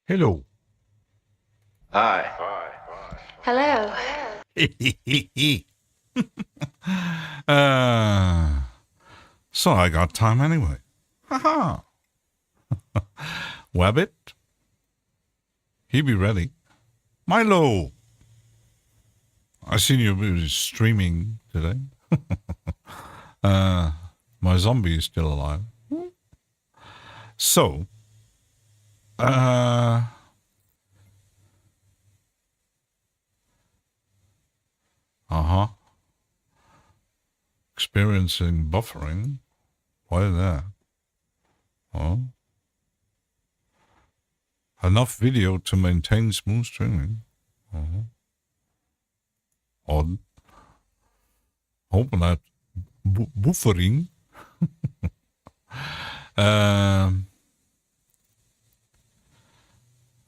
Hello. Hi. Hello. uh, so I got time anyway. Haha. Wabbit. He be ready. Milo. I seen you streaming today. My zombie is still alive. So, uh-huh. Experiencing buffering. Why that? Oh. Enough video to maintain smooth streaming. Odd. Hoping that buffering.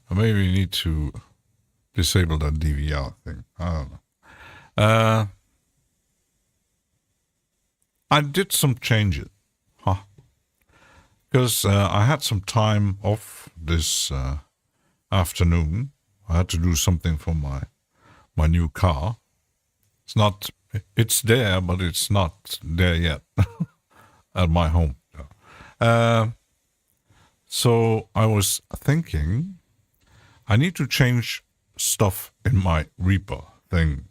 Maybe we need to disable that DVR thing. I don't know. I did some changes. Because I had some time off this afternoon. I had to do something for my new car. It's there, but it's not there yet at my home. So I was thinking I need to change stuff in my Reaper thing,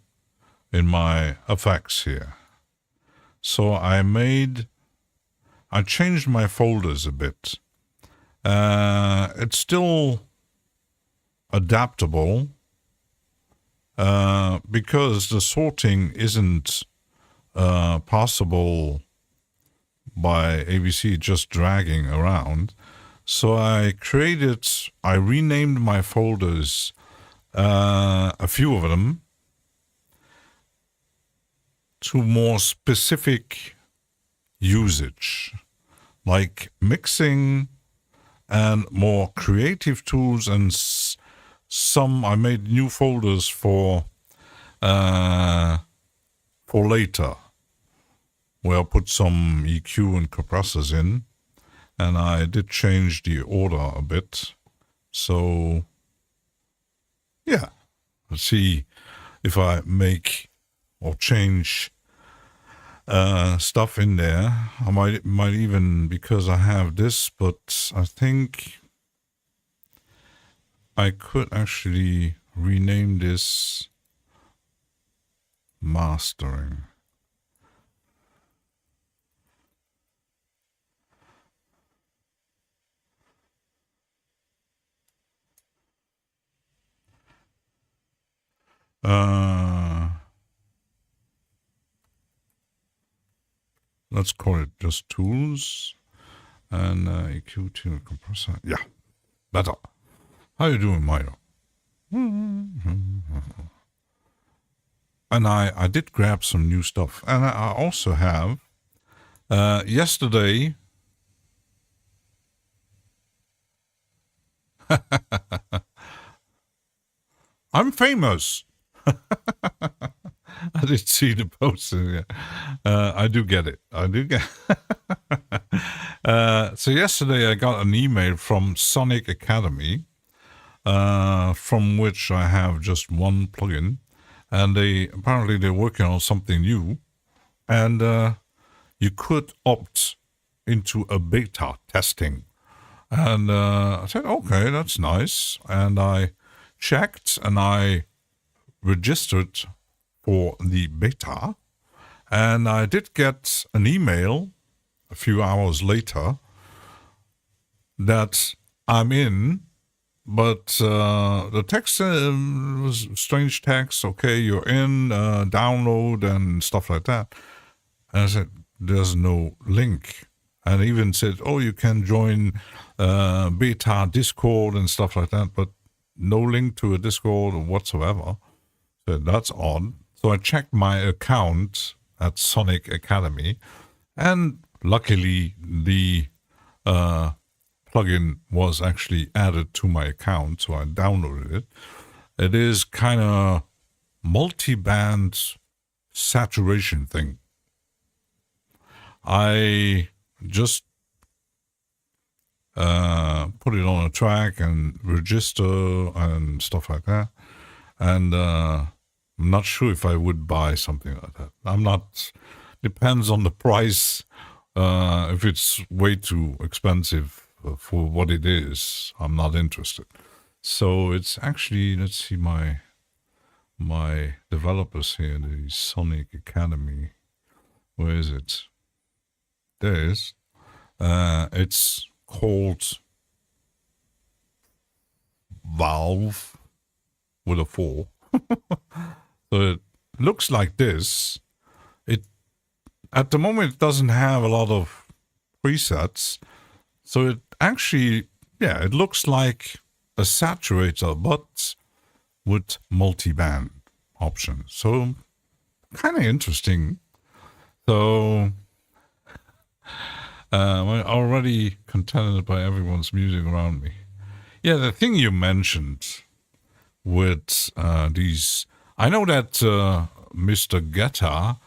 in my effects here. So I changed my folders a bit. It's still adaptable because the sorting isn't possible by ABC just dragging around. So I renamed my folders, a few of them, to more specific usage, like mixing and more creative tools, and I made new folders for later, where I put some EQ and compressors in, and I did change the order a bit. So yeah, let's see if I make or change stuff in there. I might even, because I have this, but I think I could actually rename this mastering. Let's call it just tools and EQ tune compressor. Yeah, better. How you doing, Milo? And I did grab some new stuff, and I also have yesterday. I'm famous. I did see the post. I do get it. So yesterday I got an email from Sonic Academy, from which I have just one plugin, and they're working on something new, and you could opt into a beta testing. And I said, okay, that's nice. And I checked and I registered for the beta. And I did get an email a few hours later that I'm in, but the text was strange text. Okay, you're in, download and stuff like that. And I said, there's no link. And even said, oh, you can join beta Discord and stuff like that, but no link to a Discord or whatsoever. So that's odd. So I checked my account at Sonic Academy, and luckily the plugin was actually added to my account, so I downloaded it. It is kind of multi-band saturation thing. I just put it on a track and register and stuff like that. And I'm not sure if I would buy something like that. I'm not. Depends on the price. If it's way too expensive for what it is, I'm not interested. So it's actually, let's see my developers here, the Sonic Academy. Where is it? There it is. It's called Valve with a 4. So it looks like this. At the moment, it doesn't have a lot of presets. So it actually, it looks like a saturator, but with multi-band option. So kind of interesting. So I'm already contented by everyone's music around me. Yeah, the thing you mentioned with these, I know that Mr. Guetta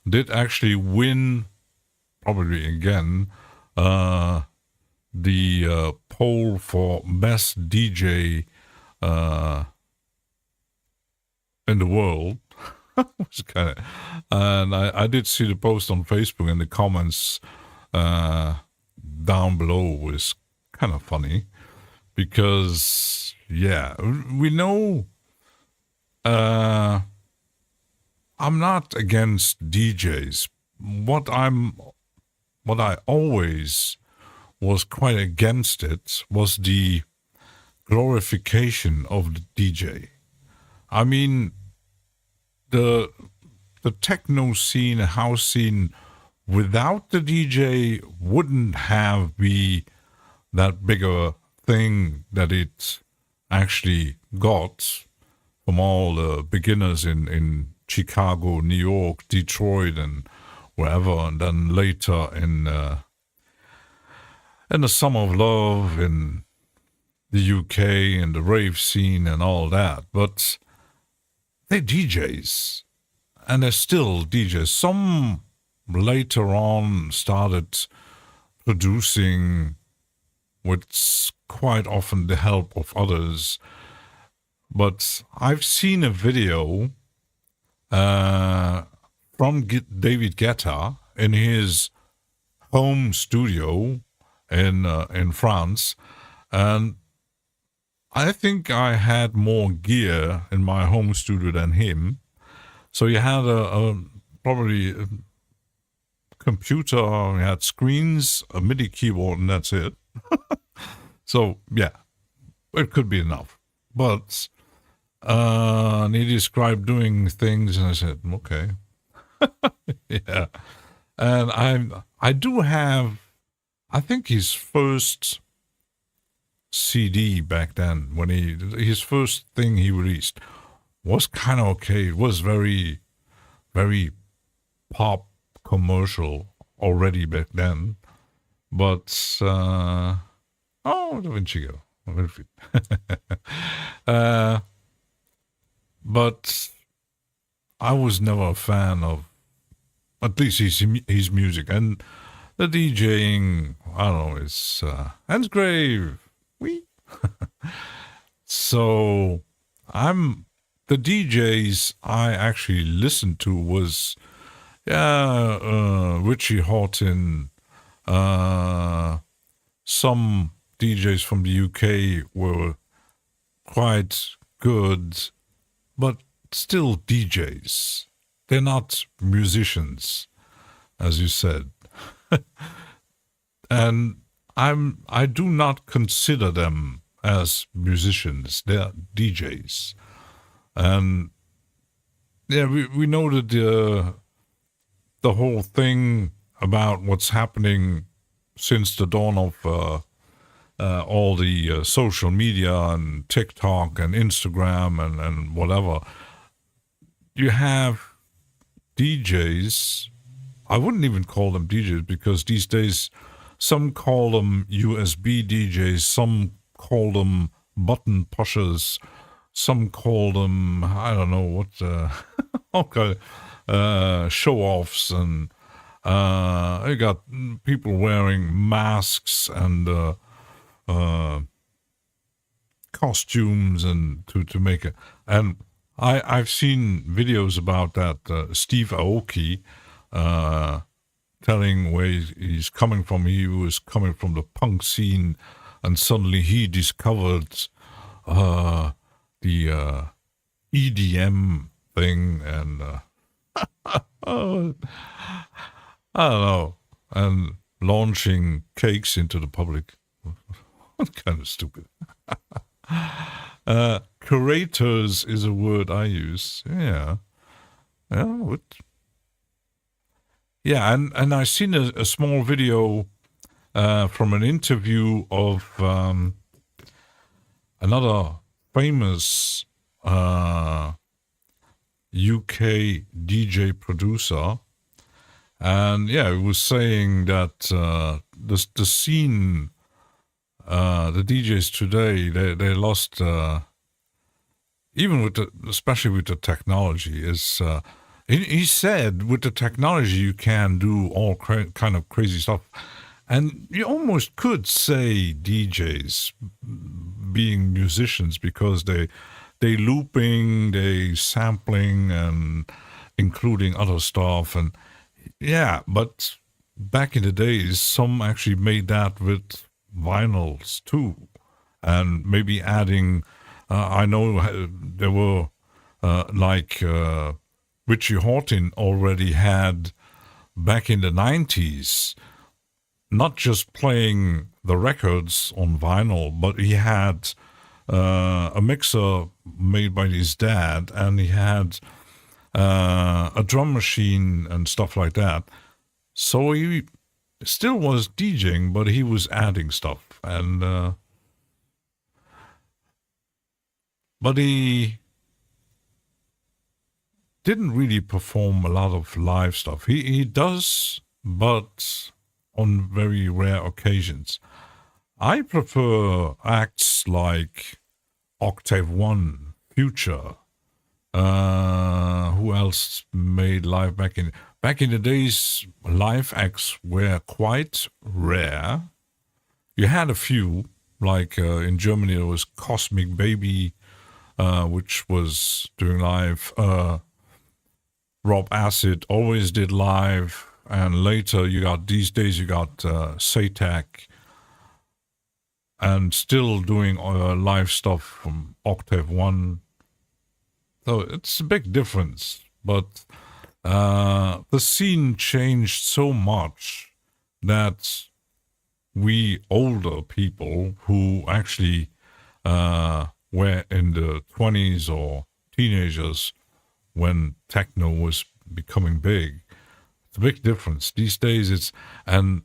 did actually win, probably again, the poll for best DJ in the world. Which kind of, and I did see the post on Facebook, and the comments down below was kind of funny because we know. I'm not against DJs. What I always was quite against it was the glorification of the DJ. I mean, the techno scene, house scene, without the DJ wouldn't have be that bigger thing that it actually got from all the beginners in Chicago, New York, Detroit, and wherever, and then later in the Summer of Love in the UK and the rave scene and all that. But they're DJs, and they're still DJs. Some later on started producing with quite often the help of others. But I've seen a video from David Guetta in his home studio in France, and I think I had more gear in my home studio than him. So he had probably a computer, he had screens, a MIDI keyboard, and that's it. So it could be enough. But and he described doing things, and I said, okay. Yeah. And I do have, I think his first CD back then, when his first thing he released was kind of okay. It was very, very pop commercial already back then. But, Da Vinci Go. But I was never a fan of, at least his music, and the DJing. I don't know. It's Hans Grave. We. So the DJs I actually listened to was Richie Houghton. Some DJs from the UK were quite good, but still DJs. They're not musicians, as you said. And I do not consider them as musicians. They're DJs. And we know that the whole thing about what's happening since the dawn of all the social media and TikTok and Instagram and whatever. You have DJs. I wouldn't even call them DJs because these days some call them USB DJs, some call them button pushers, some call them, I don't know what, okay, show-offs, and you got people wearing masks and costumes and to make it. And I've seen videos about that. Steve Aoki telling where he's coming from. He was coming from the punk scene, and suddenly he discovered the EDM thing, and oh, I don't know, and launching cakes into the public. Kind of stupid. Curators is a word I use. Yeah. Yeah, and I seen a small video from an interview of another famous UK DJ producer, and yeah, he was saying that the scene, the DJs today, they lost, even with especially with the technology, is. He said with the technology you can do all kind of crazy stuff, and you almost could say DJs being musicians, because they looping, they sampling, and including other stuff, and yeah. But back in the days, some actually made that with vinyls too, and maybe adding. I know there were like. Richie Hawtin already had, back in the 90s, not just playing the records on vinyl, but he had a mixer made by his dad, and he had a drum machine and stuff like that. So he still was DJing, but he was adding stuff. And but he didn't really perform a lot of live stuff. He does, but on very rare occasions. I prefer acts like Octave One, Future. Who else made live back in the days? Live acts were quite rare. You had a few, like in Germany there was Cosmic Baby, which was doing live. Rob Acid always did live, and later these days you got Satak, and still doing live stuff from Octave One. So it's a big difference, but the scene changed so much that we older people who actually were in the 20s or teenagers when techno was becoming big. It's a big difference. These days and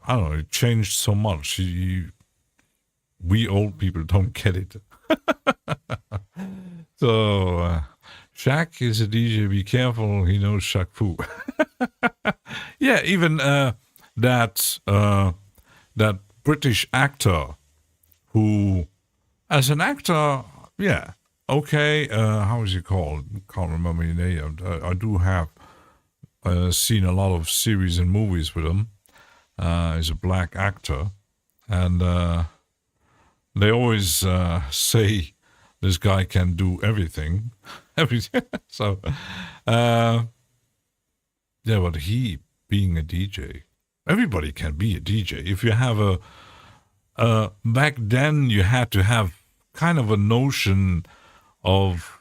I don't know, it changed so much. We old people don't get it. So, Shaq is a DJ, be careful, he knows Shaq Fu. Yeah, even that British actor who, as an actor, yeah, okay, how is he called? Can't remember his name. I do have seen a lot of series and movies with him. He's a black actor, and they always say this guy can do everything. So, yeah, but he being a DJ, everybody can be a DJ. If you have back then you had to have kind of a notion of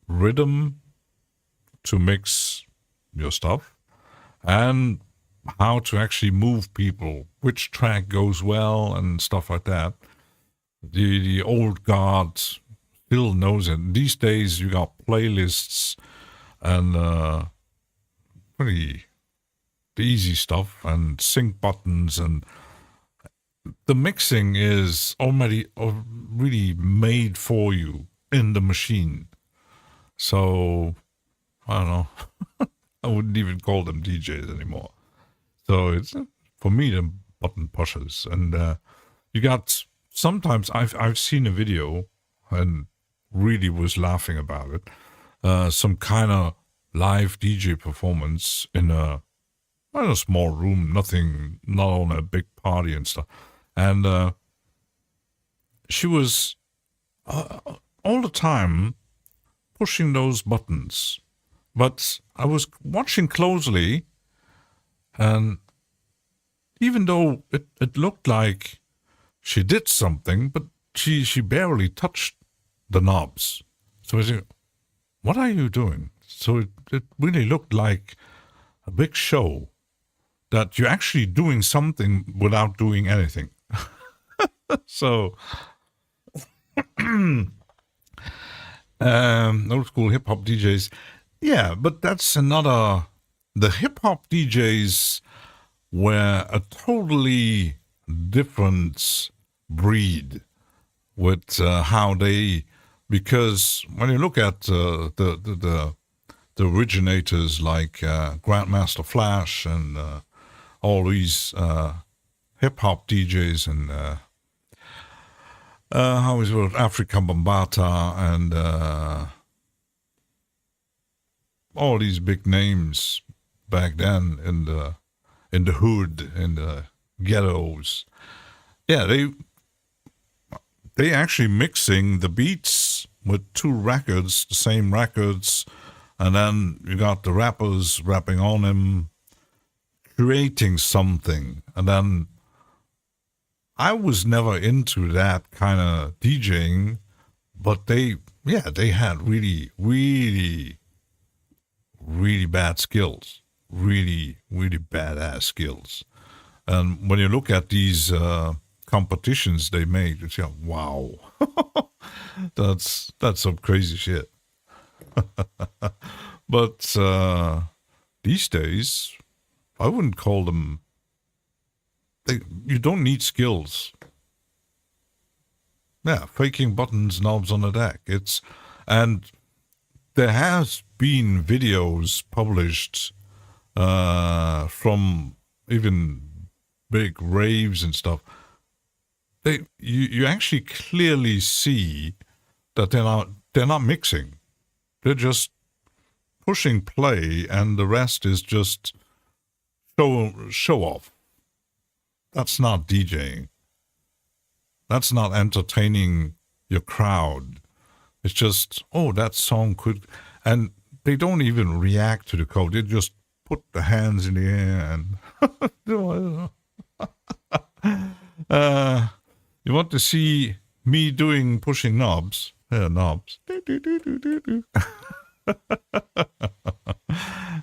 rhythm to mix your stuff, and how to actually move people, which track goes well and stuff like that. The old guard still knows it. These days you got playlists and pretty easy stuff and sync buttons, and the mixing is already really made for you in the machine. So I don't know. I wouldn't even call them DJs anymore. So it's, for me, the button pushers. And you got, sometimes I've seen a video and really was laughing about it. Some kind of live DJ performance in a small room, not on a big party and stuff. And she was all the time pushing those buttons. But I was watching closely, and even though it looked like she did something, but she barely touched the knobs. So I said, what are you doing? So it really looked like a big show that you're actually doing something without doing anything. So, old school hip hop DJs. Yeah, but that's another. The hip hop DJs were a totally different breed with how they, because when you look at the originators like Grandmaster Flash and all these hip hop DJs and how is it, Africa Bambata and all these big names back then in the hood, in the ghettos. Yeah, they actually mixing the beats with two records, the same records, and then you got the rappers rapping on them, creating something. And then I was never into that kind of DJing, but they had really, really, really bad skills, really, really badass skills. And when you look at these competitions they made, it's like, wow, that's some crazy shit. But these days, I wouldn't call them. You don't need skills. Yeah, faking buttons, knobs on the deck. And there has been videos published from even big raves and stuff. You actually clearly see that they're not mixing. They're just pushing play, and the rest is just show off. That's not DJing. That's not entertaining your crowd. It's just, oh, that song could, and they don't even react to the code. They just put the hands in the air and you want to see me pushing knobs? Yeah, knobs.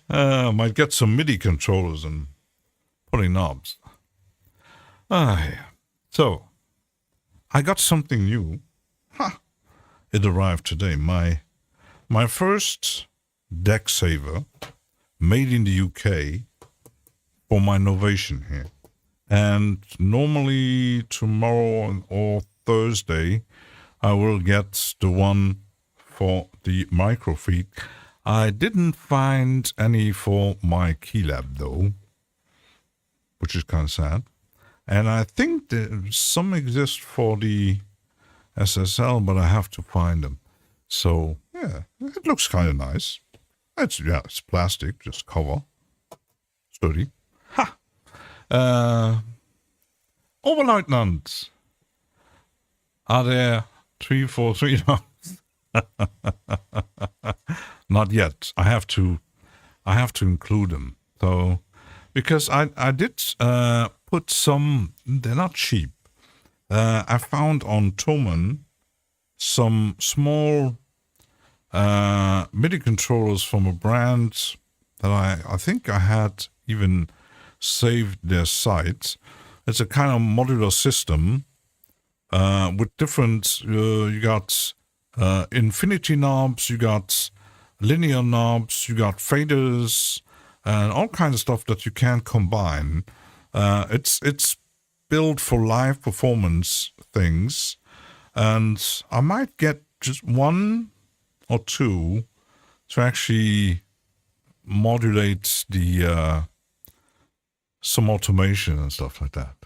Might get some MIDI controllers and putting knobs. Yeah. So, I got something new. It arrived today. My first deck saver, made in the UK, for my Novation here. And normally tomorrow or Thursday, I will get the one for the microfeed. I didn't find any for my Keylab though, which is kind of sad. And I think some exist for the SSL, but I have to find them. So yeah, it looks kind of nice. It's plastic, just cover, sturdy. Oberleutnant, are there 343 knobs? Not yet. I have to include them. So because I did put some. They're not cheap. I found on Thomann some small MIDI controllers from a brand that I think I had even saved their site. It's a kind of modular system with different. You got infinity knobs, you got linear knobs, you got faders, and all kinds of stuff that you can combine. It's built for live performance things, and I might get just one or two to actually modulate the some automation and stuff like that.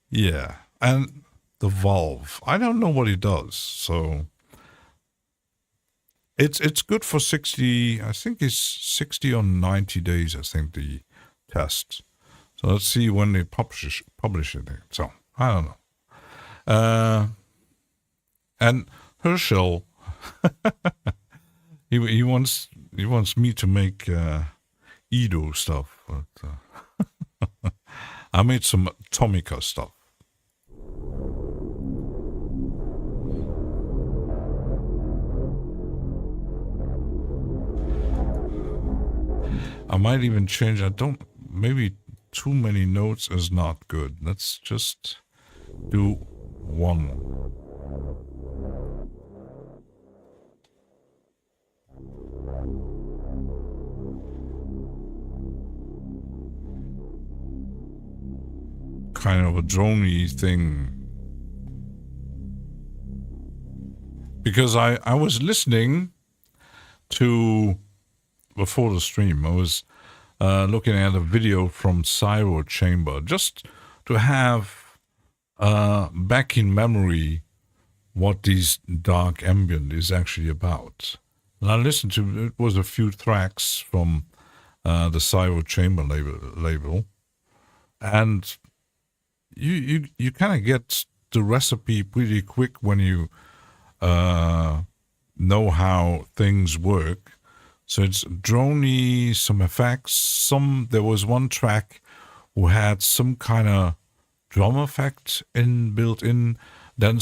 Yeah, and the valve. I don't know what it does, so It's good for 60. I think it's 60 or 90 days. I think the test. So let's see when they publish it. So I don't know. And Herschel, he wants me to make Edo stuff, but I made some Tomica stuff. I might even change. Maybe too many notes is not good. Let's just do one. Kind of a droney thing. Because I was listening to, before the stream, I was looking at a video from Cyro Chamber just to have back in memory what these dark ambient is actually about. And I listened to, it was a few tracks from the Cyro Chamber label, and you kind of get the recipe pretty quick when you know how things work. So it's droney, some effects. There was one track who had some kind of drum effect built in. Then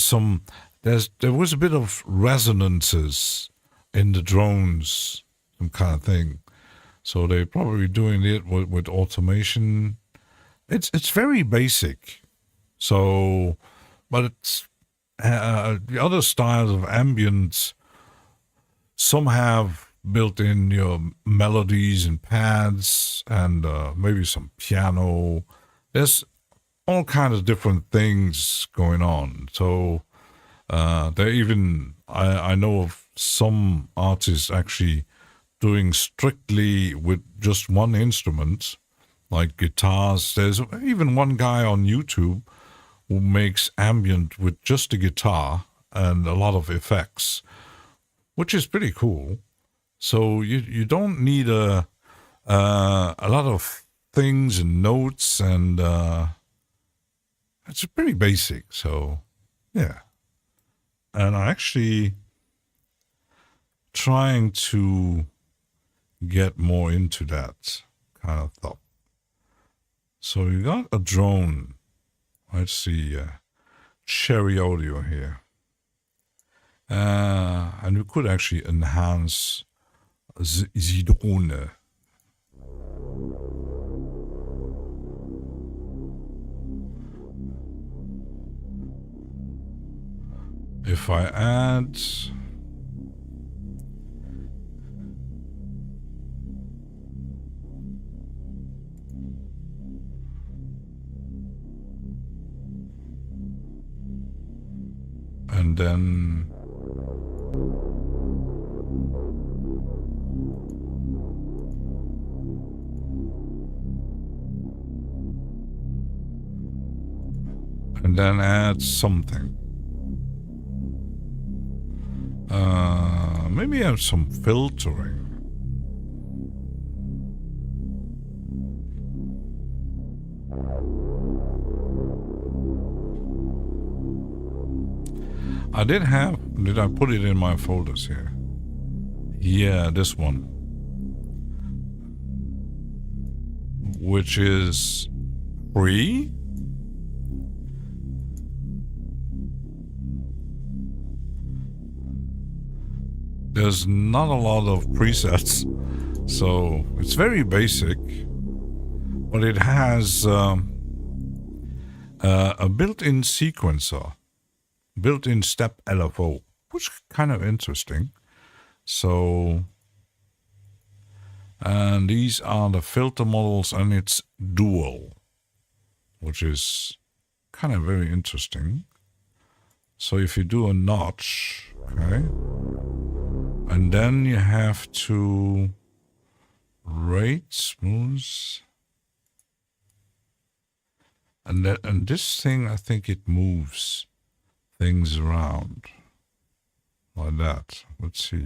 there was a bit of resonances in the drones, some kind of thing. So they're probably doing it with automation. It's very basic. So, but it's the other styles of ambient. Some have built in your melodies and pads and maybe some piano. There's all kinds of different things going on. So there even I know of some artists actually doing strictly with just one instrument, like guitars. There's even one guy on YouTube who makes ambient with just a guitar and a lot of effects, which is pretty cool. So you don't need a lot of things and notes, and it's pretty basic. So yeah, and I'm actually trying to get more into that kind of stuff. So you got a drone. Let's see, Cherry Audio here, and we could actually enhance the drone. If I add and then add something. Maybe have some filtering. Did I put it in my folders here? Yeah, this one. Which is free. There's not a lot of presets, so it's very basic, but it has a built-in sequencer, built-in step LFO, which is kind of interesting. So, and these are the filter models, and it's dual, which is kind of very interesting. So if you do a notch, okay, and then you have to rate smooth, and this thing, I think it moves things around. like that. Let's see.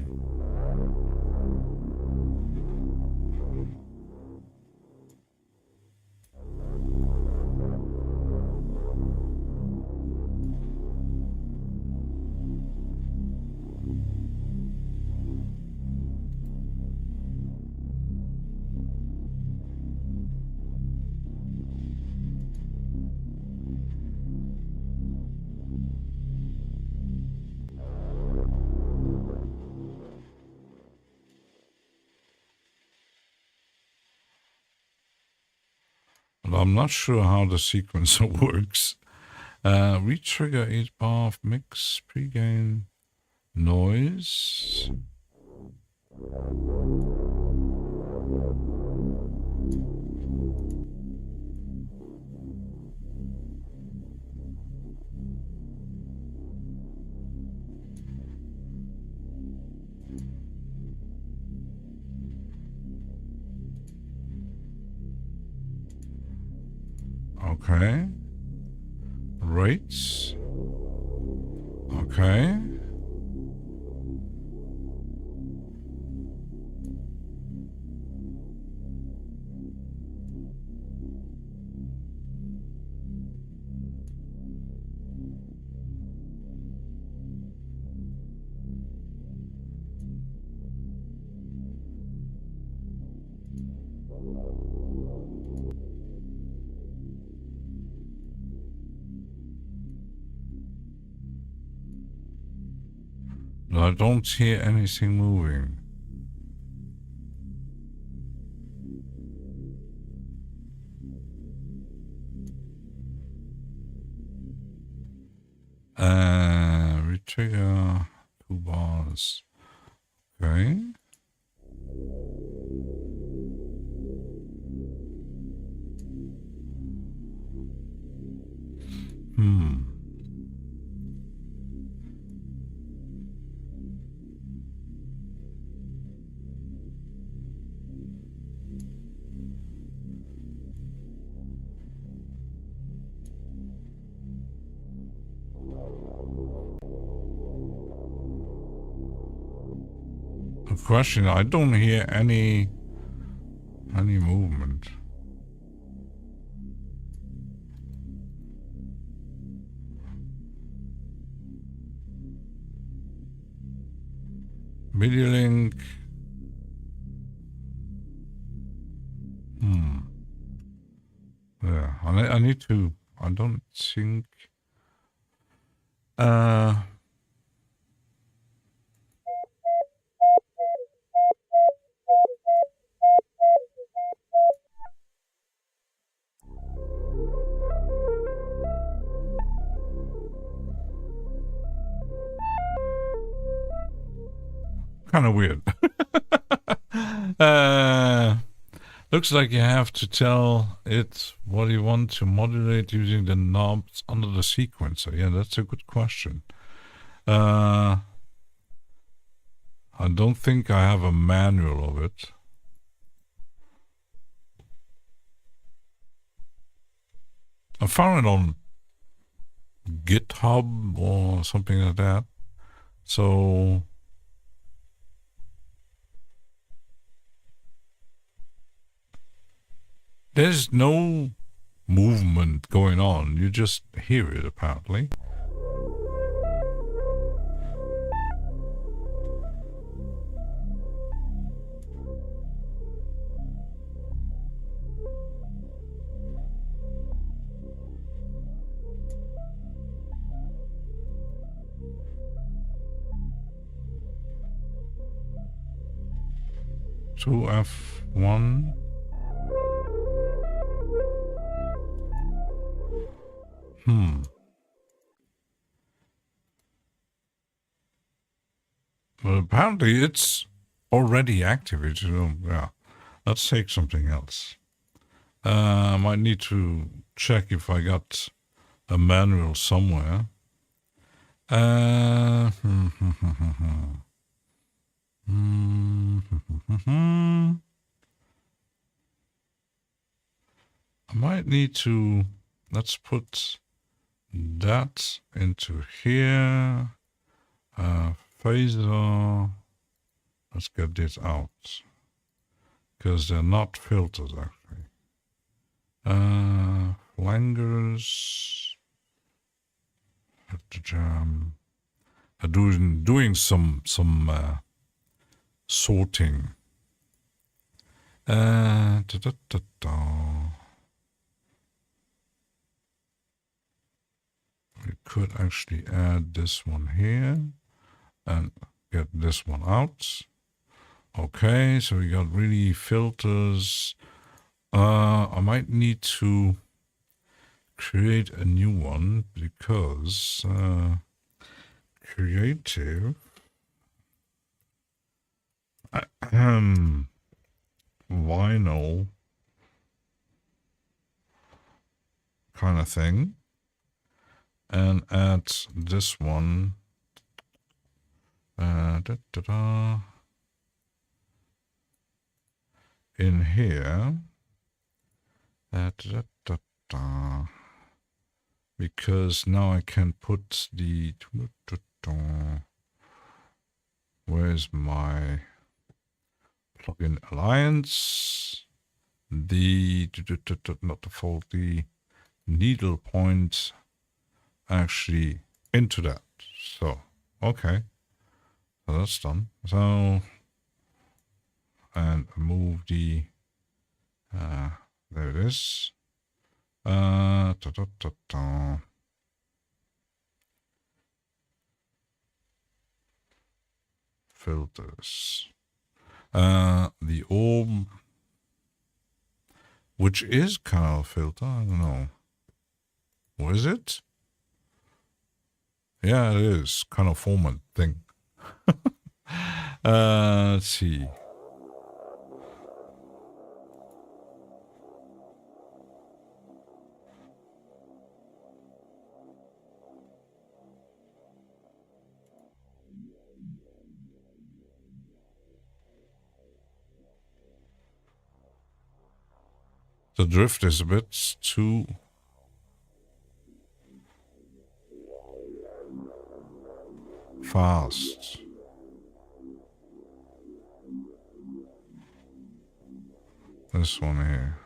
But I'm not sure how the sequencer works. Retrigger 8-bar mix, pregain, noise. Okay. Rates. Okay. I don't hear anything moving. Retrigger 2 bars. Okay. A question, I don't hear any movement. MIDI link. Yeah, I need to. I don't think. Kind of weird. Looks like you have to tell it what you want to modulate using the knobs under the sequencer. Yeah, that's a good question. I don't think I have a manual of it. I found it on GitHub or something like that. So there's no movement going on. You just hear it, apparently. Two F1. Well, apparently it's already activated. So, yeah, let's take something else. I might need to check if I got a manual somewhere. I might need to. Let's put that into here. phaser. Let's get this out. Because they're not filters, actually. Flangers. Doing some sorting. We could actually add this one here and get this one out. Okay, so we got really filters. I might need to create a new one because creative vinyl kind of thing, and add this one in here because now I can put the where's my plugin alliance, the not the fault, the needle point actually into that. So okay, so that's done. So and move the there it is. Filters. The orb, which is kind of a filter. I don't know. What is it? Yeah, it is kind of format thing. Let's see. The drift is a bit too fast. This one here.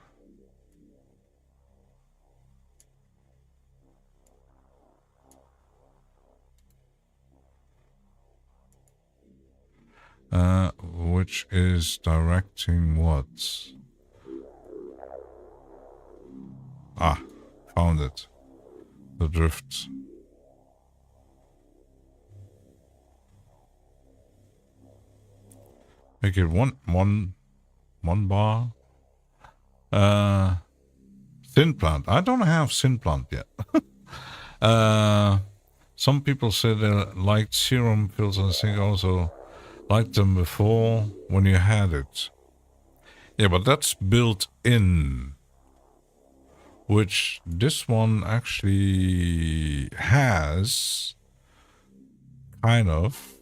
Which is directing what? Ah, found it. The drift. Make it one bar. Thin plant. I don't have thin plant yet. Some people say they liked serum filters. I think also liked them before when you had it. Yeah, but that's built in. Which this one actually has, kind of,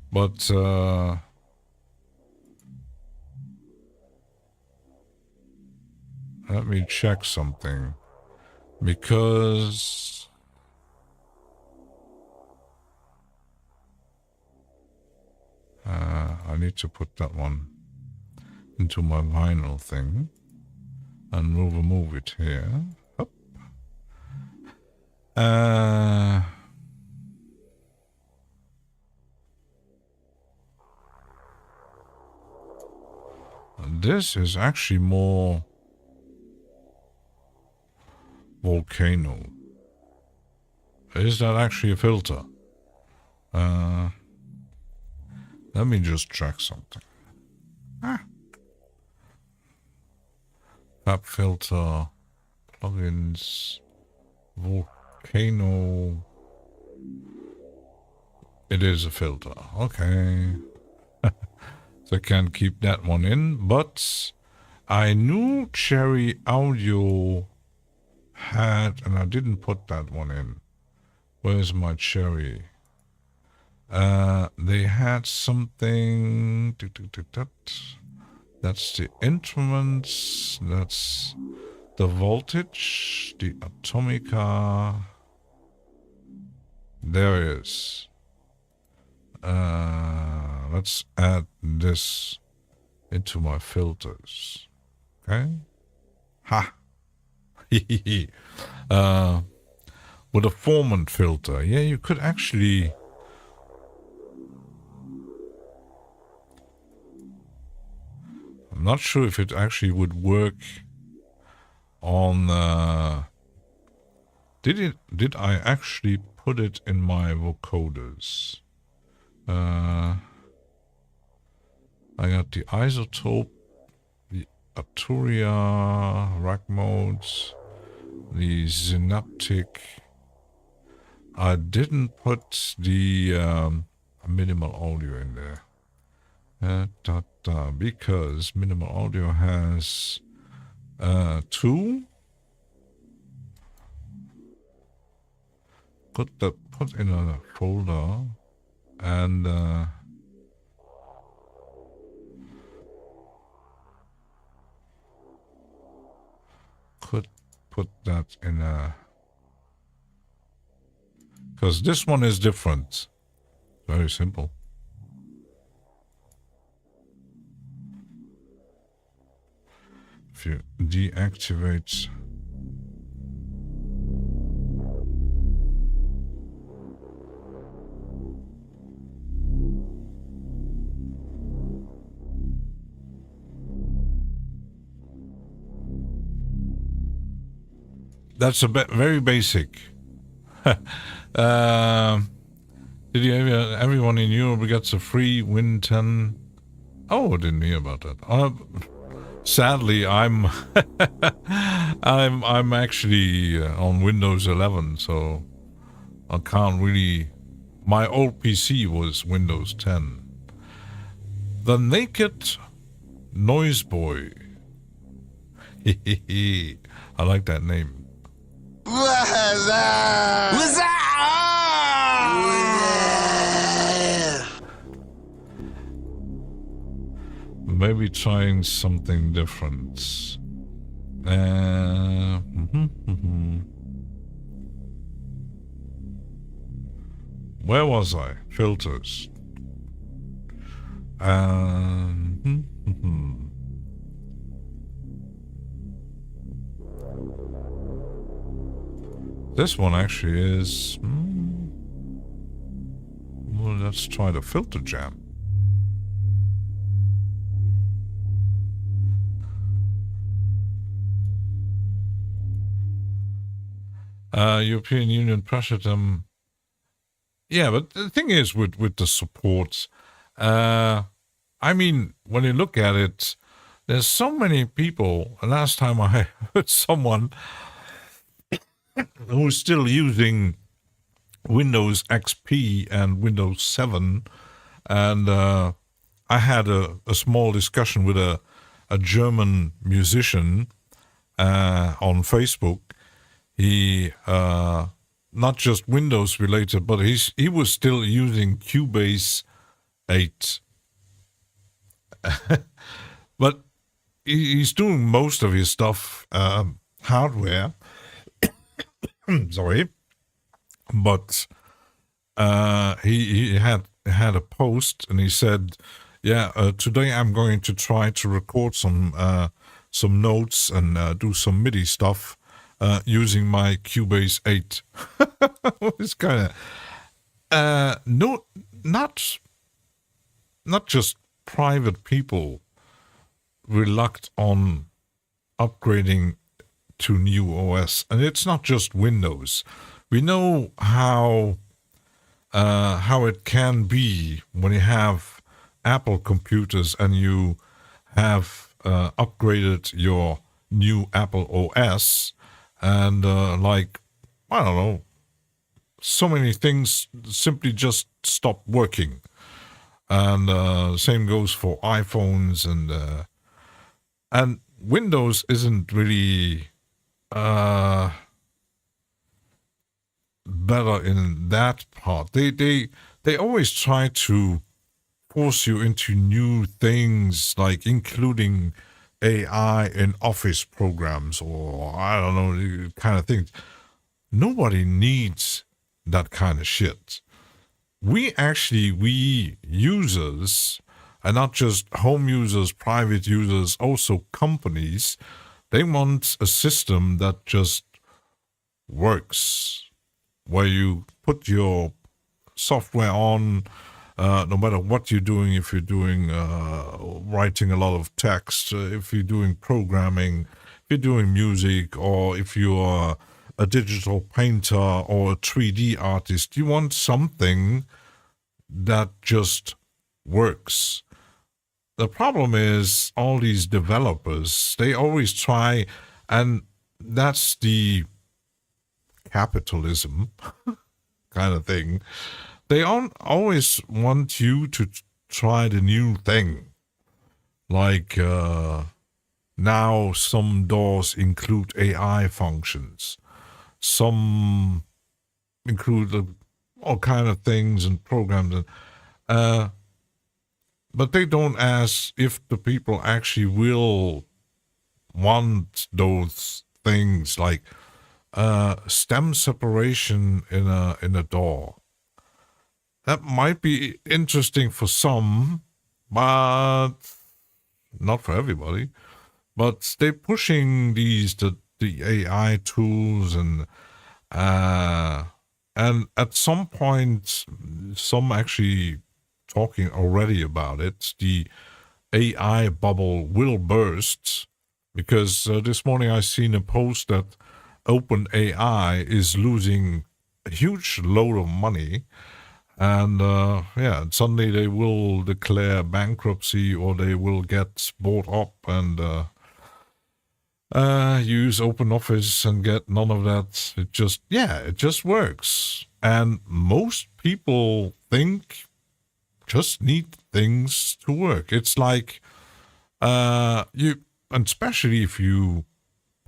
but let me check something, because I need to put that one into my vinyl thing. And we'll remove it here. Up. This is actually more volcano. Is that actually a filter? Let me just check something. Fab filter, plugins, volcano. It is a filter. Okay. So I can't keep that one in, but I knew Cherry Audio had, and I didn't put that one in. Where's my Cherry? They had something. That's the instruments. That's the voltage. The Atomica. There it is. Let's add this into my filters. Okay. Ha. With a formant filter. Yeah, you could actually... I'm not sure if it actually would work on... Did I actually put it in my vocoders? I got the isotope, the Arturia, rack modes, the synaptic. I didn't put the minimal audio in there. Because minimal audio has 2. Put in a folder and could put that in a, because this one is different. Very simple. If you deactivate that's a bit very basic. Did you everyone in Europe gets a free Win 10? Oh, I didn't hear about that. Sadly, I'm I'm actually on Windows 11, so I can't really. My old PC was Windows 10. The Naked Noise Boy. I like that name. Maybe trying something different. Where was I? Filters. This one actually is... well, let's try the filter jam. European Union pressured them. Yeah, but the thing is with the support, I mean, when you look at it, there's so many people. Last time I heard someone who's still using Windows XP and Windows 7, and I had a small discussion with a German musician on Facebook. He not just Windows related, but he was still using Cubase 8. But he's doing most of his stuff hardware. Sorry, but he had a post and he said, "Yeah, today I'm going to try to record some notes and do some MIDI stuff." Using my Cubase 8. It's kind of not just private people reluctant on upgrading to new OS, and it's not just Windows. We know how it can be when you have Apple computers and you have upgraded your new Apple OS. And like, I don't know, so many things simply just stop working. And same goes for iPhones and Windows isn't really better in that part. They always try to force you into new things, like including AI in office programs, or I don't know, kind of things. Nobody needs that kind of shit. we users, and not just home users, private users, also companies, they want a system that just works, where you put your software on, no matter what you're doing, if you're doing writing a lot of text, if you're doing programming, if you're doing music, or if you are a digital painter or a 3D artist, you want something that just works. The problem is all these developers, they always try, and that's the capitalism kind of thing. They always want you to try the new thing. Like now some doors include AI functions. Some include all kind of things and programs. But they don't ask if the people actually will want those things, like stem separation in a door. That might be interesting for some, but not for everybody. But they're pushing the AI tools, and at some point, some actually talking already about it. The AI bubble will burst, because this morning I seen a post that OpenAI is losing a huge load of money, and suddenly they will declare bankruptcy, or they will get bought up and use OpenOffice and get none of that. It just works, and most people think just need things to work. It's like and especially if you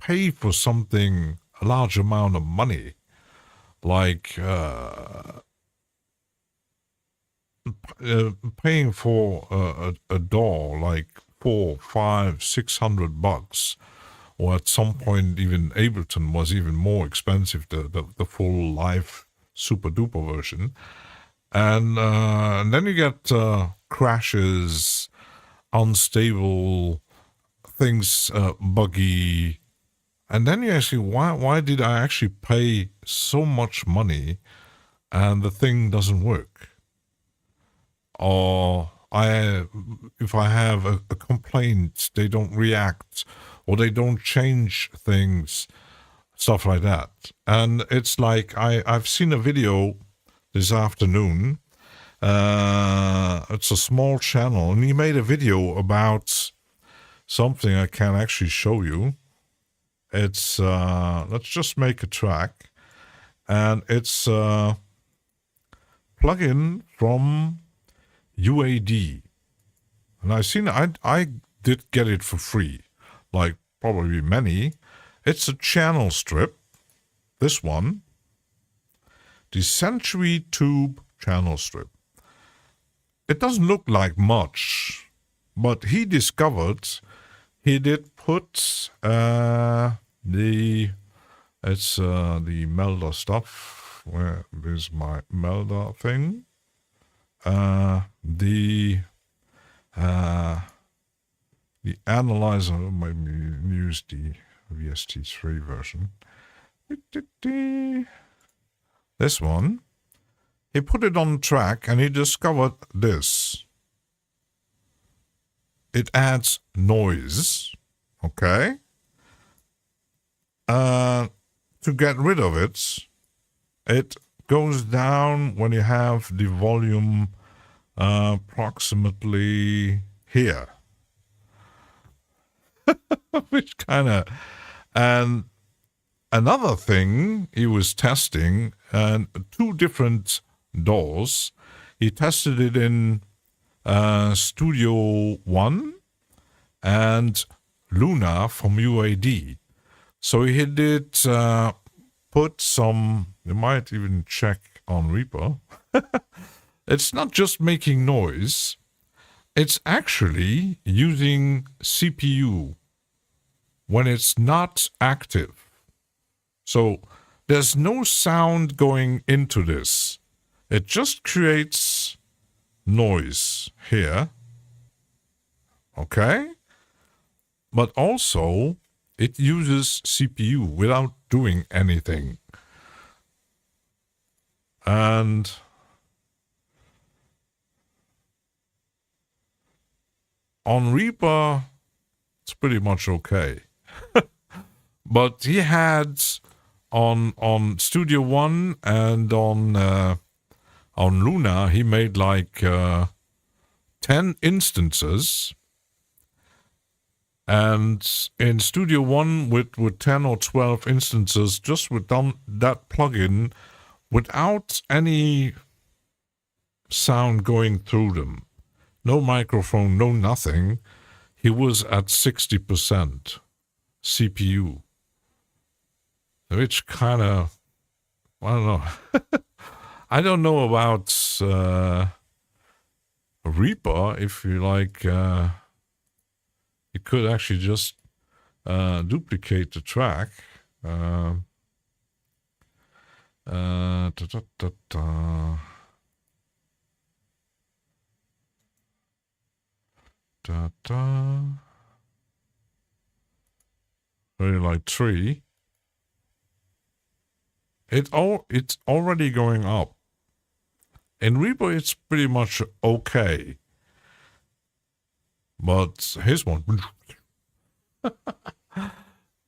pay for something a large amount of money, like paying for a door like $400, $500, $600, or at some point even Ableton was even more expensive, the full live super duper version. And then you get crashes, unstable things, buggy, and then you actually, why did I actually pay so much money and the thing doesn't work? Or if I have a complaint, they don't react, or they don't change things, stuff like that. And it's like I've seen a video this afternoon. It's a small channel, and he made a video about something I can actually show you. It's let's just make a track, and it's a plugin from UAD, and I did get it for free, like probably many. It's a channel strip. This one, the Century Tube channel strip. It doesn't look like much, but he discovered he did put the Melder stuff. Where is my Melder thing? The analyzer, maybe use the VST3 version. This one. He put it on track, and he discovered this. It adds noise, okay? To get rid of it, it goes down when you have the volume approximately here. Which kind of... And another thing he was testing, and two different DAWs. He tested it in Studio One and Luna from UAD. So he did put some, you might even check on Reaper. It's not just making noise, it's actually using CPU when it's not active. So there's no sound going into this. It just creates noise here. Okay? But also, it uses CPU without doing anything. And on Reaper, it's pretty much okay. But he had on Studio One and on Luna, he made like 10 instances. And in Studio One with 10 or 12 instances, just with that plugin, without any sound going through them, no microphone, no nothing, he was at 60% CPU. Which kind of, I don't know. I don't know about Reaper, if you like, you could actually just duplicate the track. Da, da, da, da. Da, da. Really like 3. It's already going up. In Reaper, it's pretty much okay. But his one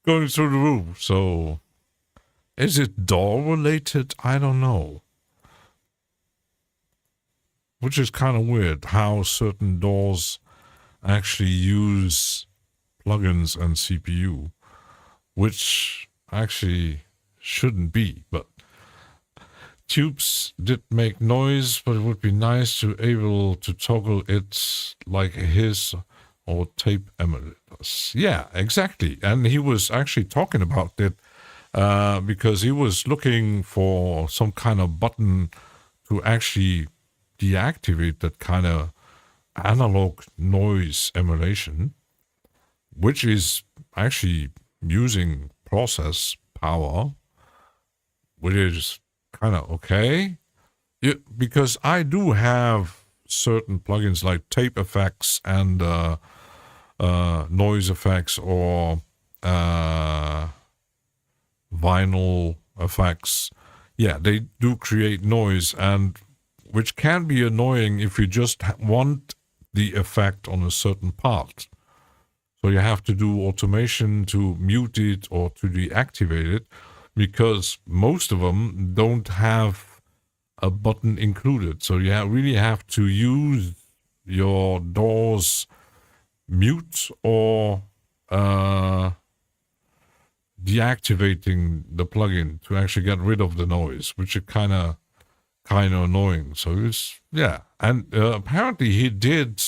going through the roof. So, is it DAW related? I don't know. Which is kind of weird how certain DAWs actually use plugins and CPU, which actually shouldn't be. But tubes did make noise, but it would be nice to able to toggle it like his or tape emulators. Yeah, exactly. And he was actually talking about it because he was looking for some kind of button to actually deactivate that kind of analog noise emulation, which is actually using process power, which is kind of okay. Because I do have certain plugins like tape effects and noise effects or vinyl effects. Yeah, they do create noise, and which can be annoying if you just want the effect on a certain part. So you have to do automation to mute it or to deactivate it, because most of them don't have a button included. So you really have to use your DAW's mute or deactivating the plugin to actually get rid of the noise, which is kind of annoying. So it's, yeah. And apparently he did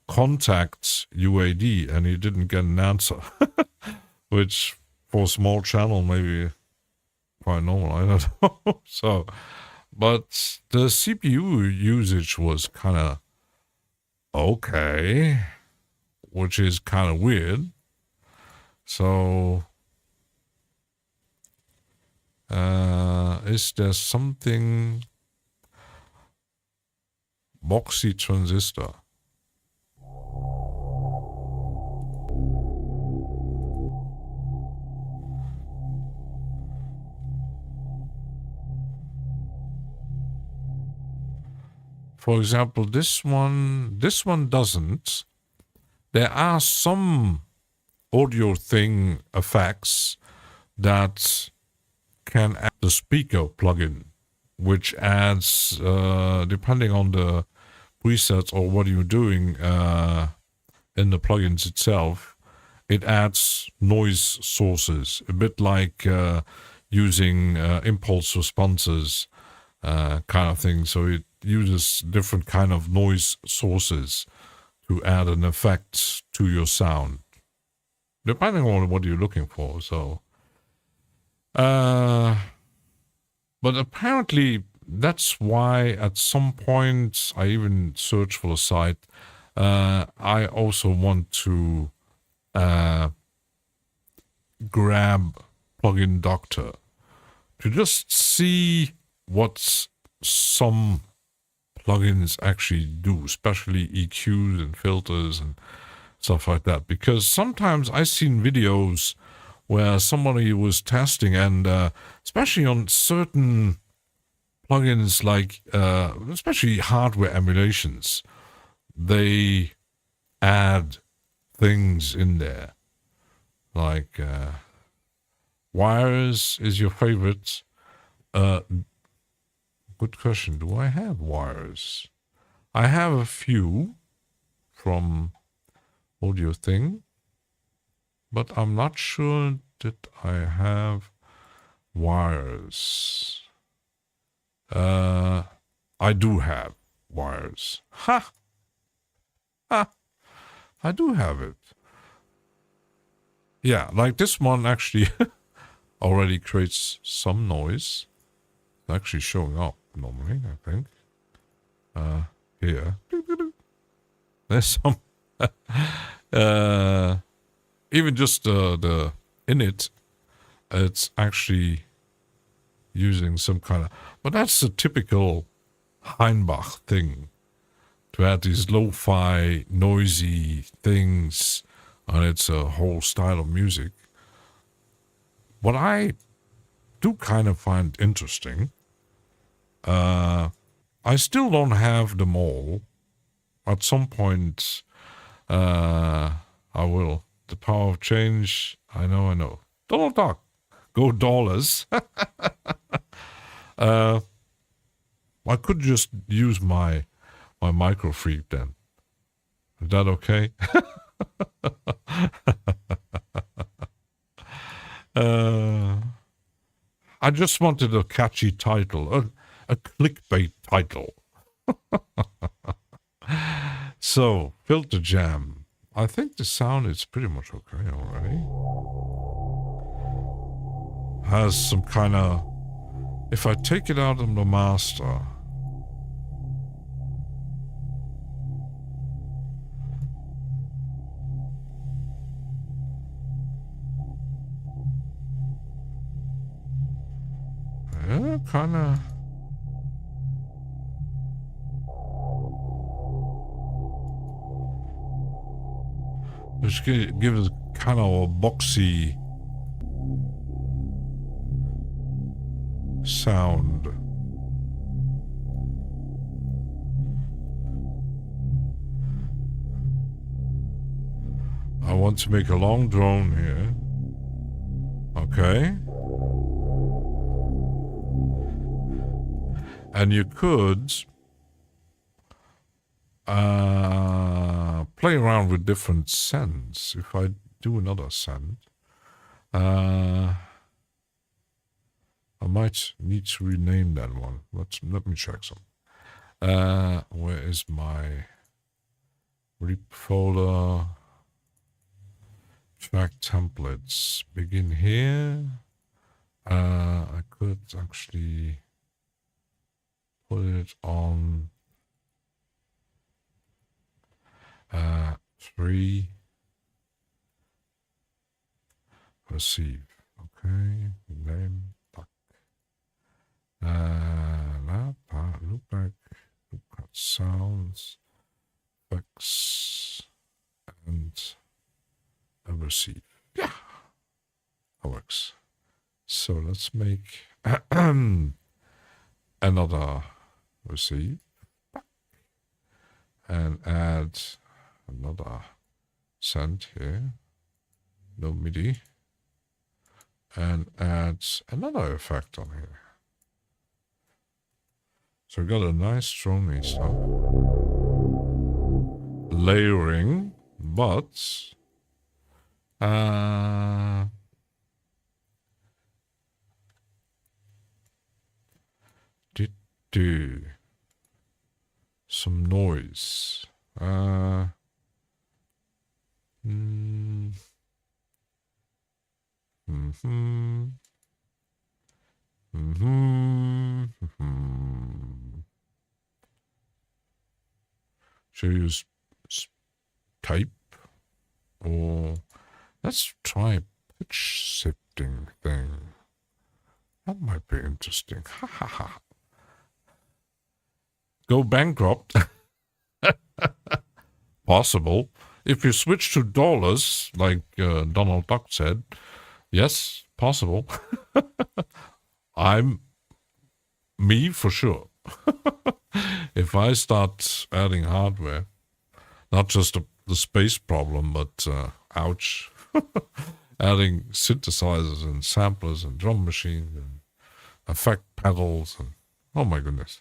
contact UAD and he didn't get an answer, which for a small channel maybe quite normal. I don't know. So, but the CPU usage was kind of okay, which is kind of weird. So, is there something boxy transistor? For example, this one doesn't. There are some audio thing effects that can add the speaker plugin, which adds, depending on the presets or what you're doing in the plugins itself, it adds noise sources, a bit like using impulse responses kind of thing. So it uses different kind of noise sources to add an effect to your sound, depending on what you're looking for. So, but apparently that's why at some point I even search for a site. I also want to grab Plugin Doctor to just see what's some plugins actually do, especially EQs and filters and stuff like that. Because sometimes I've seen videos where somebody was testing, and especially on certain plugins, like especially hardware emulations, they add things in there. Like wires is your favorite. Good question. Do I have wires? I have a few from Audio Thing, but I'm not sure that I have wires. I do have wires. Ha! Ha! I do have it. Yeah, like this one actually already creates some noise. It's actually showing up normally, I think. Here. There's some even just the init, it's actually using some kind of, but that's a typical Heinbach thing, to add these lo-fi noisy things, and it's a whole style of music. What I do kind of find interesting, I still don't have them all. At some point, I will. The power of change, I know. Donald Duck, go dollars. I could just use my microfreak then. Is that okay? I just wanted a catchy title, a clickbait title. So, Filter Jam. I think the sound is pretty much okay already. Has some kind of... If I take it out of the master... Yeah, kind of... Just give it kind of a boxy sound. I want to make a long drone here. Okay. And you could play around with different sends. If I do another send, I might need to rename that one. Let me check some. Where is my Reaper folder? Track templates. Begin here. I could actually put it on 3. Receive. Okay. Name. Loopback. Loopback sounds. Effects. And a receive. Yeah. That works. So let's make another receive. And add another send here. No MIDI. And add another effect on here. So we got a nice drone stuff. Layering, but did do some noise. Should I use type? Or let's try a pitch shifting thing. That might be interesting. Ha ha ha. go bankrupt. Possible. If you switch to dollars, like Donald Duck said, yes, possible. I'm me for sure. If I start adding hardware, not just the space problem, but ouch, adding synthesizers and samplers and drum machines and effect pedals and oh my goodness,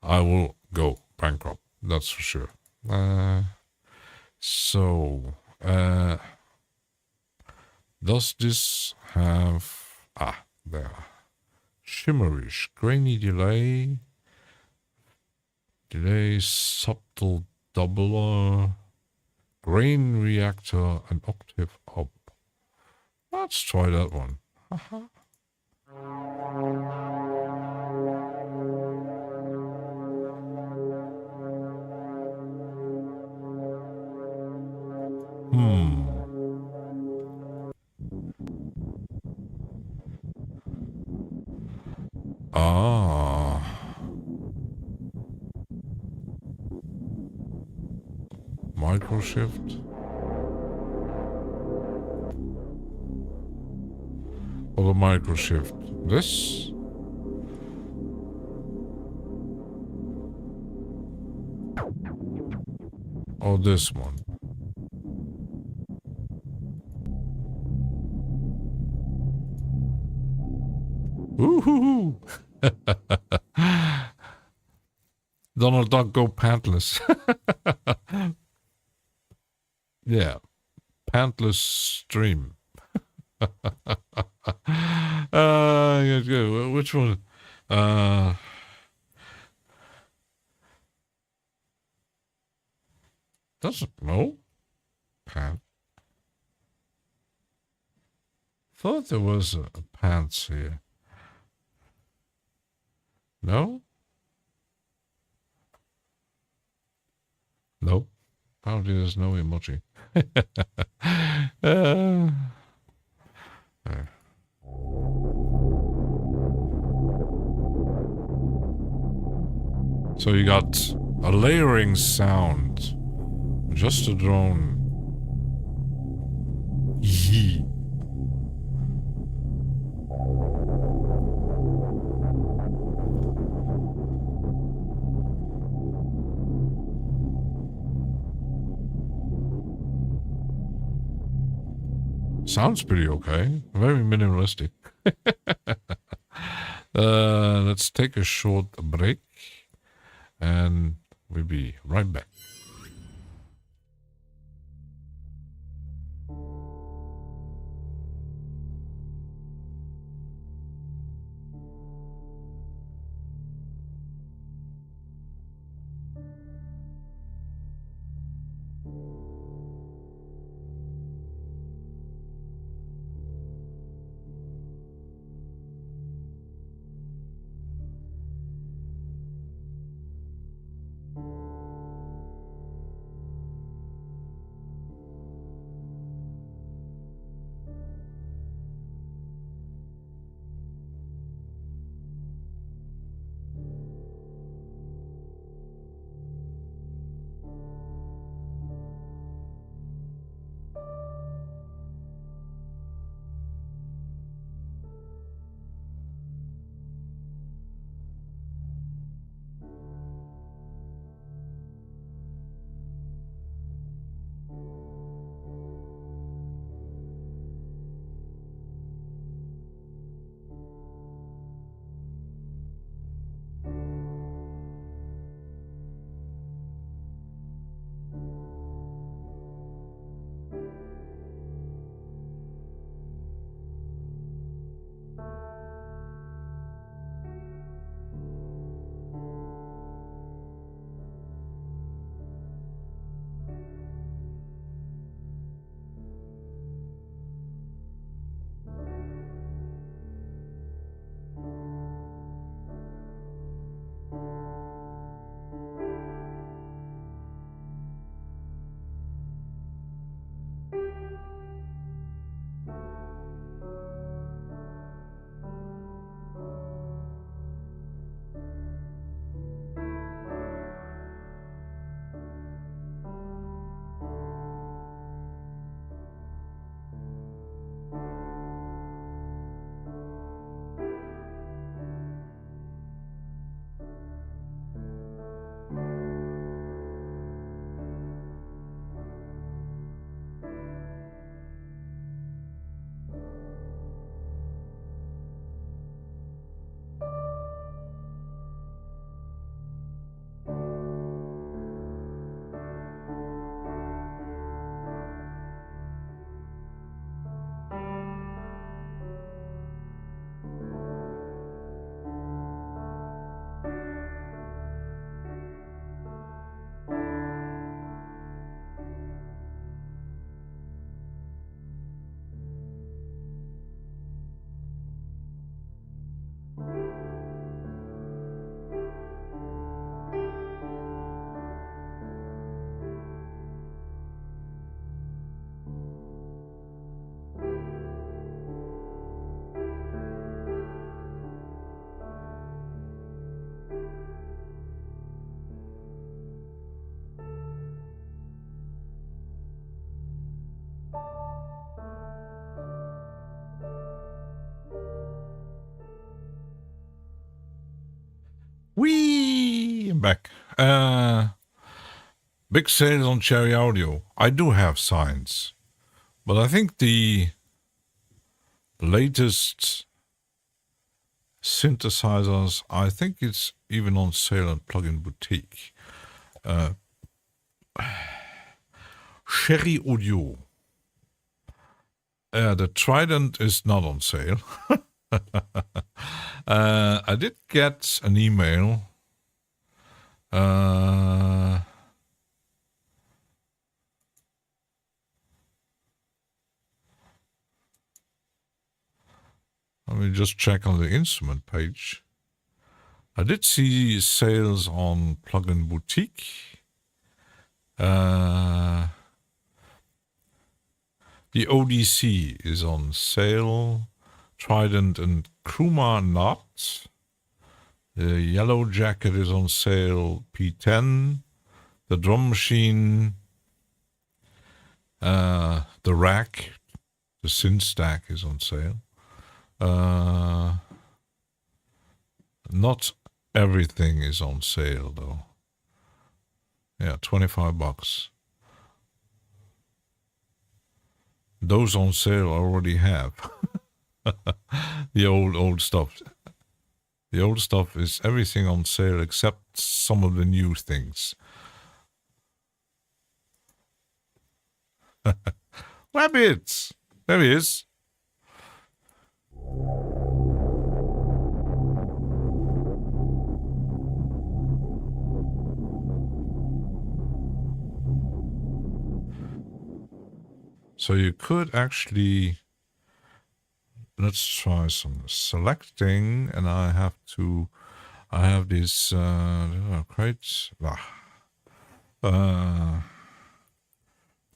I will go bankrupt. That's for sure. So, does this have there shimmerish grainy delay subtle doubler grain reactor an octave up? Let's try that one. Micro shift. Or the micro shift. This? Or this one? Woohoo! Donald Duck go pantless. Yeah. Pantless stream. Which one? Doesn't know. Pant. Thought there was a pants here. No? Nope. Apparently there's no emoji. So you got a layering sound. Just a drone. Yee. Sounds pretty okay. Very minimalistic. Let's take a short break. And we'll be right back. back. Big sales on Cherry Audio. I do have signs, but I think the latest synthesizers, I think it's even on sale at Plugin Boutique. Cherry Audio. The Trident is not on sale. I did get an email. Let me just check on the instrument page. I did see sales on Plugin Boutique. The ODC is on sale. Trident and Kruma not. The Yellow Jacket is on sale. P10. The Drum Machine. The Rack. The Synth Stack is on sale. Not everything is on sale though. Yeah, $25. Those on sale I already have. The old stuff. The old stuff is everything on sale except some of the new things. Rabbits! There he is. So you could actually, let's try some selecting, and I have these crates,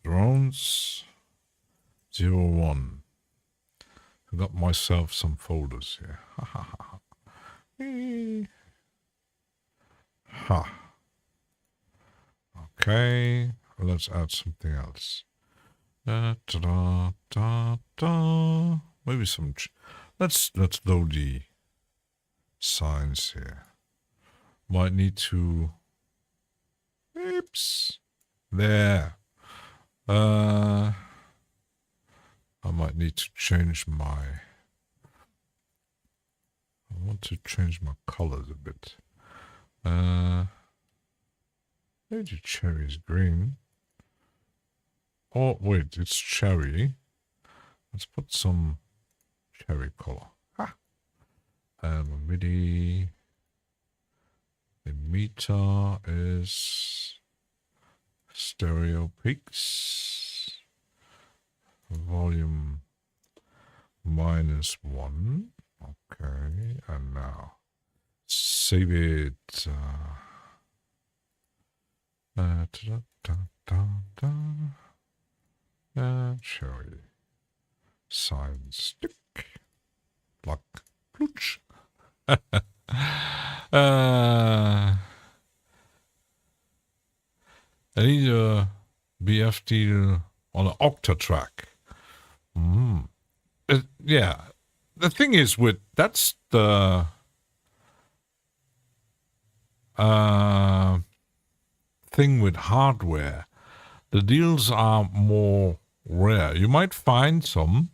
drones, 01. I got myself some folders here. Ha. Okay, let's add something else. Maybe some. Let's load the signs here. Might need to. Oops. There. I might need to change my. I want to change my colors a bit. Maybe the cherry is green. Oh, wait, it's cherry. Let's put some cherry color. Ha! And MIDI. The meter is stereo peaks. Volume -1. Okay, and now save it. Cherry. Sign stick. Pluck. Plooch. I need a BFD on an octa track. Yeah. The thing is that's the thing with hardware. The deals are more rare. You might find some,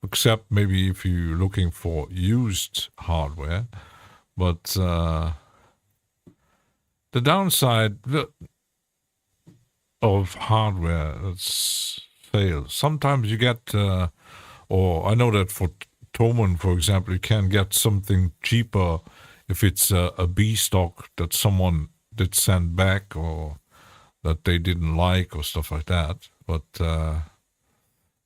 except maybe if you're looking for used hardware. But the downside of hardware that's sales, sometimes you get, or I know that for Toman, for example, you can get something cheaper if it's a B stock that someone did send back or that they didn't like or stuff like that. But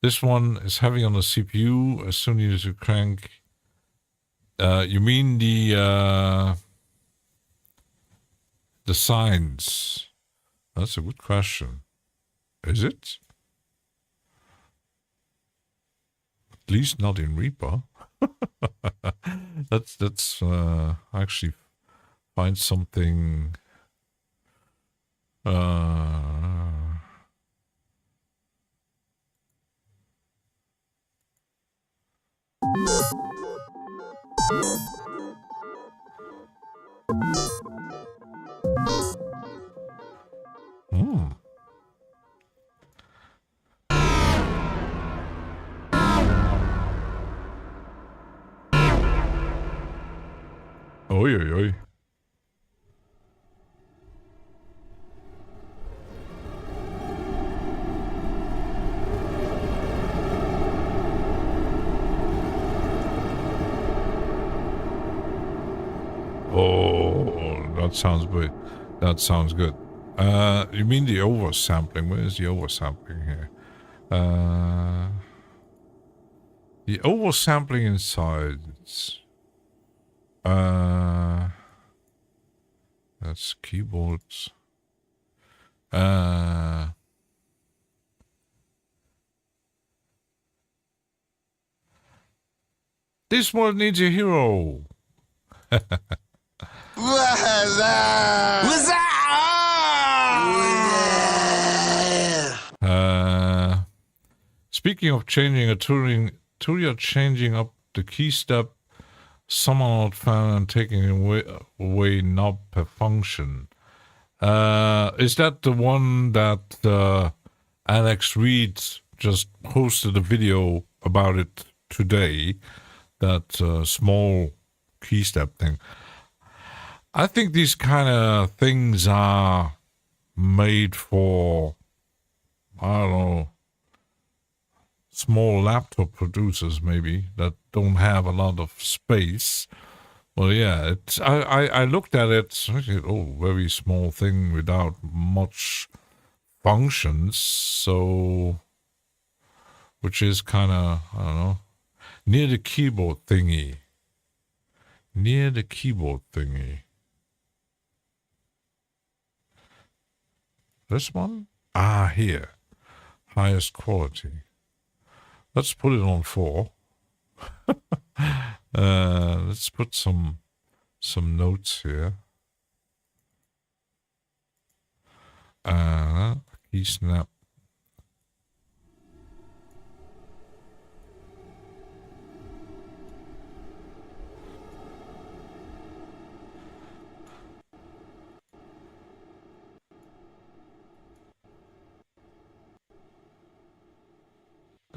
this one is heavy on the CPU. As soon as you crank, you mean the signs? That's a good question. Is it? At least not in Reaper. That's actually find something. Oi, oi, oi. Oh, that sounds good. That sounds good. You mean the oversampling? Where is the oversampling here? The oversampling inside. That's keyboards. This world needs a hero. Speaking of changing a Turia changing up the key step, someone not found and taking away knob per function. Is that the one that Alex Reed just posted a video about it today? That small key step thing. I think these kind of things are made for, I don't know, small laptop producers maybe that don't have a lot of space. Well, yeah, it's I looked at it. Oh, very small thing without much functions. So, which is kind of, I don't know, near the keyboard thingy. Near the keyboard thingy. This one? Ah, here. Highest quality. Let's put it on 4. Let's put some notes here. Key snap.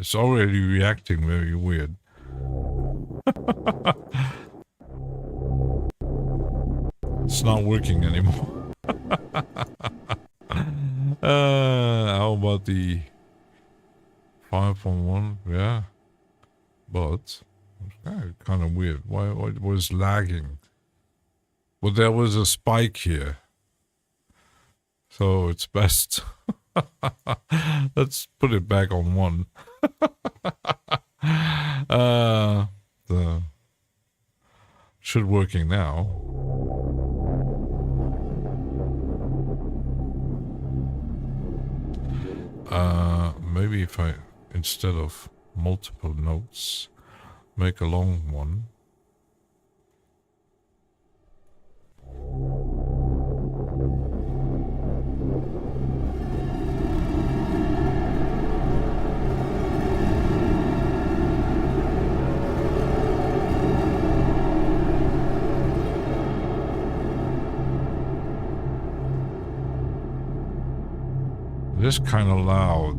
It's already reacting very weird. It's not working anymore. How about the 5.1? Yeah. But it's kind of weird. Why it was lagging? Well, there was a spike here. So it's best. Let's put it back on 1. The should working now. Maybe if I, instead of multiple notes, make a long one. It is kind of loud.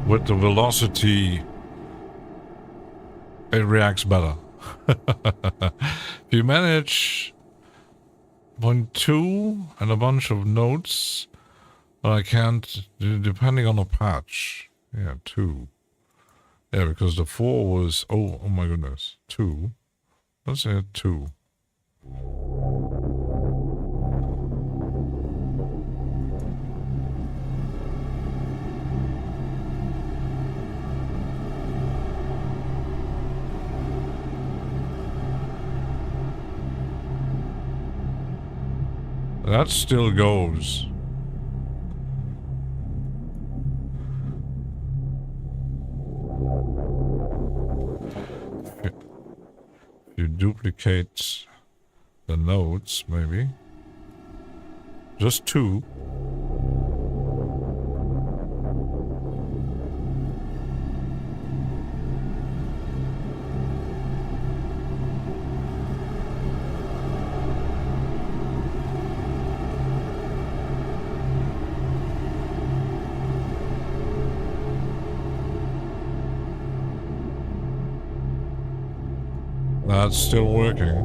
With the velocity, it reacts better. If you manage 0.2 and a bunch of notes, I can't, depending on the patch. Yeah, 2. Yeah, because the 4 was, oh my goodness, 2. Let's say 2. That still goes. If you duplicate the nodes, maybe. Just 2. That's still working.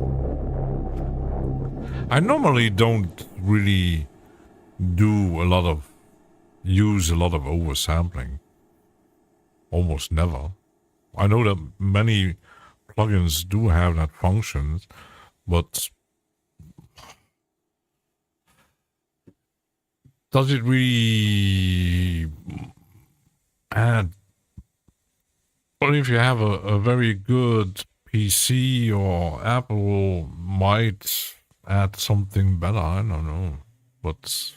I normally don't really use a lot of oversampling. Almost never. I know that many plugins do have that function, but does it really add? But if you have a very good PC or Apple might add something better, I don't know. But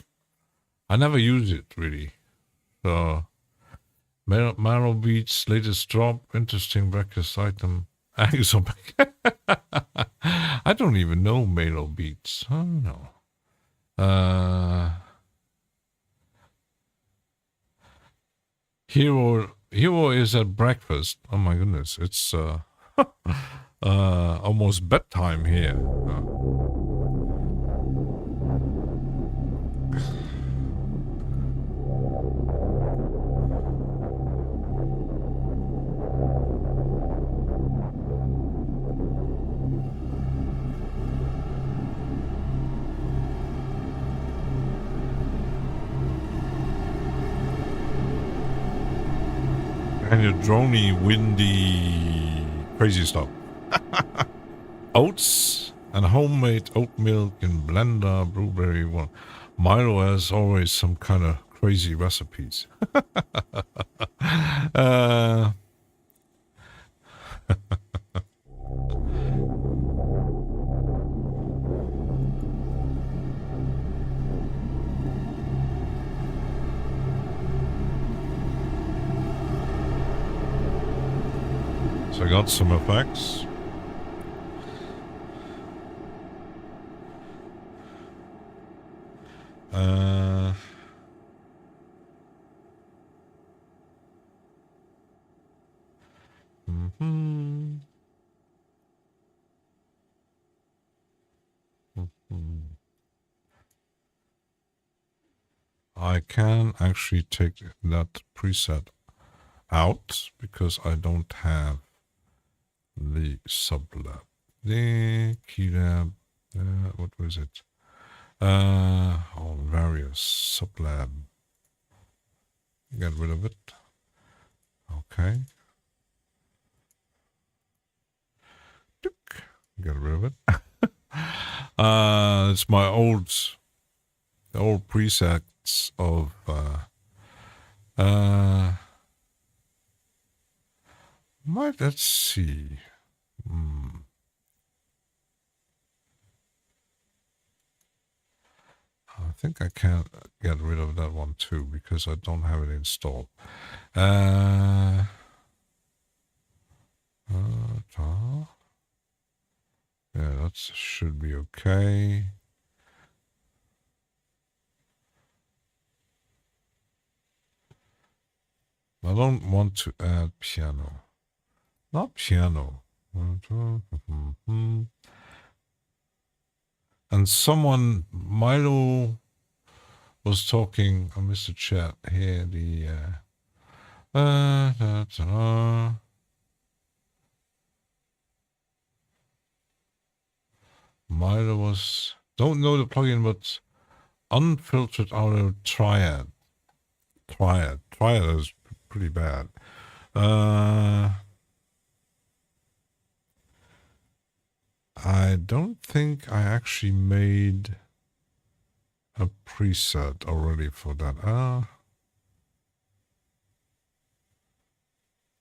I never use it really. So Marrow Beats latest drop, interesting breakfast item. I don't even know Marrow Beats. I don't know. Hero is at breakfast. Oh my goodness, it's almost bedtime here. And your droney, windy, crazy stuff. Oats and homemade oat milk in blender, blueberry one. Milo has always some kind of crazy recipes. So I got some effects. I can actually take that preset out because I don't have the sublab. The keylab, what was it? Various sublab. Get rid of it. Okay. Get rid of it. It's my old presets of let's see. I think I can't get rid of that one too because I don't have it installed. Yeah, that should be okay. I don't want to add piano. Not piano. And someone, Milo, was talking, I missed the chat here, Milo was, don't know the plugin, but unfiltered audio triad. Triad is pretty bad. I don't think I actually made a preset already for that.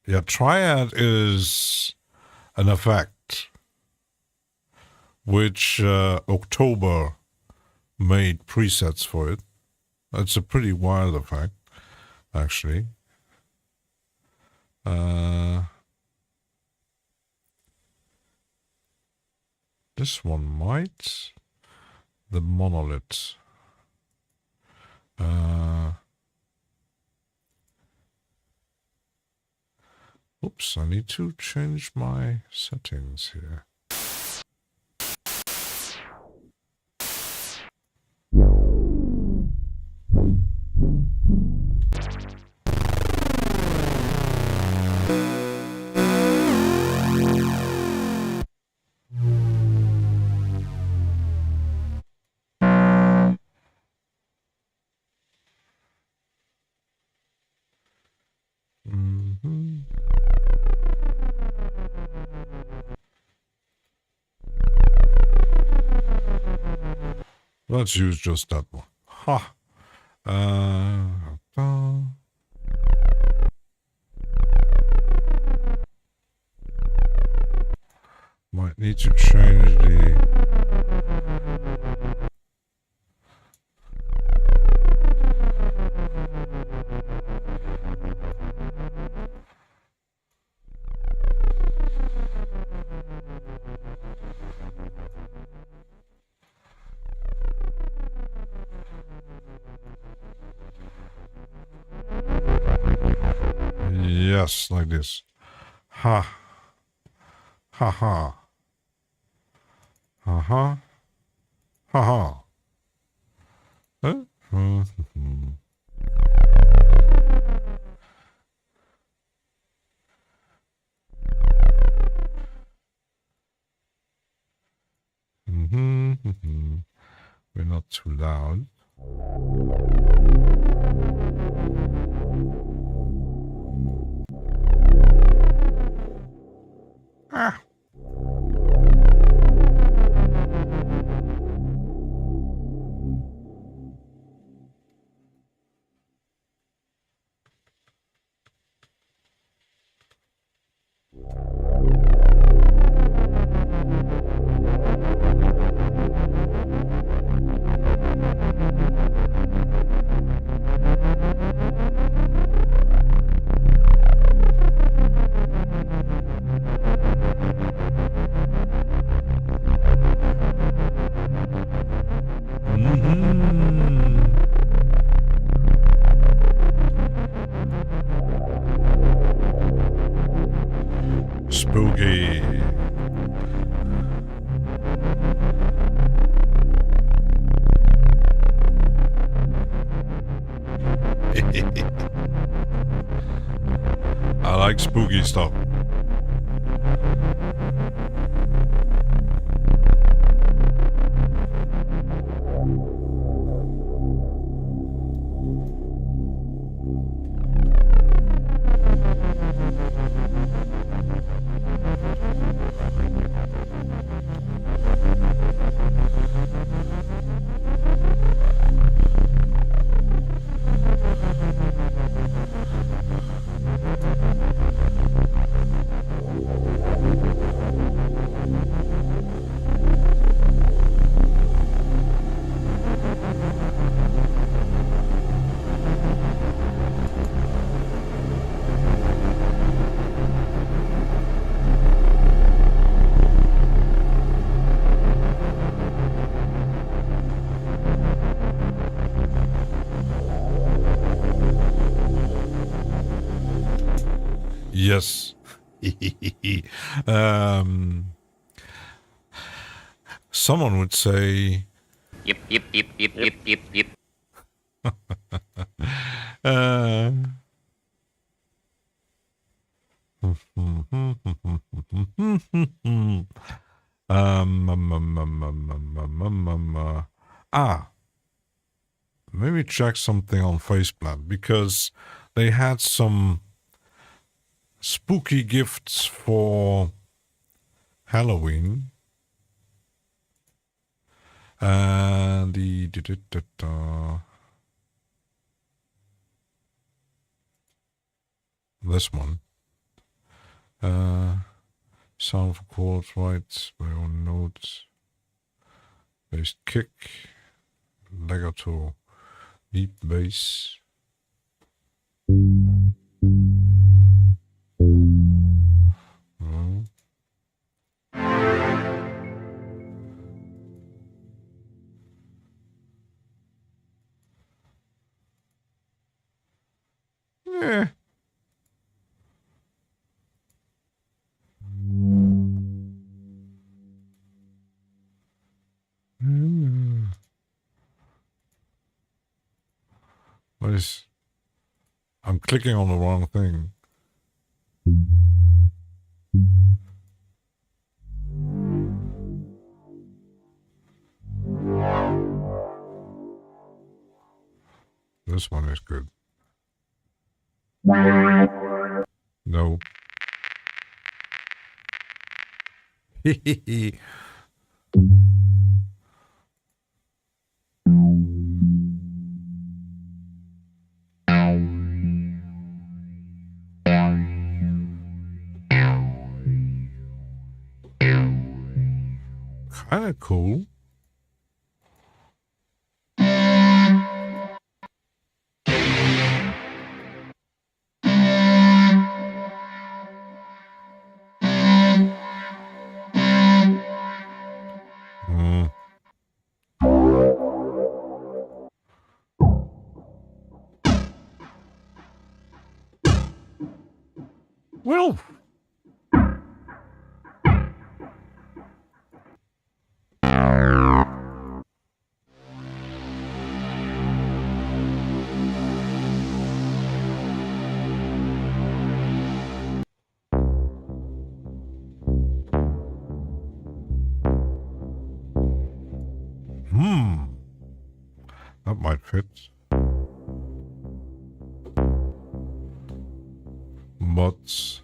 Yeah, Triad is an effect which October made presets for it. It's a pretty wild effect, actually. This one might. The monolith. Oops, I need to change my settings here. Let's use just that one. Ha! Might need to change the... Yes, like this. Ha. Ha ha. Ha ha. Ha ha. We're not too loud. Ah. Spooky. I like spooky stuff. Yes. Someone would say... Yep, yep, yep, yep, yep, yep, yep. Maybe check something on Faceplant, because they had some spooky gifts for Halloween. And this one. Sound for chords, right? My own notes. Bass kick. Legato. Deep bass. Yeah. What is... I'm clicking on the wrong thing. This one is good. No. Kind of cool. Well, that might fit. But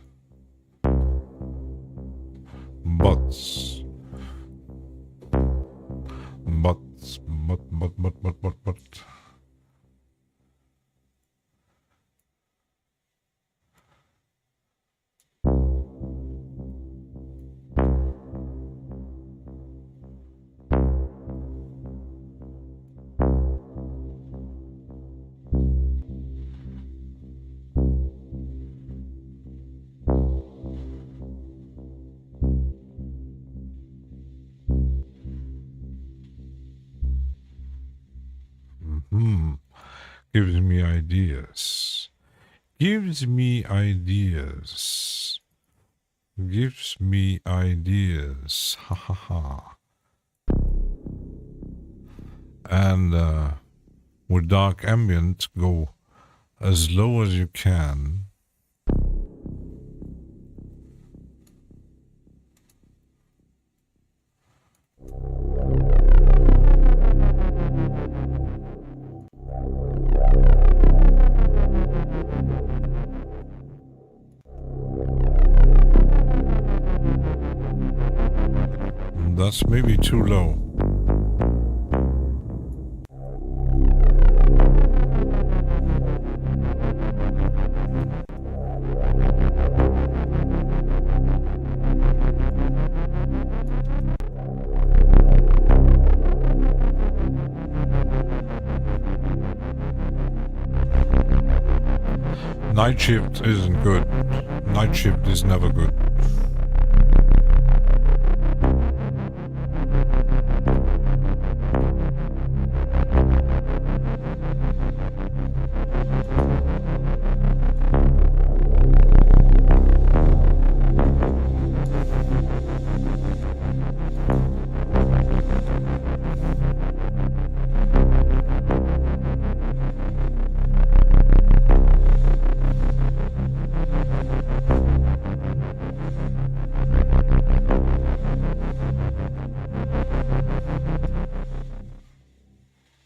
gives me ideas. Gives me ideas. Gives me ideas. Ha ha ha. And with dark ambient, go as low as you can. That's maybe too low. Night shift isn't good. Night shift is never good.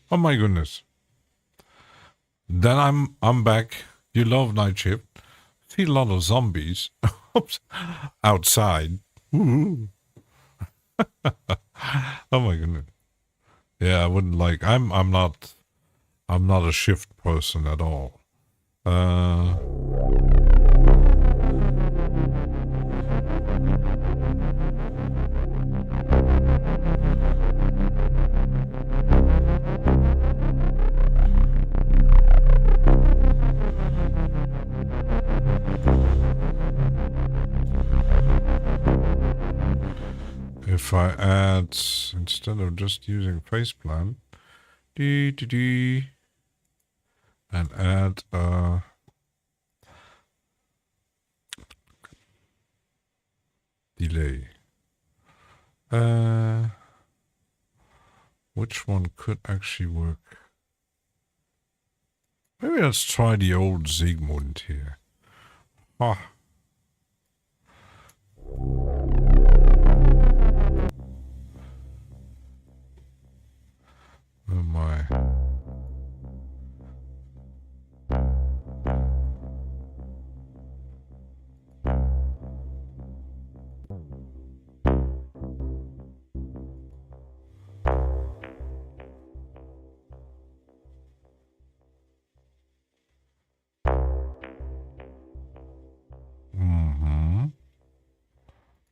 Oh my goodness. Then I'm back. You love night shift. see a lot of zombies outside. Ooh. Oh my goodness. Yeah, I wouldn't like. I'm not a shift person at all. If I add, instead of just using faceplant, and add delay. Which one could actually work? Maybe let's try the old Siegmund here. Ah. Oh my.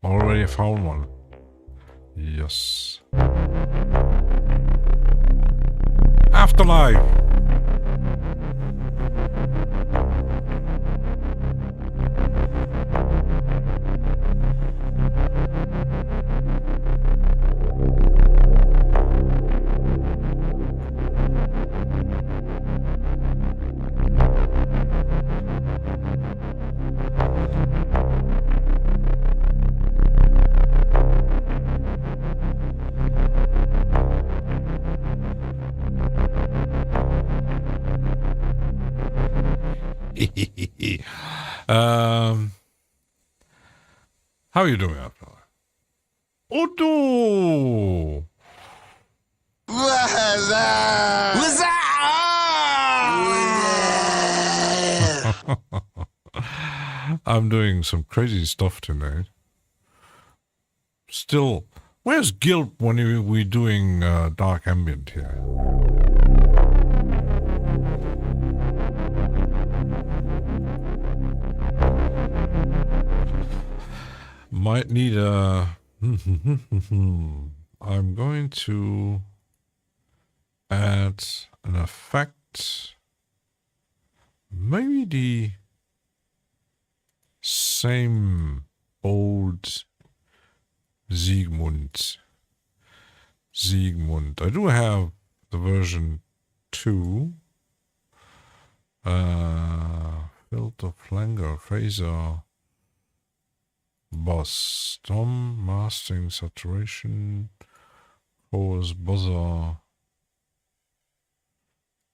Already found one. Yes. Afterlife. How are you doing, Afterlife? Odo! I'm doing some crazy stuff tonight. Still, where's Guild when we're doing Dark Ambient here? Might need a... I'm going to add an effect. Maybe the same old Siegmund. I do have the version 2. Filter, flanger, phaser, boss, storm, mastering, saturation, force, buzzer,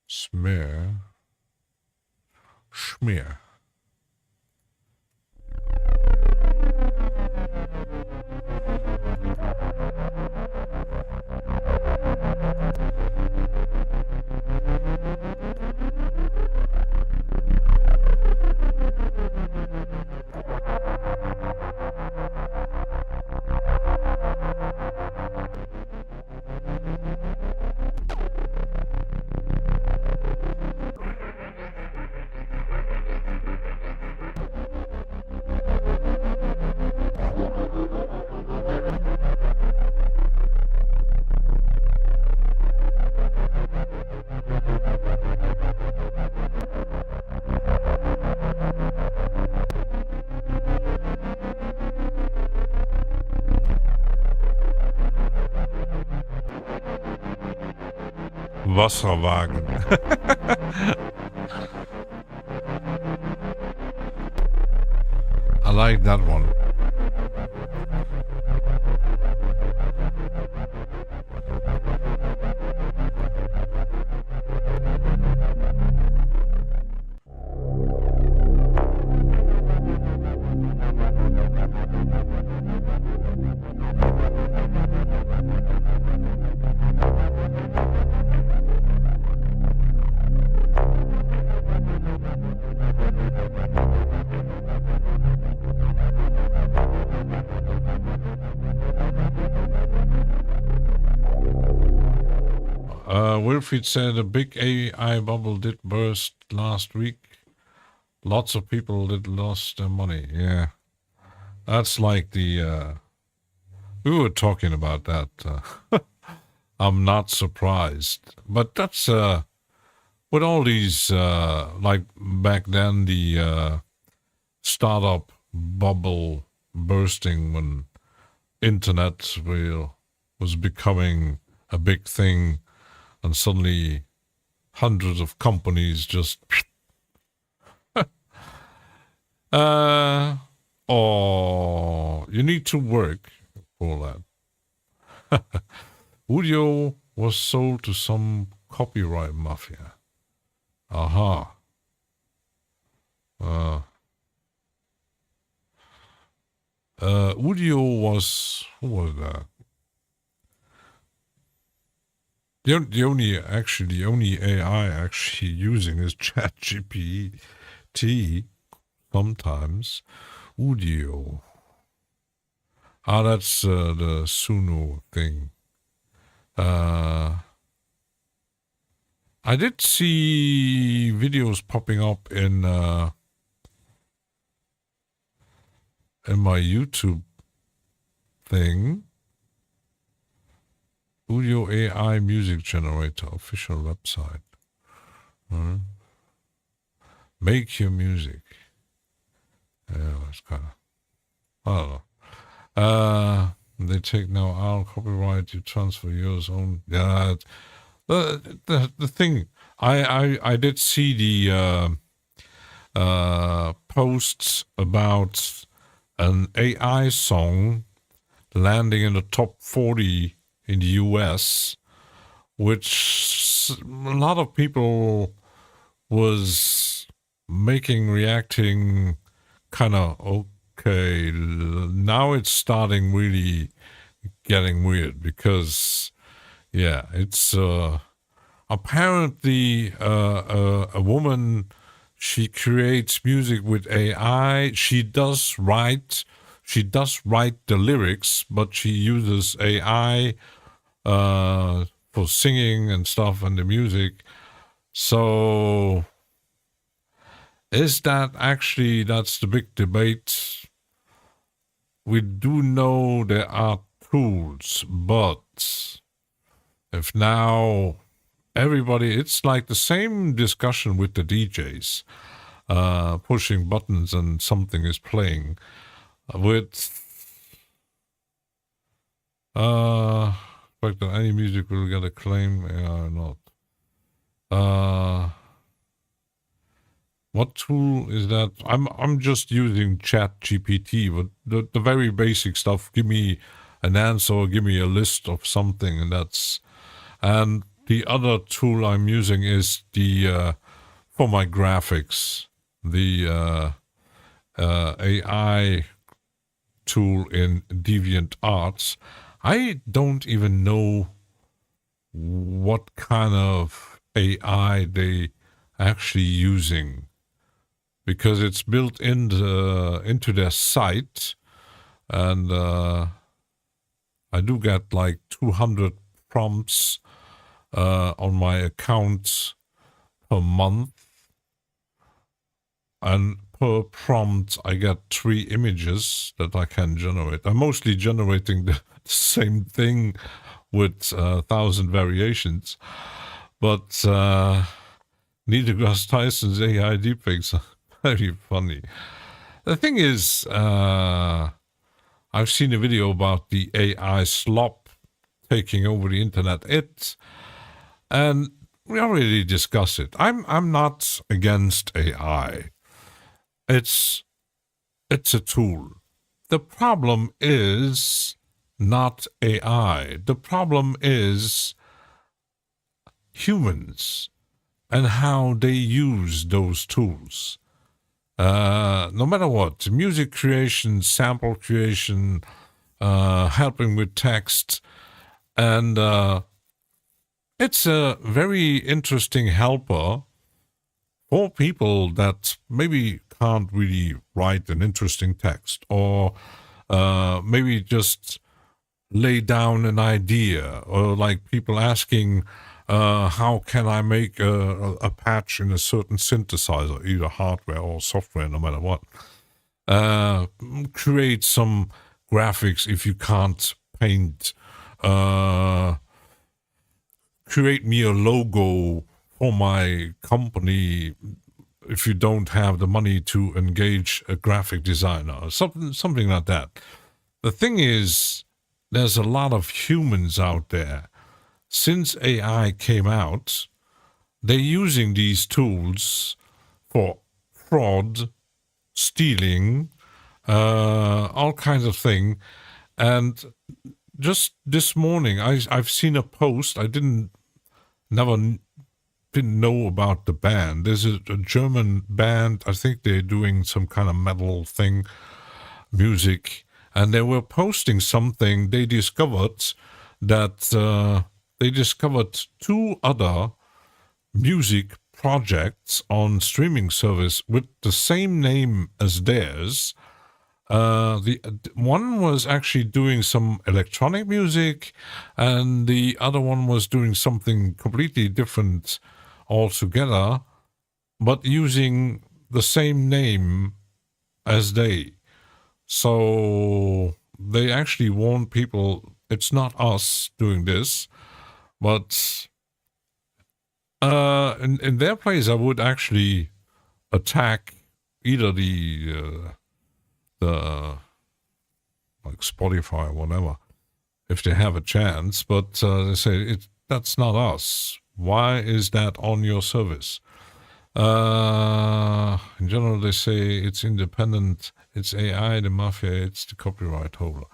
smear, schmear. Wasserwagen. I like that one. Wilfried said a big AI bubble did burst last week. Lots of people did lost their money. Yeah, that's like the. We were talking about that. I'm not surprised, but that's with all these like back then the startup bubble bursting when internet was becoming a big thing, and suddenly hundreds of companies just oh, you need to work for that. Udio was sold to some copyright mafia. Aha. Udio was, who was that? The only AI actually using is ChatGPT sometimes. Udio. Ah, that's the Suno thing. I did see videos popping up in my YouTube thing. Udio AI music generator official website. Make your music. Yeah, that's kind of. I don't know. They take now our copyright. You transfer yours own. Yeah. The thing. I did see the posts about an AI song landing in the top 40 in the US, which a lot of people was reacting kind of, okay, now it's starting really getting weird because, yeah, it's apparently a woman, she creates music with AI. She does write the lyrics, but she uses AI for singing and stuff and the music. So is that actually, that's the big debate. We do know there are tools, but if now everybody, it's like the same discussion with the DJs, pushing buttons and something is playing with fact that any music will get a claim, AI or not. What tool is that? I'm just using Chat GPT, but the very basic stuff. Give me an answer or give me a list of something, and the other tool I'm using is the for my graphics, the AI tool in DeviantArt. I don't even know what kind of AI they actually using, because it's built into their site, and I do get like 200 prompts on my account per month, and per prompt I get 3 images that I can generate. I'm mostly generating the same thing with 1,000 variations, but Neil deGrasse Tyson's AI deepfakes are very funny. The thing is, I've seen a video about the AI slop taking over the internet. And we already discussed it. I'm not against AI. It's a tool. The problem is not AI. The problem is humans and how they use those tools. No matter what, music creation, sample creation, helping with text, and it's a very interesting helper for people that maybe can't really write an interesting text, or maybe just lay down an idea, or like people asking how can I make a patch in a certain synthesizer, either hardware or software, no matter what. Create some graphics if you can't paint. Create me a logo for my company if you don't have the money to engage a graphic designer, something like that. The thing is, there's a lot of humans out there. Since AI came out, they're using these tools for fraud, stealing, all kinds of thing. And just this morning, I've seen a post. I didn't know about the band. There's a German band. I think they're doing some kind of metal thing, music, and they were posting something. They discovered that they discovered two other music projects on streaming service with the same name as theirs. The one was actually doing some electronic music, and the other one was doing something completely different altogether, but using the same name as they. So they actually warn people it's not us doing this, but in their place, I would actually attack either the like Spotify or whatever, if they have a chance. But they say that's not us. Why is that on your service? In general, they say it's independent. It's AI, the mafia. It's the copyright holder.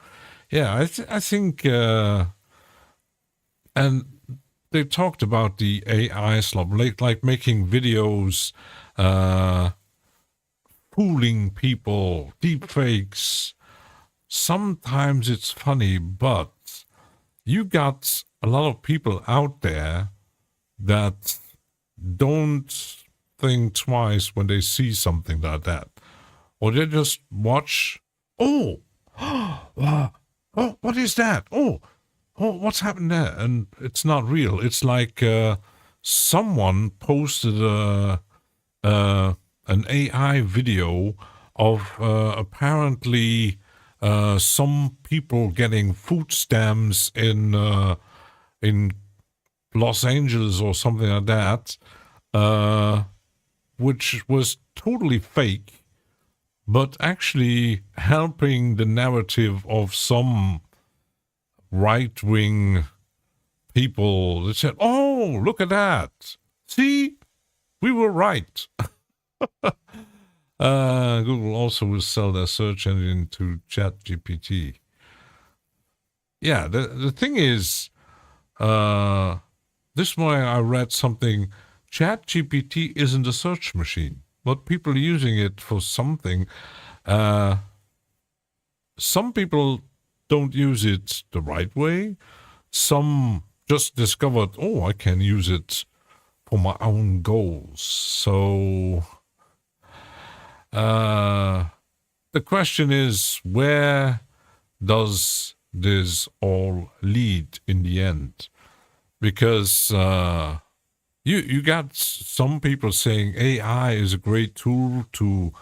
Yeah, I think, and they talked about the AI slop, like making videos, fooling people, deep fakes. Sometimes it's funny, but you got a lot of people out there that don't think twice when they see something like that, or they just watch. Oh, what is that? Oh, what's happened there? And it's not real. It's like someone posted an AI video of apparently some people getting food stamps in Los Angeles or something like that, which was totally fake, but actually helping the narrative of some right-wing people that said, oh, look at that. See, we were right. Google also will sell their search engine to ChatGPT. Yeah, the thing is, this morning I read something. ChatGPT isn't a search machine, but people are using it for something. Some people don't use it the right way. Some just discovered, oh, I can use it for my own goals. So the question is, where does this all lead in the end? Because you got some people saying AI is a great tool to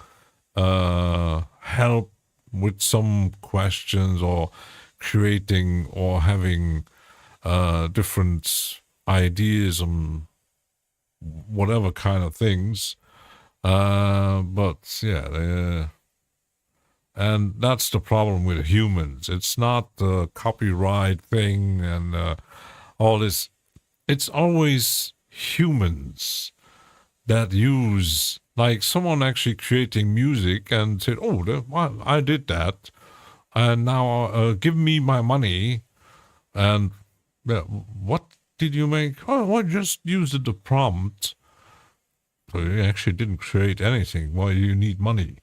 help with some questions or creating or having different ideas on whatever kind of things. But yeah, and that's the problem with humans. It's not the copyright thing and all this. It's always humans that use, like someone actually creating music and said, oh, well, I did that, and now give me my money. And what did you make? Oh, I just used the prompt. So you actually didn't create anything. Why do you need money?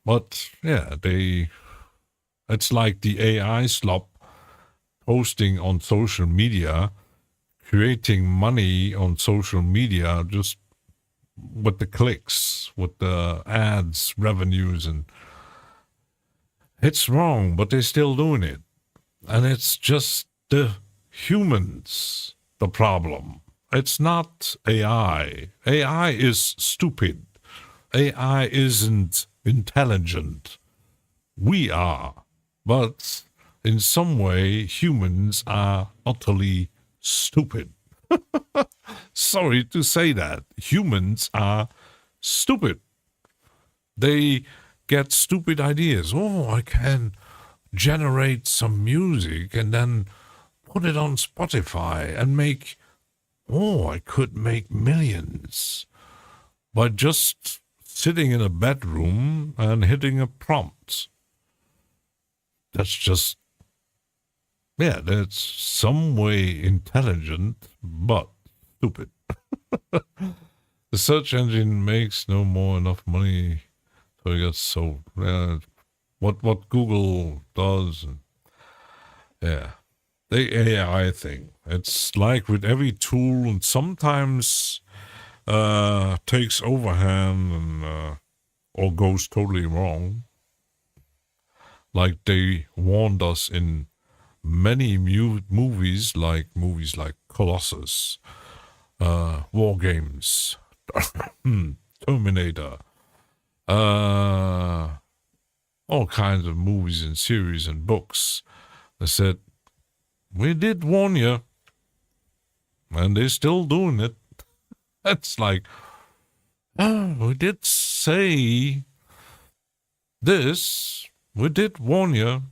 But yeah, it's like the AI slop posting on social media, creating money on social media just with the clicks, with the ads, revenues, and it's wrong, but they're still doing it. And it's just the humans, the problem. it's not AI. AI is stupid. AI isn't intelligent. We are. But in some way, humans are utterly stupid. Sorry to say that. Humans are stupid. They get stupid ideas. Oh, I can generate some music and then put it on Spotify and I could make millions by just sitting in a bedroom and hitting a prompt. That's some way intelligent, but stupid. The search engine makes no more enough money, so it gets sold. What Google does, the AI thing. It's like with every tool, and sometimes takes overhand and or goes totally wrong. Like they warned us in many movies like Colossus, War Games, Terminator, all kinds of movies and series and books. They said, we did warn you, and they're still doing it. It's like, we did say this, we did warn you.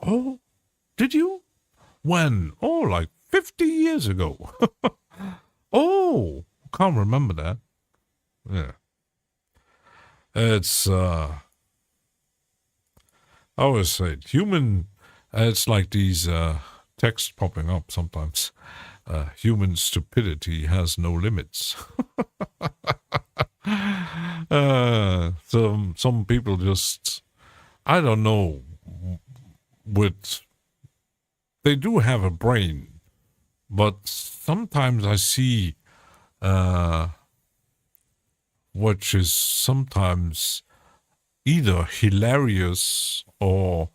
Oh, did you? When? Oh, like 50 years ago. Oh, can't remember that. Yeah. It's, I always say, it's like these texts popping up sometimes. Human stupidity has no limits. Some people just, I don't know, they do have a brain, but sometimes I see which is sometimes either hilarious or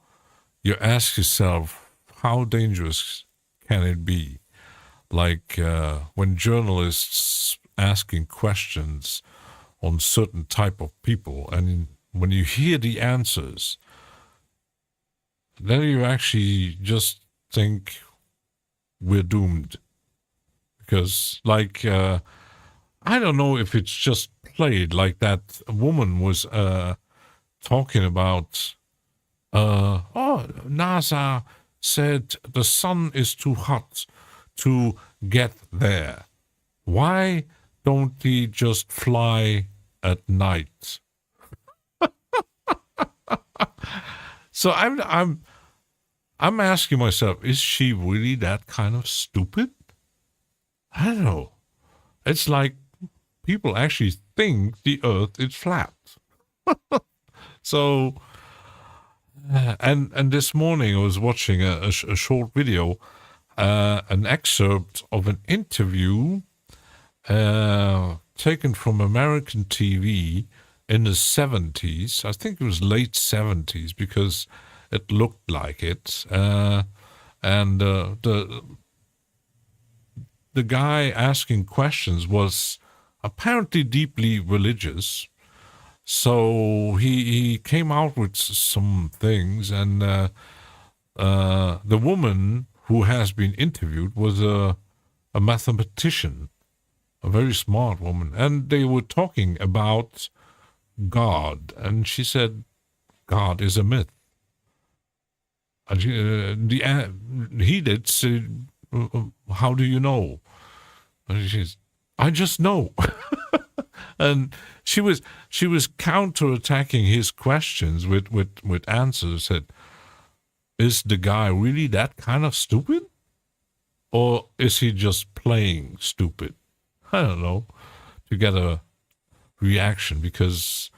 you ask yourself, how dangerous can it be? Like when journalists asking questions on certain type of people, and when you hear the answers, then you actually just think we're doomed. Because, like, I don't know if it's just played, like that woman was talking about, NASA said the sun is too hot to get there. Why don't he just fly at night? So I'm asking myself, is she really that kind of stupid? I don't know. It's like people actually think the earth is flat. So, and this morning I was watching a short video, an excerpt of an interview taken from American TV in the 70s. I think it was late 70s because it looked like it. And the guy asking questions was apparently deeply religious. So he came out with some things, and the woman who has been interviewed was a mathematician, a very smart woman, and they were talking about God, and she said, God is a myth. And he did say, how do you know? And she says, I just know. And she was counterattacking his questions with answers. Said, is the guy really that kind of stupid? Or is he just playing stupid? I don't know. To get a reaction, because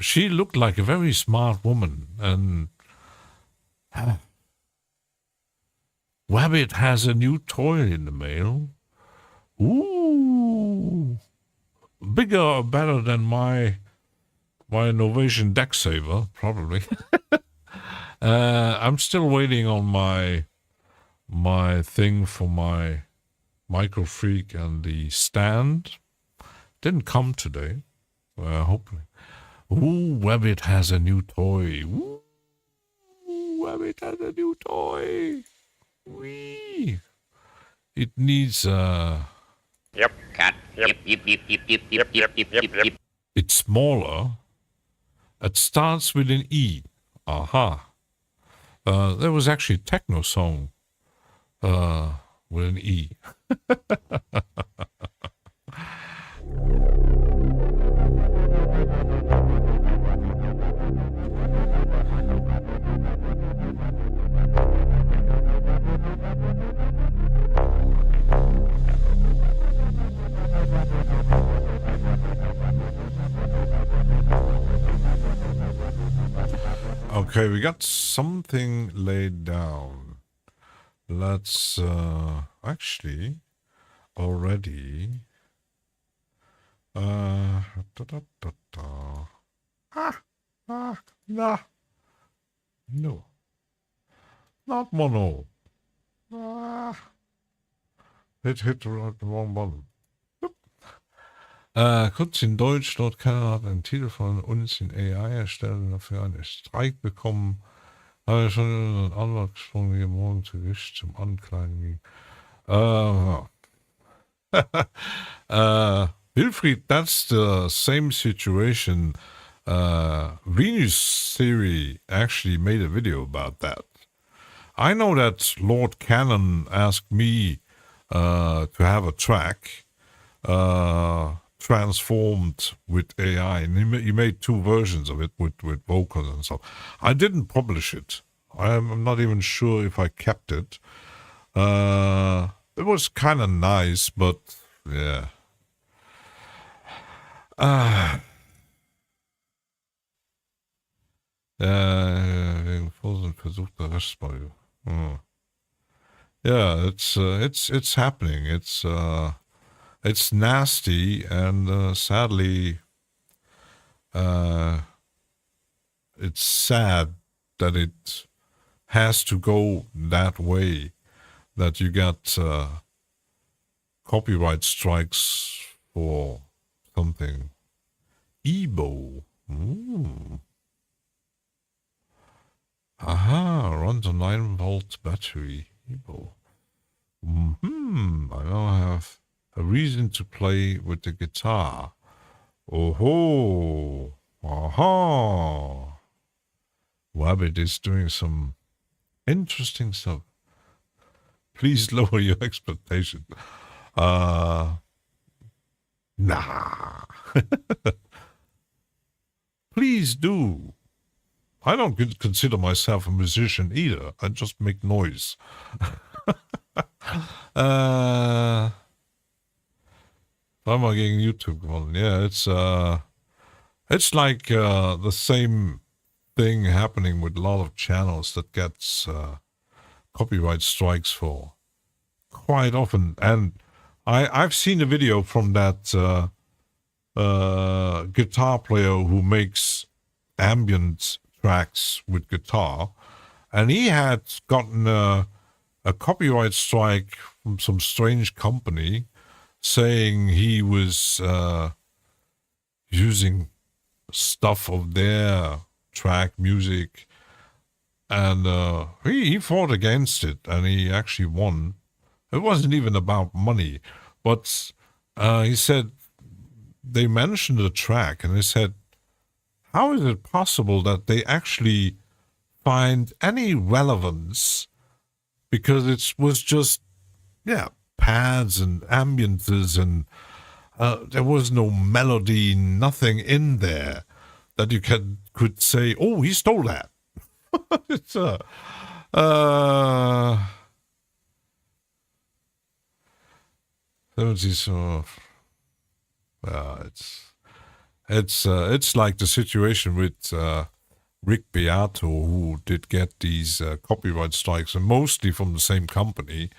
she looked like a very smart woman. And Wabbit has a new toy in the mail. Ooh. Bigger or better than my Novation Deck Saver, probably. I'm still waiting on my thing for my Micro Freak and the stand didn't come today. Hopefully. Ooh, Wabbit has a new toy. Ooh, Wabbit has a new toy. Whee! It needs Yep. Cut. Yep. Yep. It's smaller. It starts with an E. Aha. There was actually a techno song with an E. Okay, we got something laid down. Let's actually already nah. No. Not mono. Hit the wrong button. Kurz in Deutsch, dort keiner hat einen Titel von uns in AI erstellen, dafür einen Streik bekommen. Habe ich schon einen Anwalt gesprochen, wie morgen zu Gericht zum Anklagen ging. Wilfried, that's the same situation. Venus Theory actually made a video about that. I know that Lord Cannon asked me to have a track transformed with AI, and he made 2 versions of it with vocals and stuff. I didn't publish it. I'm not even sure if I kept it. It was kind of nice, but yeah. Versuchter Restball. Yeah, it's happening. It's nasty, and sadly, it's sad that it has to go that way, that you get copyright strikes for something. Ebo. Aha, runs a 9-volt battery. Ebo. I now have a reason to play with the guitar. Oh-ho! Aha! Wabbit is doing some interesting stuff. Please lower your expectation. Nah. Please do. I don't consider myself a musician either. I just make noise. Zweimal gegen YouTube gewonnen. Yeah, it's like the same thing happening with a lot of channels that gets copyright strikes for quite often. And I've seen a video from that guitar player who makes ambient tracks with guitar, and he had gotten a copyright strike from some strange company saying he was using stuff of their track music, and he fought against it, and he actually won. It wasn't even about money, but he said, they mentioned the track, and they said, how is it possible that they actually find any relevance? Because it was just, pads and ambiences, and there was no melody, nothing in there that you could say, oh, he stole that. It's it's like the situation with Rick Beato, who did get these copyright strikes, and mostly from the same company.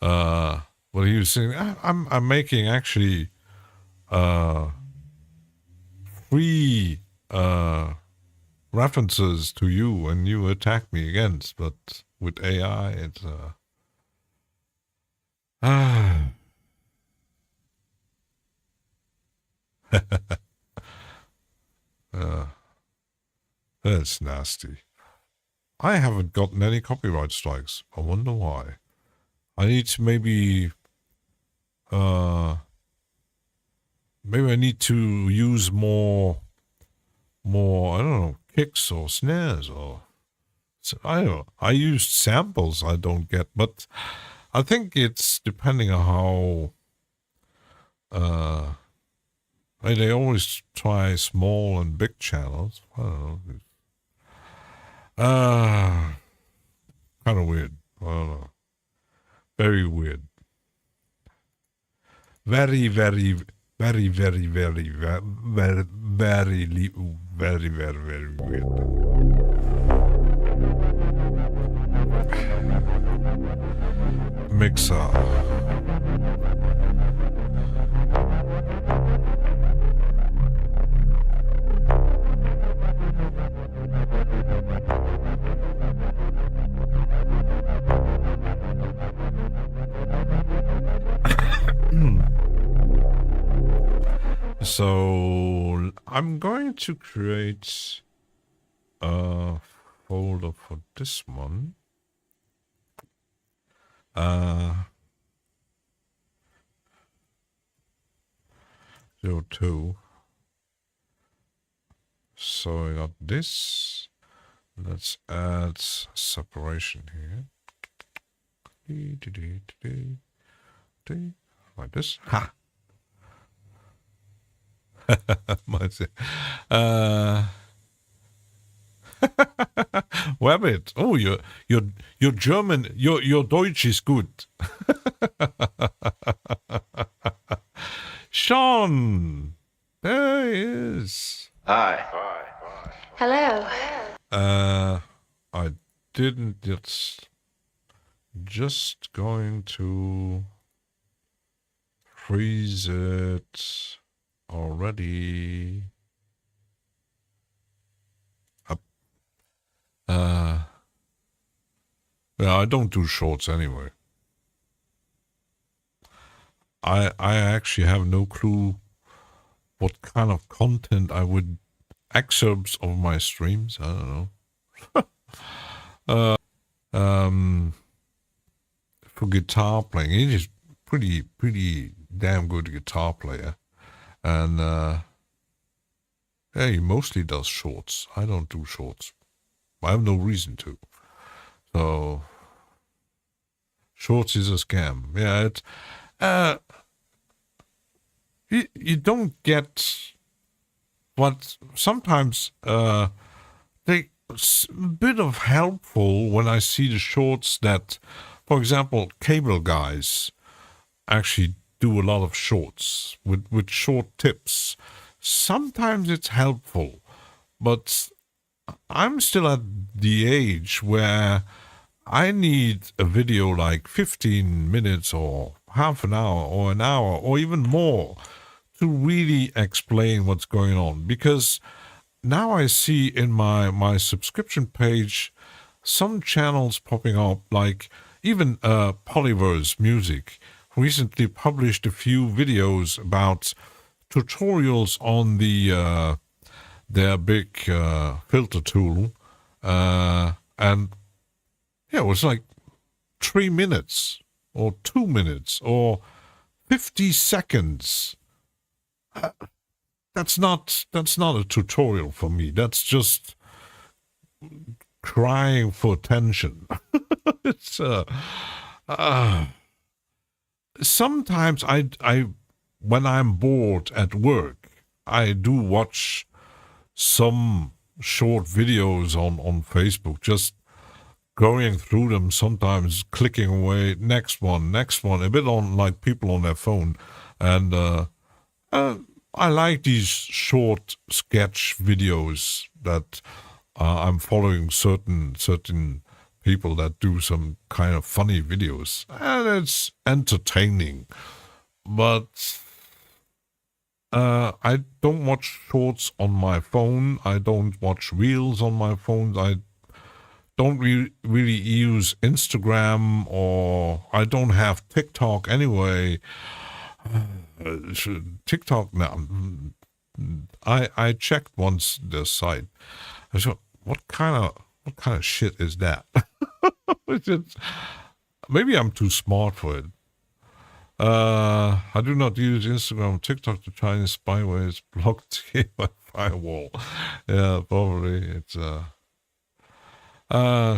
Well, he was saying, I'm making actually free references to you, and you attack me against. But with AI, it's That's nasty. I haven't gotten any copyright strikes. I wonder why. I need to maybe I need to use more, I don't know, kicks or snares or, I don't know. I used samples I don't get, but I think it's depending on how, they always try small and big channels. I don't know. Kind of weird. I don't know. Very weird. Very, very, very, very, very, very, very, very, very, very weird. Mixer. So I'm going to create a folder for this one. 02. So I got this. Let's add separation here. Like this. Ha! Rabbit. Oh, your German, your Deutsch is good. Sean, there he is. Hi. Hello. I didn't. It's just going to freeze it already. Up. Yeah, I don't do shorts anyway. I actually have no clue what kind of content I would excerpts of my streams. I don't know. For guitar playing, he is pretty damn good guitar player, and yeah, he mostly does shorts. I don't do shorts. I have no reason to. So shorts is a scam. Yeah, it. You don't get what sometimes they a bit of helpful when I see the shorts that, for example, cable guys actually do a lot of shorts with short tips. Sometimes it's helpful, but I'm still at the age where I need a video like 15 minutes or half an hour or an hour or even more to really explain what's going on, because now I see in my subscription page some channels popping up, like even Polyverse Music recently published a few videos about tutorials on their big filter tool, and yeah, it was like 3 minutes or 2 minutes or 50 seconds. That's not a tutorial for me. That's just crying for attention. It's sometimes I when I'm bored at work, I do watch some short videos on Facebook, just going through them, sometimes clicking away, next one, a bit on like people on their phone. And I like these short sketch videos that I'm following certain people that do some kind of funny videos, and it's entertaining. But I don't watch shorts on my phone. I don't watch reels on my phone. I don't really use Instagram, or I don't have TikTok anyway. TikTok now. I checked once the site. I thought, what kind of shit is that? Maybe I'm too smart for it. I do not use Instagram or TikTok to try and spyware. Blocked by firewall. Yeah, probably it's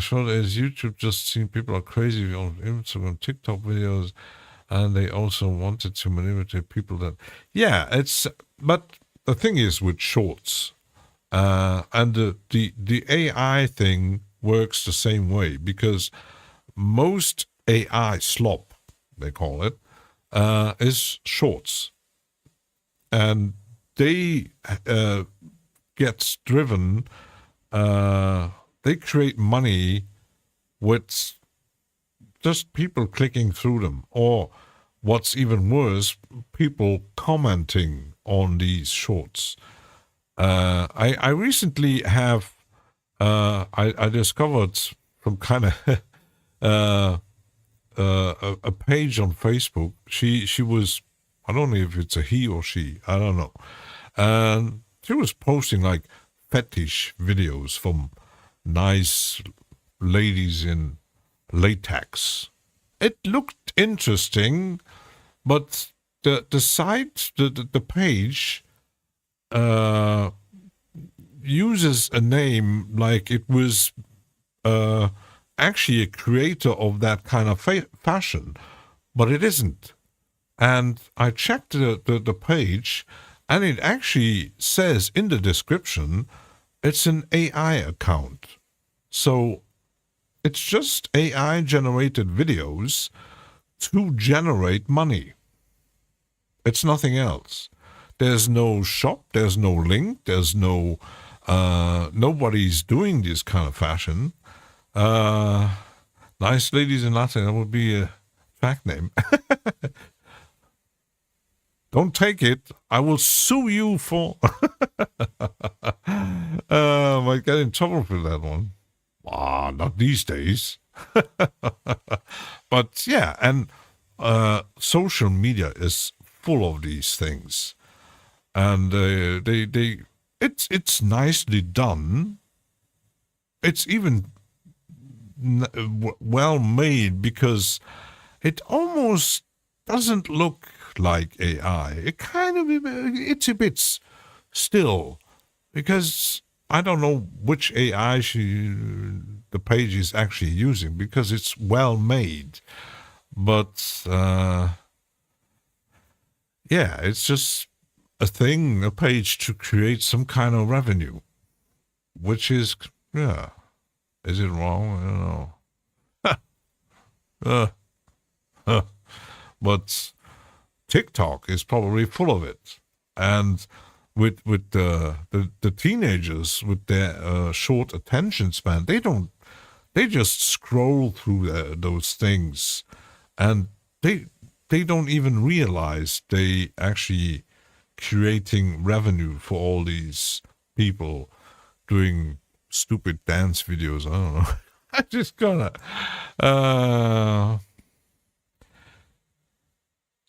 short as YouTube just seen people are crazy on Instagram, TikTok videos, and they also wanted to manipulate people that but the thing is with shorts, and the AI thing works the same way, because most AI slop, they call it, is shorts, and they gets driven. They create money with just people clicking through them, or what's even worse, people commenting on these shorts. I recently have I discovered some kind of a page on Facebook. She was, I don't know if it's a he or she, I don't know, and she was posting like fetish videos from nice ladies in latex. It looked interesting, but the site, the page uses a name like it was actually a creator of that kind of fashion, but it isn't. And I checked the page, and it actually says in the description it's an AI account. So it's just AI generated videos to generate money. It's nothing else. There's no shop, there's no link, there's no nobody's doing this kind of fashion. Nice ladies in Latin, that would be a track name. Don't take it. I will sue you for... might get in trouble for that one. Not these days. But yeah, and social media is full of these things. And it's nicely done. It's even well made, because it almost doesn't look like AI. It kind of itsy bits still, because I don't know which AI the page is actually using, because it's well made. But it's just a page to create some kind of revenue, which is, is it wrong? I don't know. But TikTok is probably full of it, and with the teenagers with their short attention span, they just scroll through those things, and they don't even realize they actually creating revenue for all these people doing stupid dance videos. I don't know. I just gotta.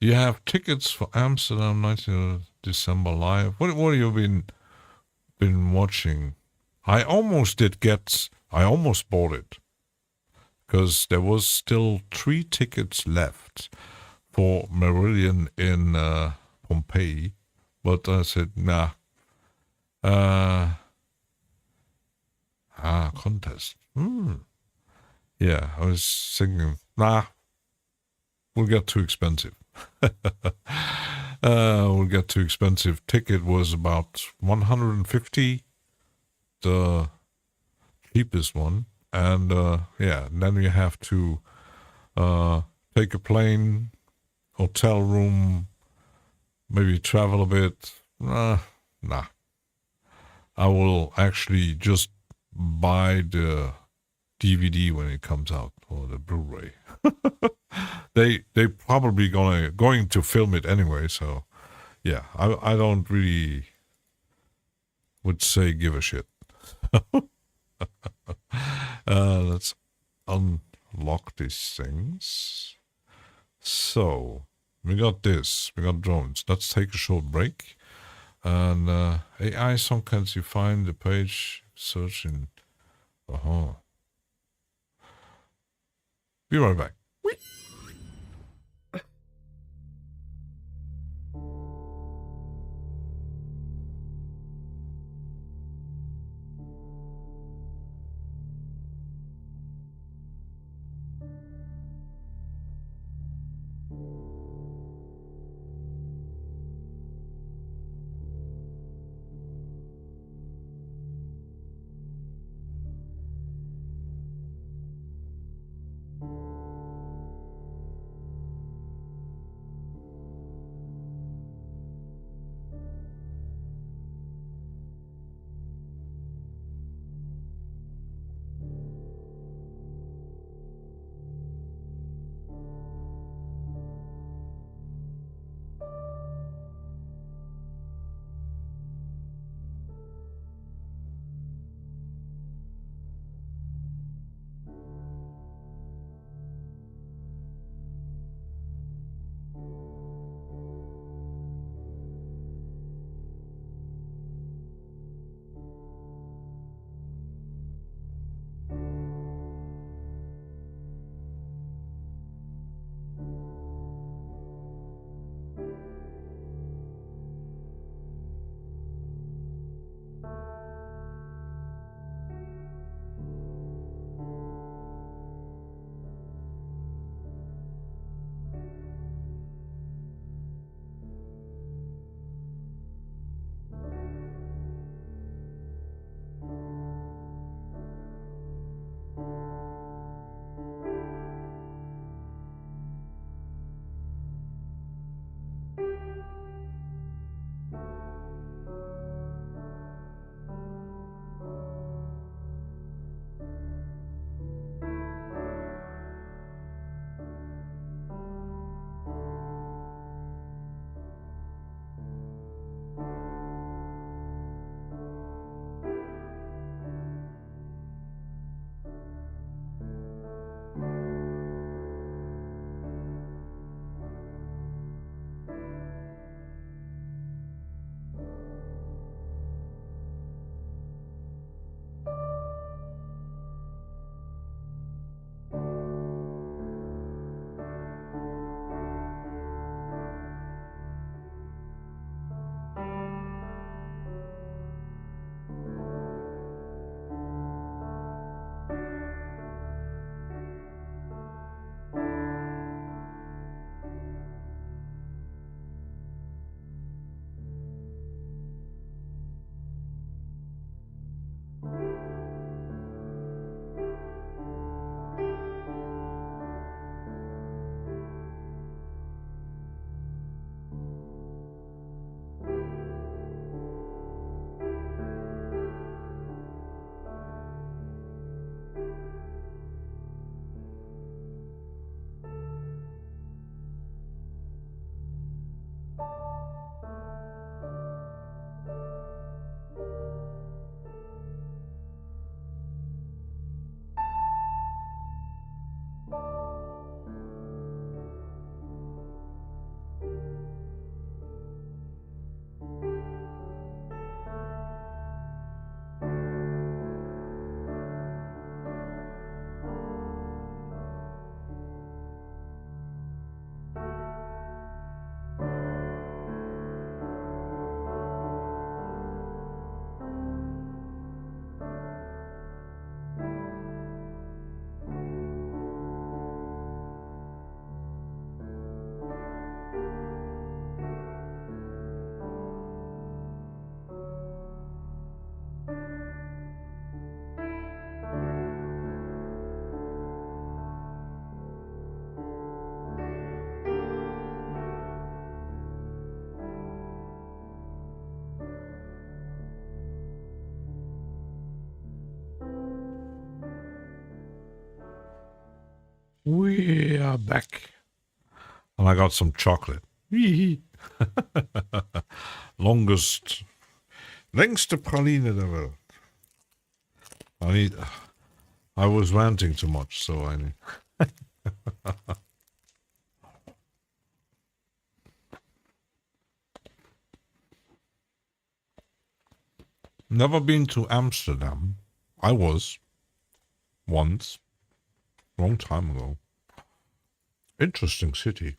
You have tickets for Amsterdam 19th December live. What have you been watching? I almost bought it, because there was still 3 tickets left for Meridian in Pompeii, but I said nah. Contest. Yeah, I was thinking, nah, will get too expensive. Will get too expensive. Ticket was about 150, the cheapest one, and then you have to take a plane, hotel room, maybe travel a bit. Nah. I will actually just buy the DVD when it comes out, or the Blu-ray. They probably going to film it anyway, so yeah, I don't really would say give a shit. Let's unlock these things. So we got drones. Let's take a short break. And AI, sometimes you find the page, search in Uh-huh. Be right back. We are back. And I got some chocolate. Längste Praline der Welt. I was ranting too much, so I need. Never been to Amsterdam. I was. once. Long time ago. Interesting city.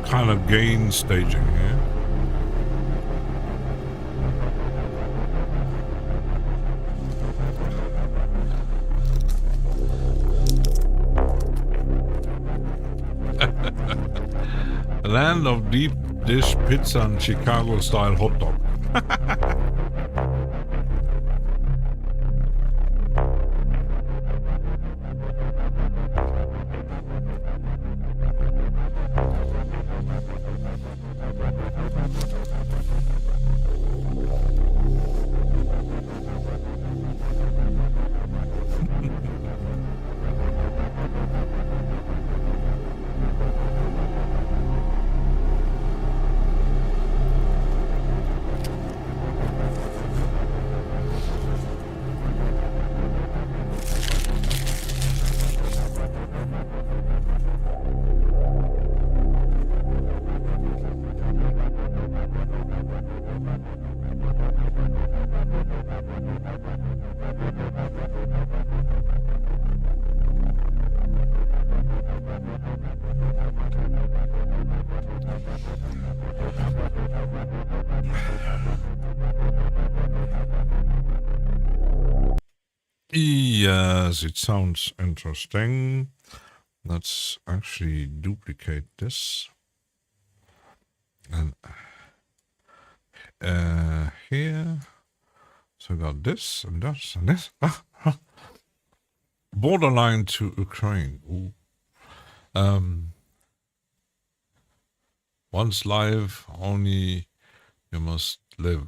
Kind of gain staging here. Land of deep dish pizza and Chicago style hot dog. Yes, it sounds interesting. Let's actually duplicate this. And here. So I got this and this and this. Borderline to Ukraine. Ooh. Once live, only you must live.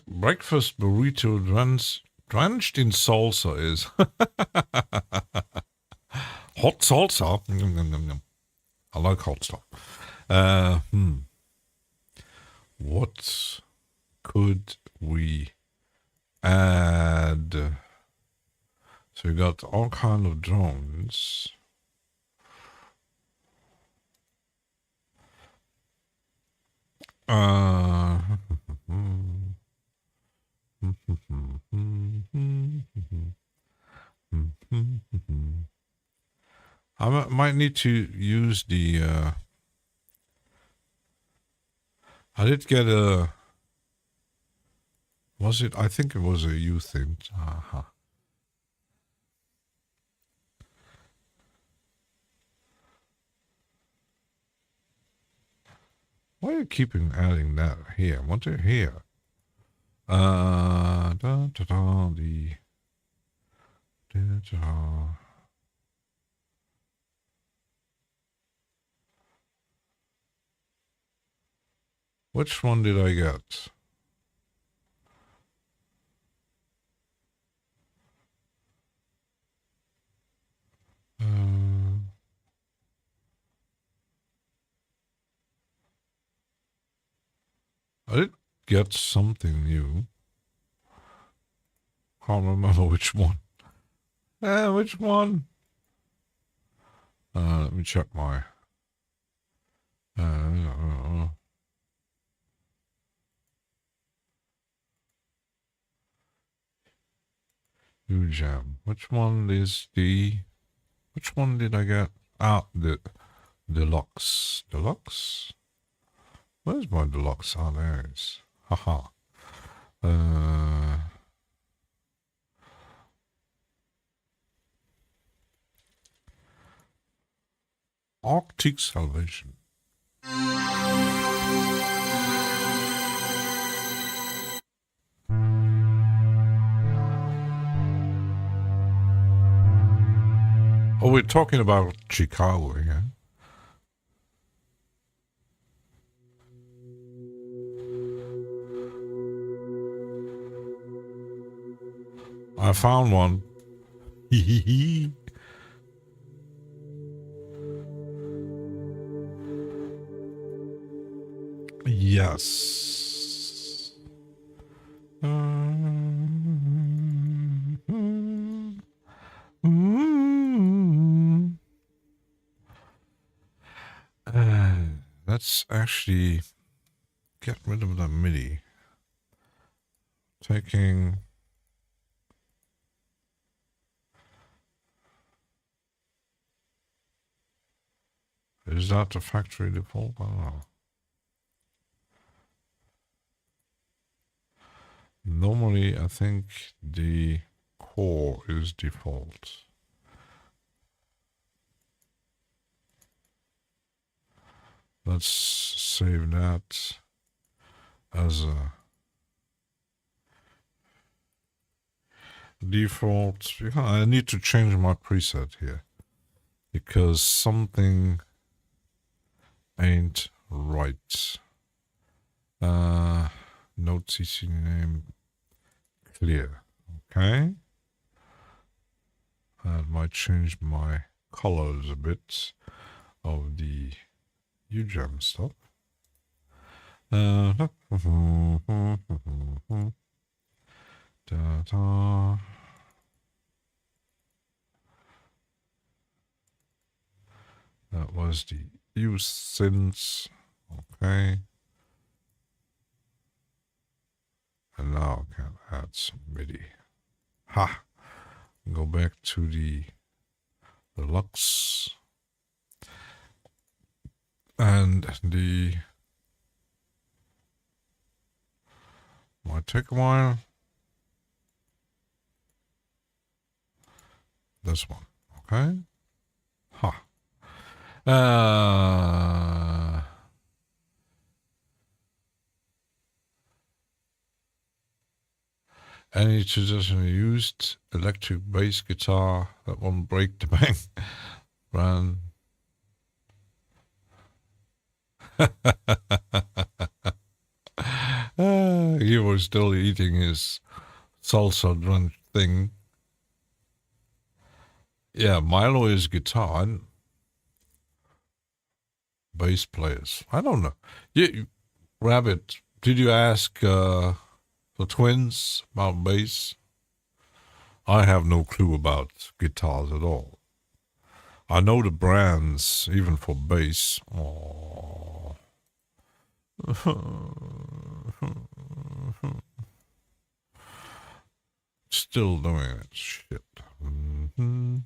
Breakfast burrito drenched in salsa is hot salsa. I like hot stuff. What could we add? So we got all kind of drones. I might need to use the. I did get a. Was it? I think it was a U thing. Why are you keeping adding that here? What are here? Which one did I get? I did get something new. Can't remember which one. Which one? Let me check my. Jam. Which one is the? Which one did I get? Ah, Deluxe. Deluxe? Where's my deluxe? Ah, there it is. Haha. Arctic Salvation. Oh, we're talking about Chicago again. I found one. Hee. Yes. Let's actually get rid of the MIDI. Taking... Is that the factory default? I don't know. Normally, I think the core is default. Let's save that as a default. I need to change my preset here because something ain't right. Node CC name clear. Okay. That might change my colors a bit of the UGEM stuff. That was the use since. Okay. And now I can add some MIDI. Ha! Go back to the Deluxe. And the... Might take a while. This one. Okay. Ha! Any traditionally used electric bass guitar that won't break the bank brand. He was still eating his salsa drenched thing. Yeah, Milo is guitar and bass players. I don't know. Rabbit, did you ask the twins about bass? I have no clue about guitars at all. I know the brands, even for bass. Oh. Still doing that shit. Mm-hmm.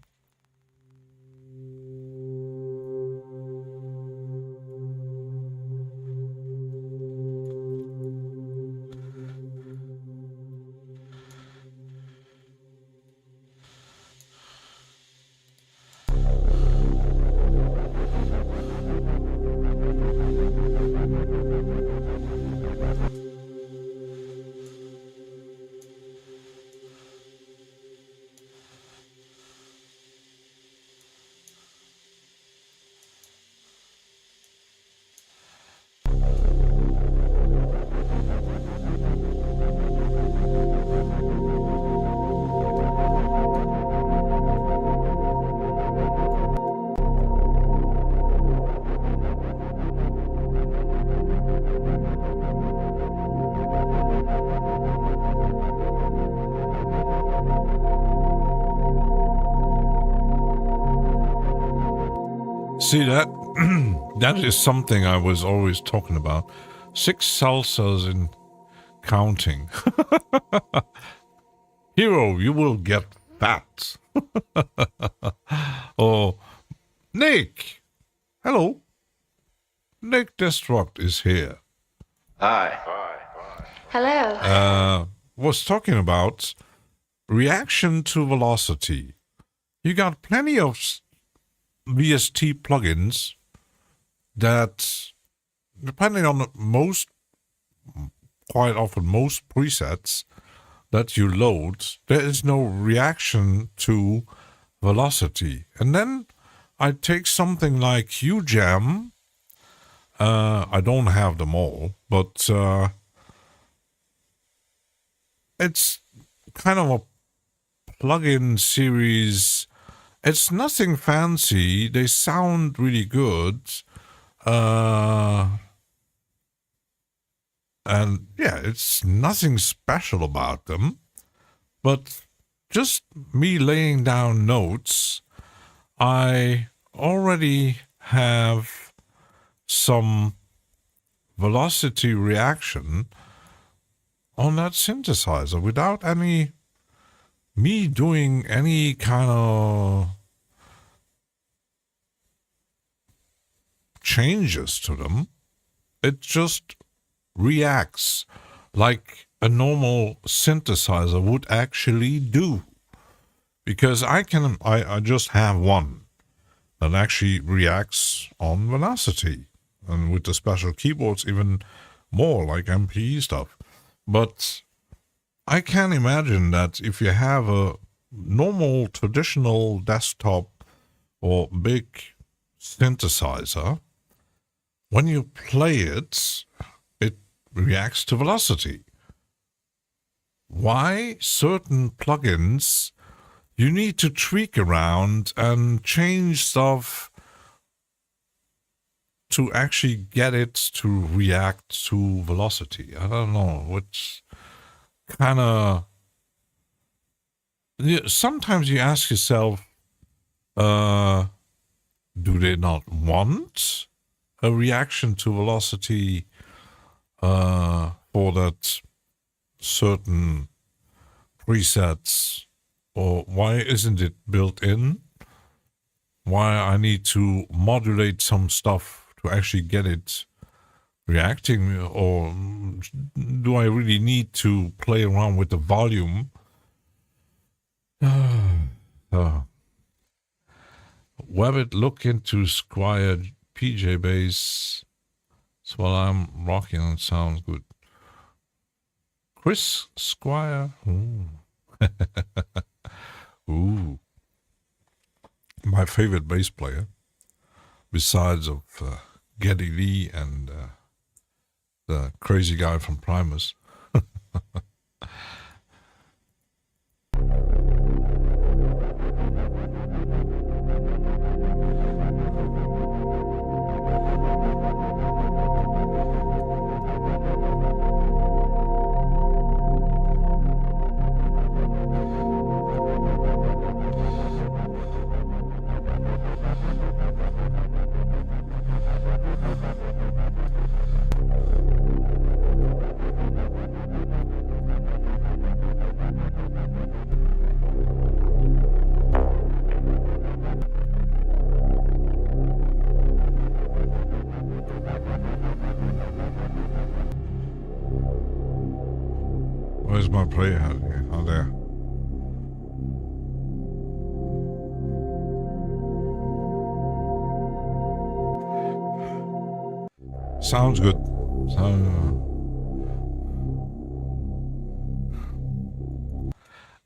See that? That is something I was always talking about. 6 salsas in counting. Hero, you will get fat. Oh, Nick, Hello. Nick Destruct is here. Hi. Hello. Was talking about reaction to velocity. You got plenty of VST plugins that, depending on quite often most presets that you load, there is no reaction to velocity. And then I take something like QJam. I don't have them all, but it's kind of a plugin series. It's nothing fancy. They sound really good. And yeah, it's nothing special about them. But just me laying down notes, I already have some velocity reaction on that synthesizer without me doing any kind of changes to them. It just reacts like a normal synthesizer would actually do. Because I just have one that actually reacts on velocity. And with the special keyboards, even more like MPE stuff. But I can imagine that if you have a normal traditional desktop or big synthesizer, when you play it, it reacts to velocity. Why certain plugins you need to tweak around and change stuff to actually get it to react to velocity? I don't know. Which kind of... Sometimes you ask yourself, do they not want a reaction to velocity for that certain presets? Or why isn't it built in? Why I need to modulate some stuff to actually get it reacting? Or do I really need to play around with the volume? Webbit, look into Squire PJ bass. So while I'm rocking, it sounds good. Chris Squire. Ooh. Ooh. My favorite bass player, besides of Geddy Lee and the crazy guy from Primus. Where's my player? Oh, there. Sounds good.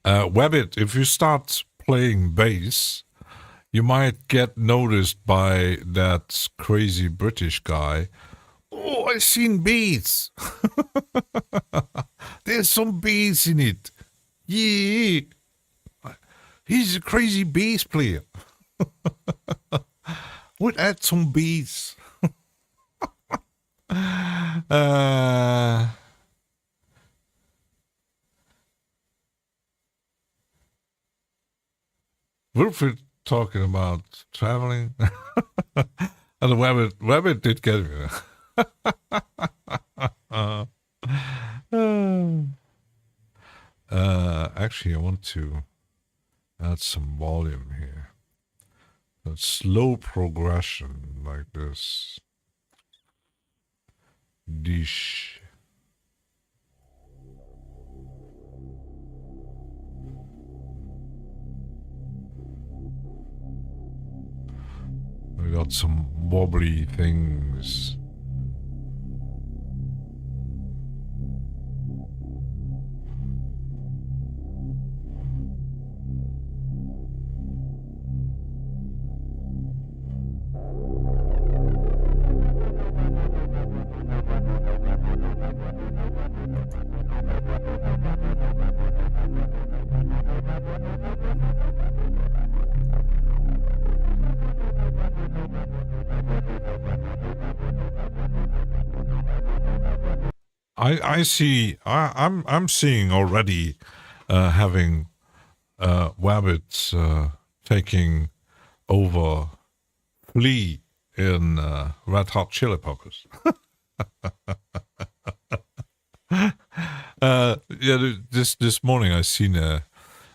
Webbit, if you start playing bass, you might get noticed by that crazy British guy. Oh, I seen bass. There's some bass in it. Yeah. He's a crazy bass player. Would add some bass. Wilfred talking about traveling. And the Webbit did get me. Actually, I want to add some volume here. a slow progression like this. Dish. We got some wobbly things. I see. I'm seeing already having Wabbits taking over Flea in Red Hot Chili Peppers. Yeah, this morning I seen a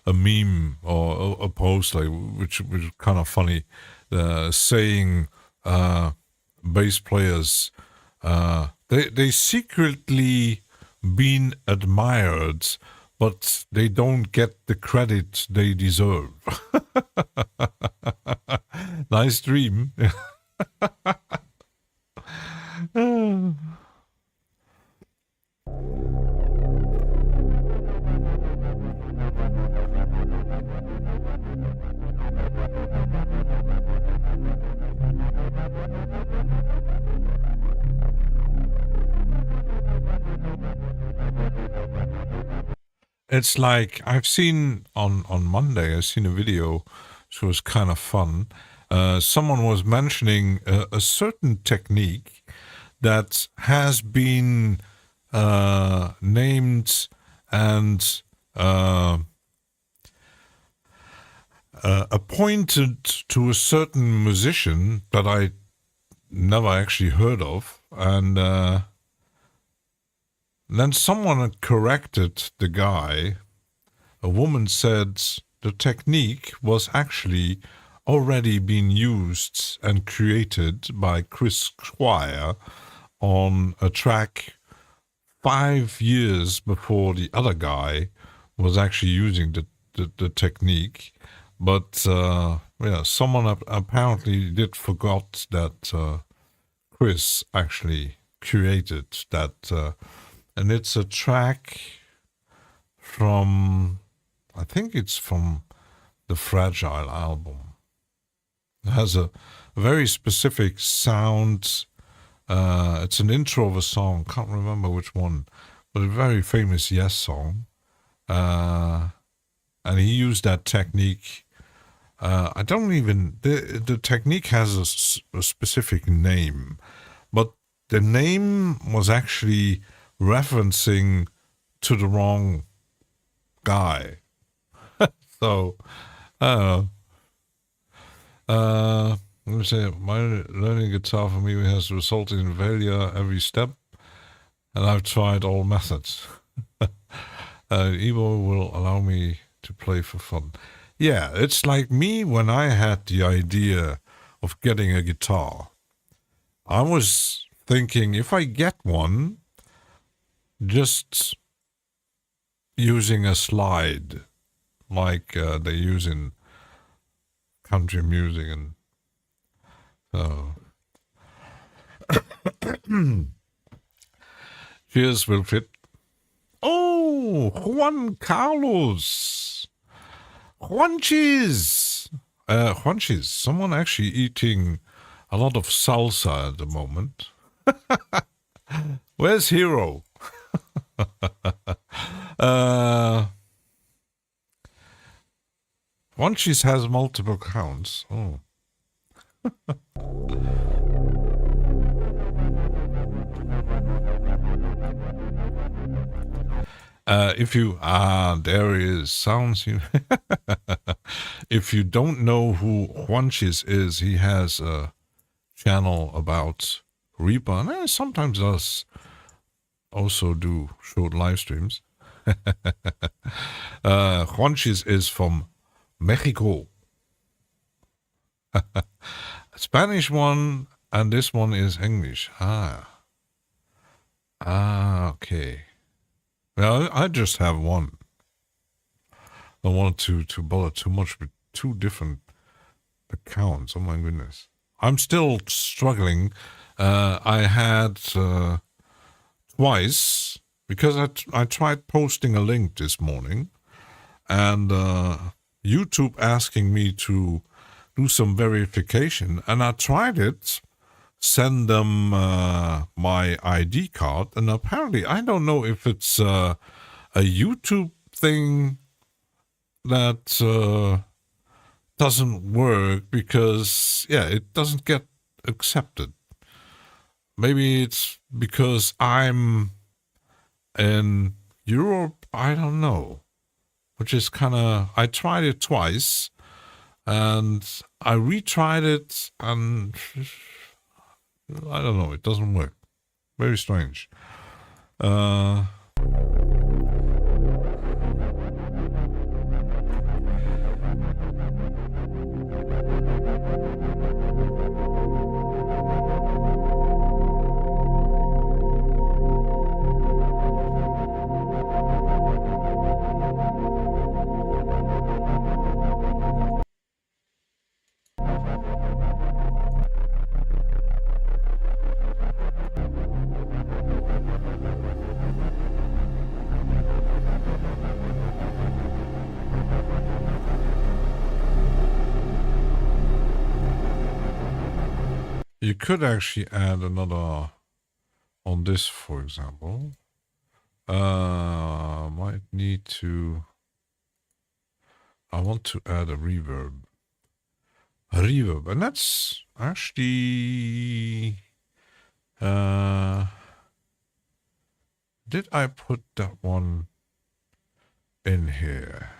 meme or a post like which was kind of funny, saying bass players they secretly been admired, but they don't get the credit they deserve. Nice dream. It's like I've seen on Monday. I've seen a video, which was kind of fun. Someone was mentioning a certain technique that has been named and appointed to a certain musician that I never actually heard of, and then someone had corrected the guy. A woman said the technique was actually already being used and created by Chris Squire on a track 5 years before the other guy was actually using the technique. But yeah, someone apparently did forgot that Chris actually created that. And it's a track from, I think it's from the Fragile album. It has a very specific sound. It's an intro of a song, can't remember which one, but a very famous Yes song. And he used that technique. I don't even, the technique has a specific name, but the name was actually referencing to the wrong guy. So, let me say, my learning guitar for me has resulted in failure every step, and I've tried all methods. Evo will allow me to play for fun. Yeah, it's like me when I had the idea of getting a guitar. I was thinking if I get one, just using a slide like they use in country music, and so cheers, Wilfred. Oh, Juan Carlos, Juanchis, Juanchis. Someone actually eating a lot of salsa at the moment. Where's Hero? Juanchis has multiple counts. Oh. If you there is sounds you. If you don't know who Juanchis is, he has a channel about Reaper, and sometimes does also do short live streams. Juanchis is from Mexico. Spanish one, and this one is English. Okay. Well, I just have one. I don't want to bother too much with two different accounts. Oh my goodness. I'm still struggling. I had twice, because I tried posting a link this morning, and YouTube asking me to do some verification, and I tried it, send them my ID card, and apparently I don't know if it's a YouTube thing that doesn't work, because it doesn't get accepted. Maybe it's because I'm in Europe, I don't know, which is kind of, I tried it twice, and I retried it, and I don't know, it doesn't work. Very strange. You could actually add another on this, for example. Might need to. I want to add a reverb. And that's actually. Did I put that one in here?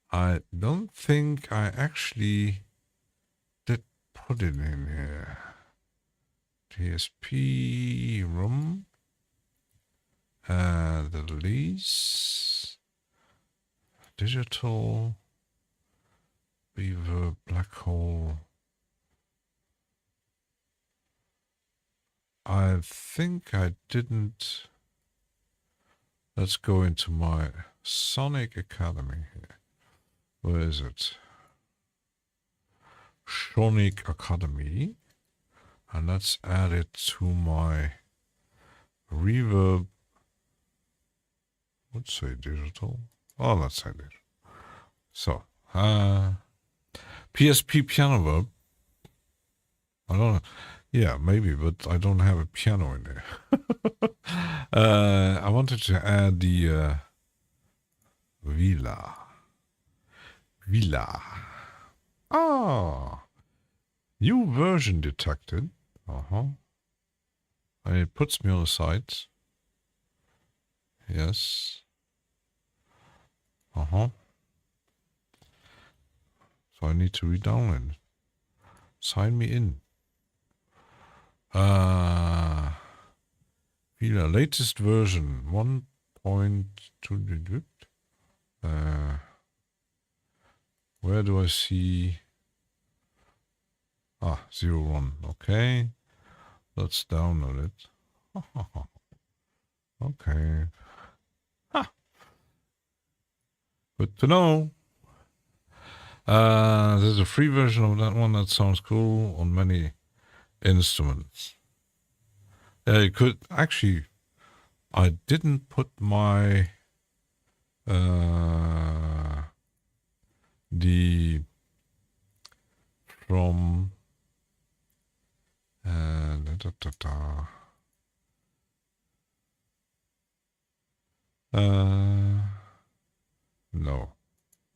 I don't think I actually did put it in here. TSP room. The release. Digital. Beaver black hole. I think I didn't. Let's go into my Sonic Academy here. Where is it? Sonic Academy. And let's add it to my reverb. Let's say digital. Oh, let's say it. So, PSP piano verb. I don't know. Yeah, maybe, but I don't have a piano in there. I wanted to add the Villa. Ah, new version detected. And it puts me on the site. Yes. So I need to re-download. Sign me in. Villa latest version 1.2. Where do I see? 01. Okay. Let's download it. Okay. Good to know. There's a free version of that one that sounds cool on many instruments. Yeah, you could actually. I didn't put my the from no,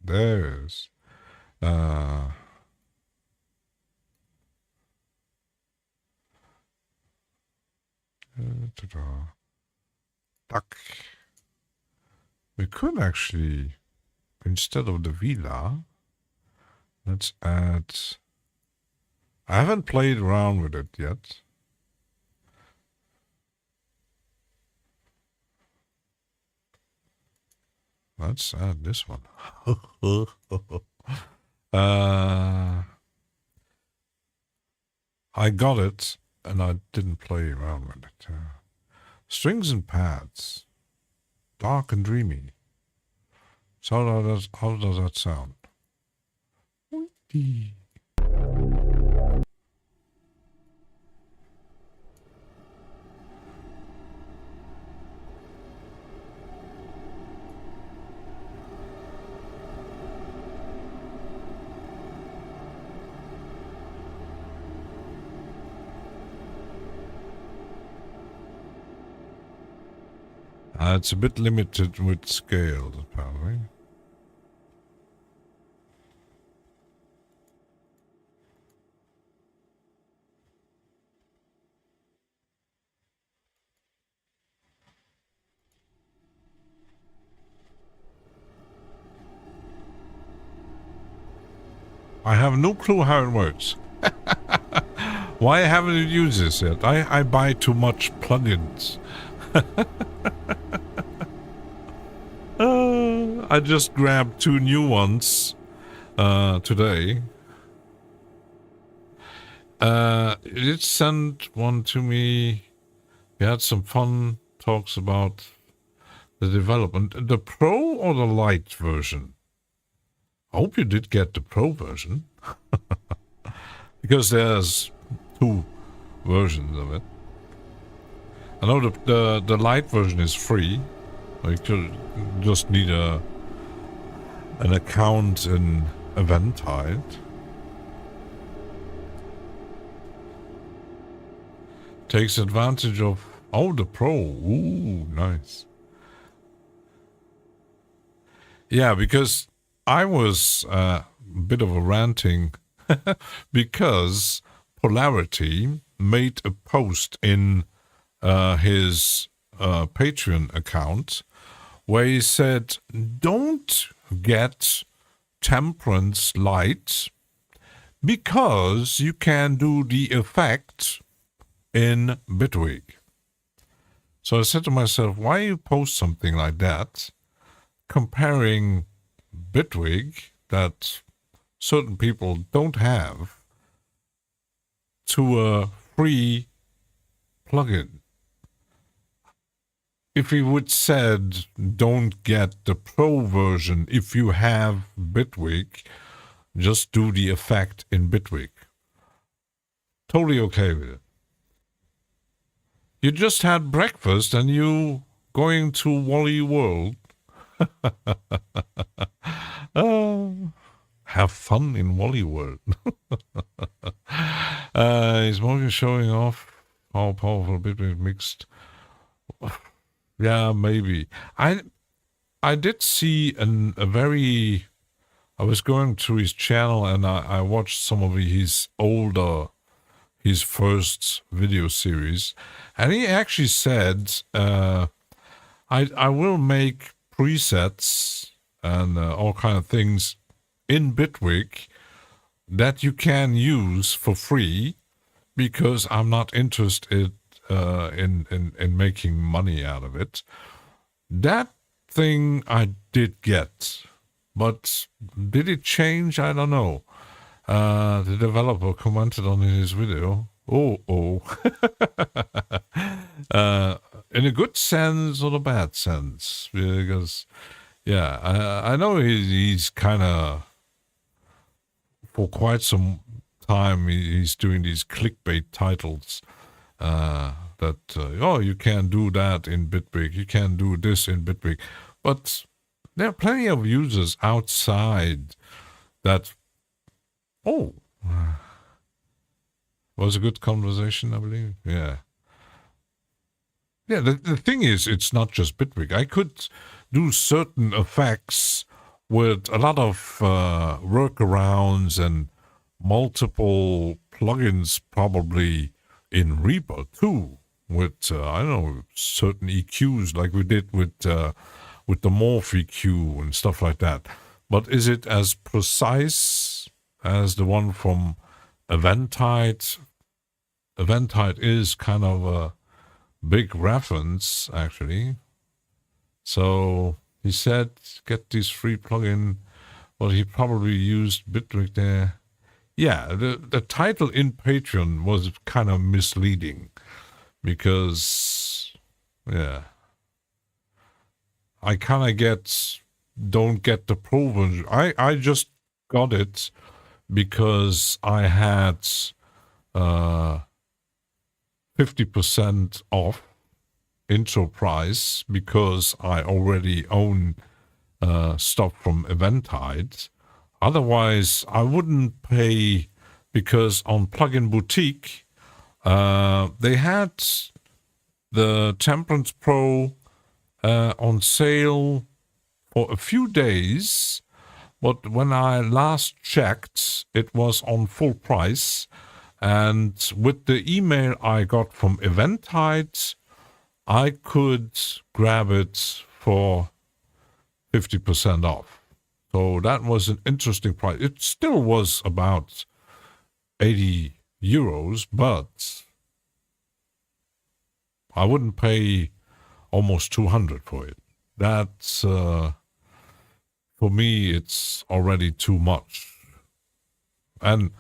there's duck. We could actually, instead of the Villa, let's add. I haven't played around with it yet. let's add this one. I got it, and I didn't play around with it. Strings and pads. Dark and dreamy. So how does that sound? It's a bit limited with scales, apparently. I have no clue how it works. Why haven't you used this yet? I buy too much plugins. I just grabbed 2 new ones today. It sent one to me. We had some fun talks about the development. The Pro or the Lite version? I hope you did get the Pro version. Because there's 2 versions of it. I know the Lite version is free. You just need an account in Eventide. Takes advantage of the Pro. Ooh, nice. Yeah, because I was a bit of a ranting because Polarity made a post in his Patreon account where he said, don't get Temperance Light because you can do the effect in Bitwig. So I said to myself, why you post something like that, comparing Bitwig that certain people don't have to a free plugin? If he would said, don't get the Pro version if you have Bitwig, just do the effect in Bitwig. Totally okay with it. You just had breakfast and you going to Wally World. Have fun in Wally World. He's more showing off how powerful Bitwig mixed. Yeah, maybe. I did see a very. I was going through his channel and I watched some of his first video series, and he actually said, I will make presets and all kind of things in Bitwig that you can use for free because I'm not interested in making money out of it. That thing I did get, but did it change? I don't know. The developer commented on his video. In a good sense or a bad sense, because I know he's kind of, for quite some time he's doing these clickbait titles. You can do that in Bitwig, you can do this in Bitwig. But there are plenty of users outside that, was a good conversation, I believe. Yeah, the thing is, it's not just Bitwig. I could do certain effects with a lot of workarounds and multiple plugins probably in Reaper too, with I don't know, certain EQs like we did with the Morph EQ and stuff like that. But is it as precise as the one from Eventide? Eventide is kind of a big reference, actually. So He said, get this free plugin. Well, he probably used Bitwig there. Yeah, the title in Patreon was kind of misleading because, yeah, I kind of don't get the pro version. I just got it because I had 50% off intro price because I already own stuff from Eventide. Otherwise, I wouldn't pay because on Plugin Boutique, they had the Temperance Pro on sale for a few days. But when I last checked, it was on full price. And with the email I got from Eventide, I could grab it for 50% off. So that was an interesting price. It still was about 80 euros, but I wouldn't pay almost 200 for it. That's, for me, it's already too much. And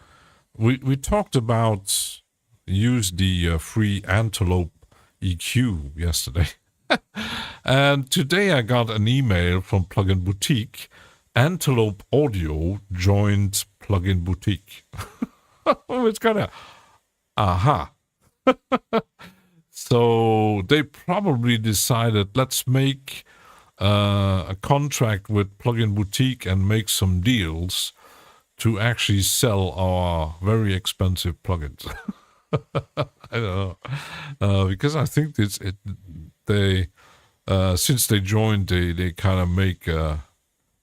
we talked about use the free Antelope EQ yesterday. And today I got an email from Plugin Boutique. Antelope Audio joined Plugin Boutique. It's kind of, aha. So they probably decided, let's make a contract with Plugin Boutique and make some deals to actually sell our very expensive plugins. I don't know. Because I think they since they joined, they kind of make an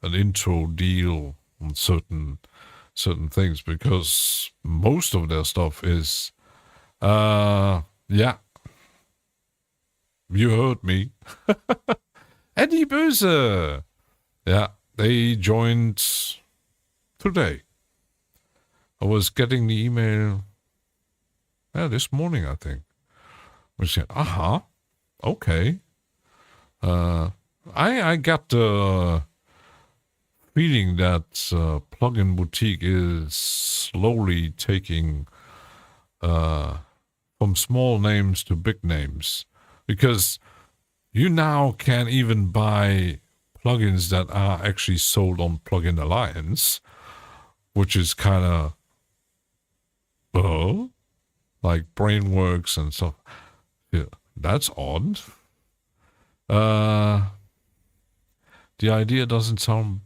intro deal on certain things because most of their stuff is, yeah, you heard me. Eddie Böse. Yeah, they joined today. I was getting the email this morning, I think. We said, okay. I got the feeling that Plugin Boutique is slowly taking from small names to big names, because you now can even buy plugins that are actually sold on Plugin Alliance, which is kind of like Brainworks and stuff. Yeah, that's odd. The idea doesn't sound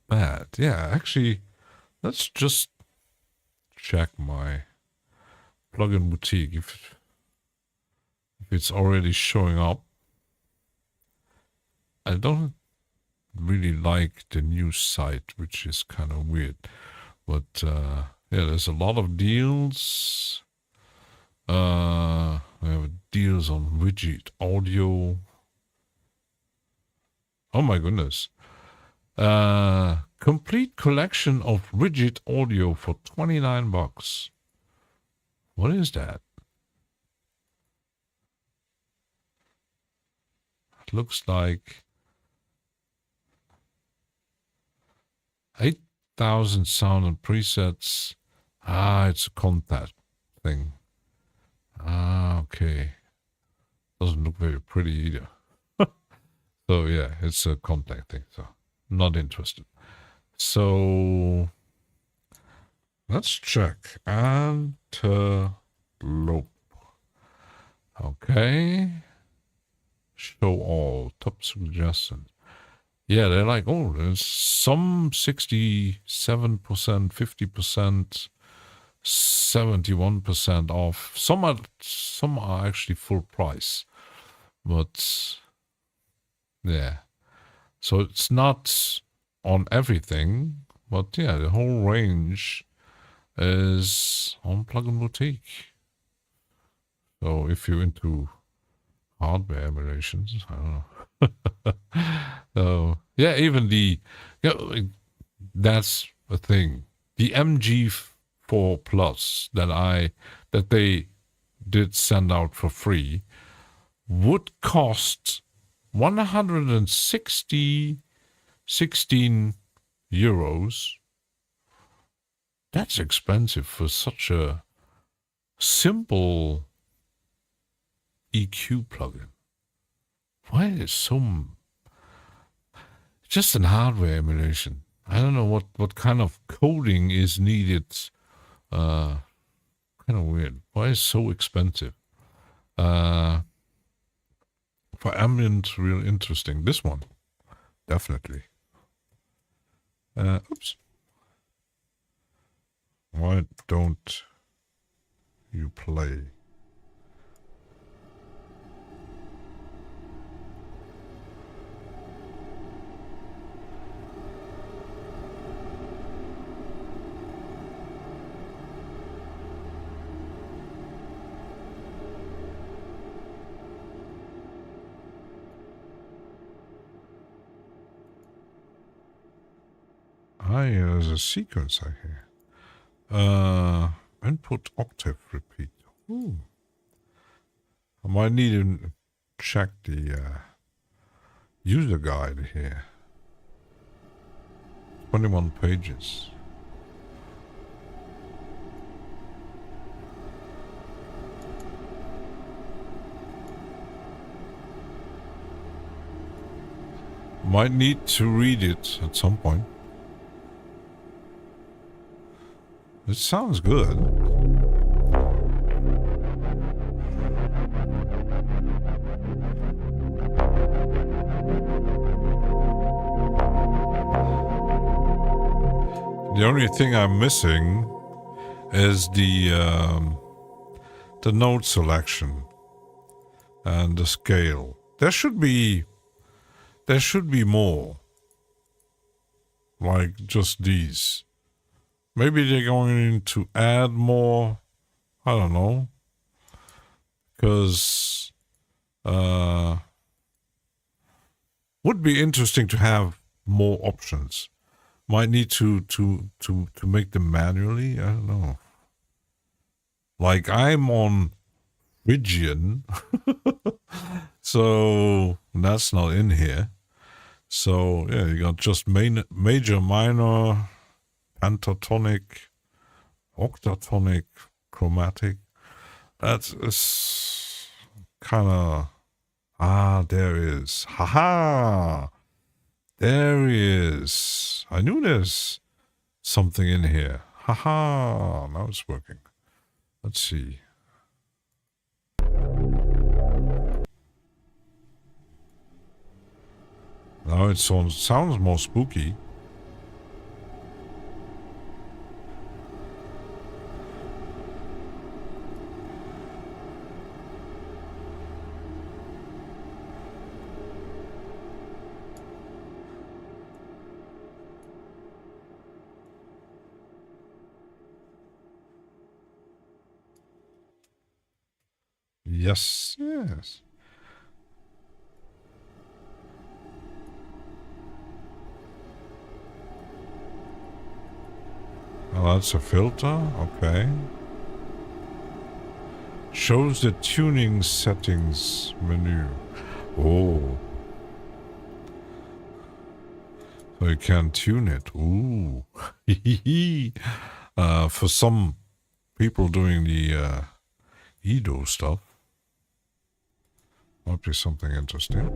bad. Yeah, actually, let's just check my Plugin Boutique if it's already showing up. I don't really like the new site, which is kind of weird. But yeah, there's a lot of deals. We have deals on widget audio. Oh my goodness. Complete collection of widget audio for $29. What is that? It looks like 8,000 sound and presets. It's a contact thing. Okay. Doesn't look very pretty either. So yeah, it's a contact thing. So not interested. So let's check. Antelope. Okay. Show all. Top suggestions. Yeah, they're like, there's some 67%, 50%, 71% off. Some are actually full price. But yeah. So it's not on everything, but yeah, the whole range is on Plugin Boutique. So if you're into hardware emulations, I don't know. So yeah, even that's a thing. The MG4 Plus that they did send out for free would cost 16 euros. That's expensive for such a simple EQ plugin. Why is so... Just an hardware emulation. I don't know what kind of coding is needed. Kind of weird. Why is it so expensive? For ambient, real interesting. This one, definitely. Oops. Why don't you play? There's a sequence I hear. Input octave repeat. Ooh. I might need to check the user guide here. 21 pages. Might need to read it at some point. It sounds good. The only thing I'm missing is the note selection and the scale. There should be more. Like just these. Maybe they're going to add more. I don't know. Because would be interesting to have more options. Might need to make them manually. I don't know. Like I'm on Phrygian, so that's not in here. So yeah, you got just major, minor, pentatonic, octatonic, chromatic. That is kind of... there is. Haha! There is. I knew there's something in here. Haha! Now it's working. Let's see. Now it sounds more spooky. Yes, yes. Oh, that's a filter? Okay. Shows the tuning settings menu. Oh. So you can tune it. Ooh. For some people doing the Edo stuff. Might be something interesting.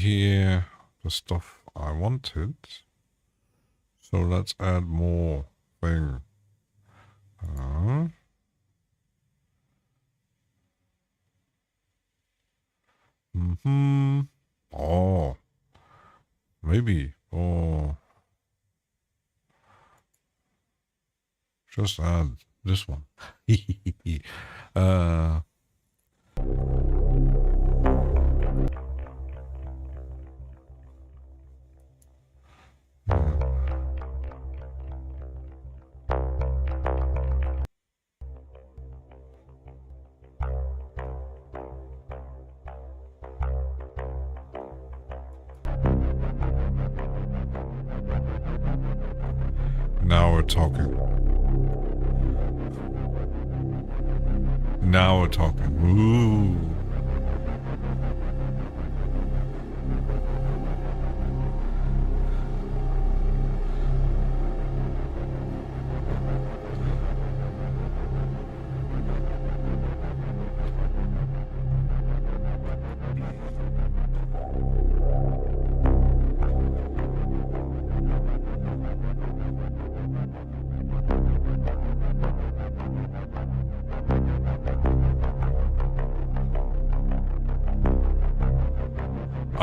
here the stuff I wanted. So let's add more thing. Oh, maybe. Oh, just add this one. Now we're talking. Now we're talking. Ooh.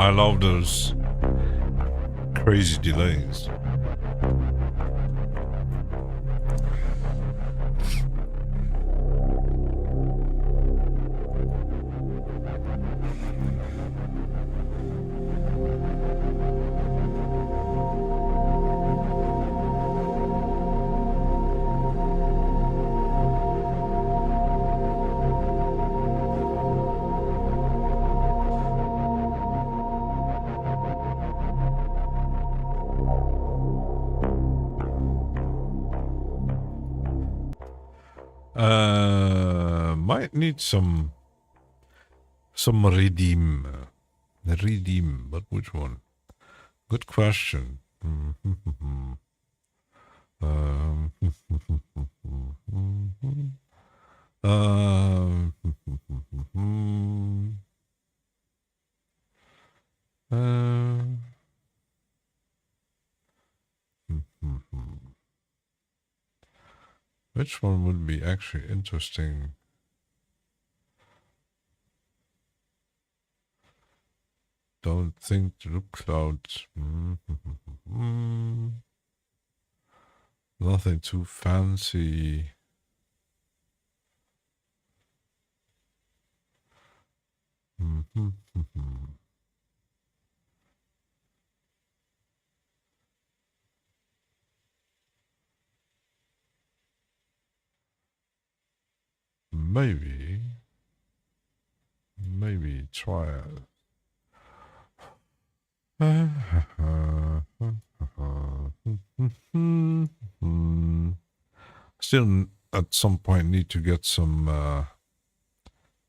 I love those crazy delays. Might need some redeem. Redeem, but which one? Good question. Which one would be actually interesting? Don't think to look clouds. Nothing too fancy. Maybe try it. Still at some point need to get some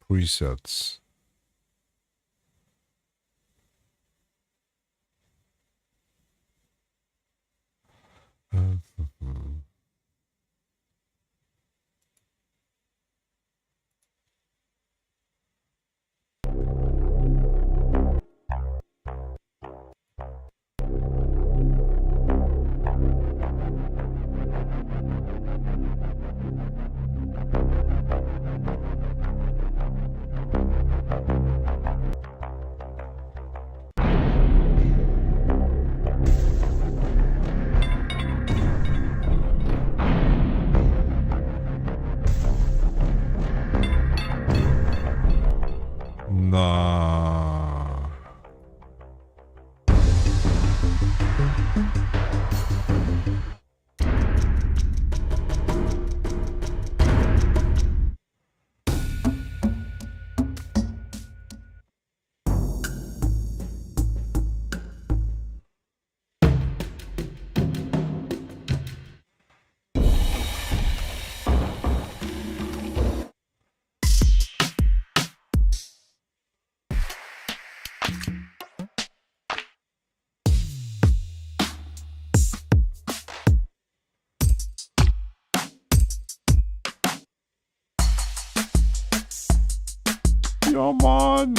presets. Nah. Come on.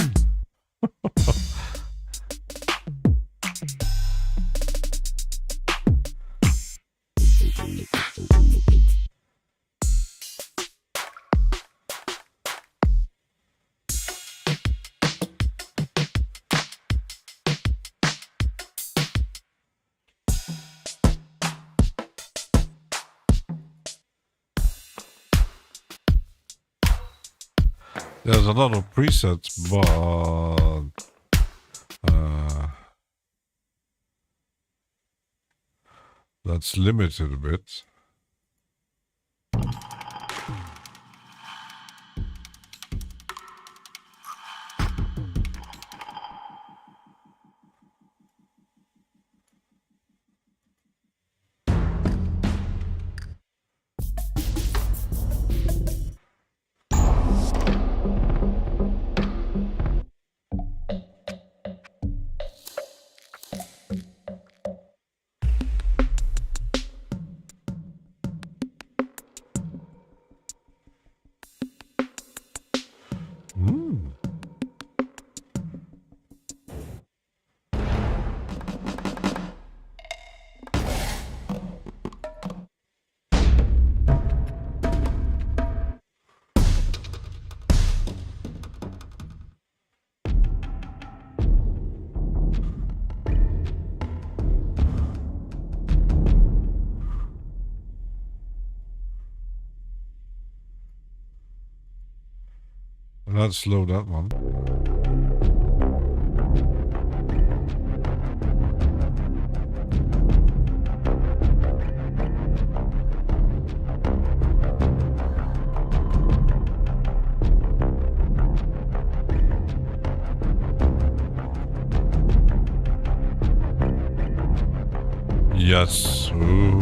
There's a lot of presets, but that's limited a bit. Let's slow that one. Yes. Ooh.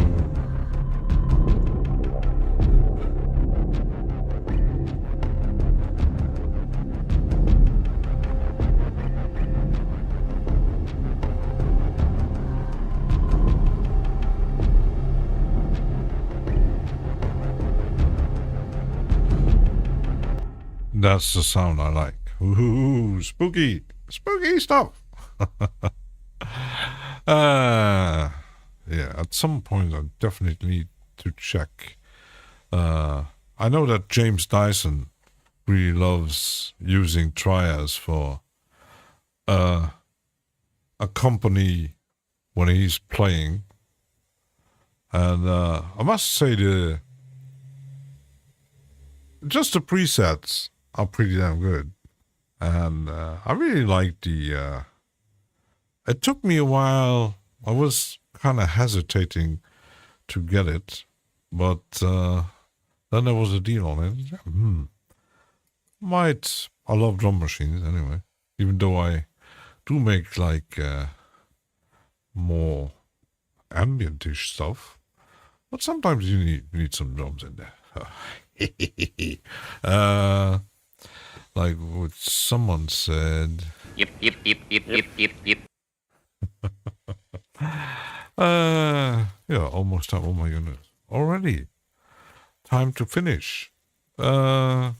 That's the sound I like. Ooh, spooky. Spooky stuff. Yeah, at some point I definitely need to check. I know that James Dyson really loves using triads for accompany when he's playing. And I must say just the presets are pretty damn good. And I really like the... it took me a while. I was kind of hesitating to get it. But then there was a deal on it. I love drum machines anyway. Even though I do make like more ambient-ish stuff. But sometimes you need some drums in there. Like what someone said. Yep. Yeah, almost have all my units already. Time to finish. I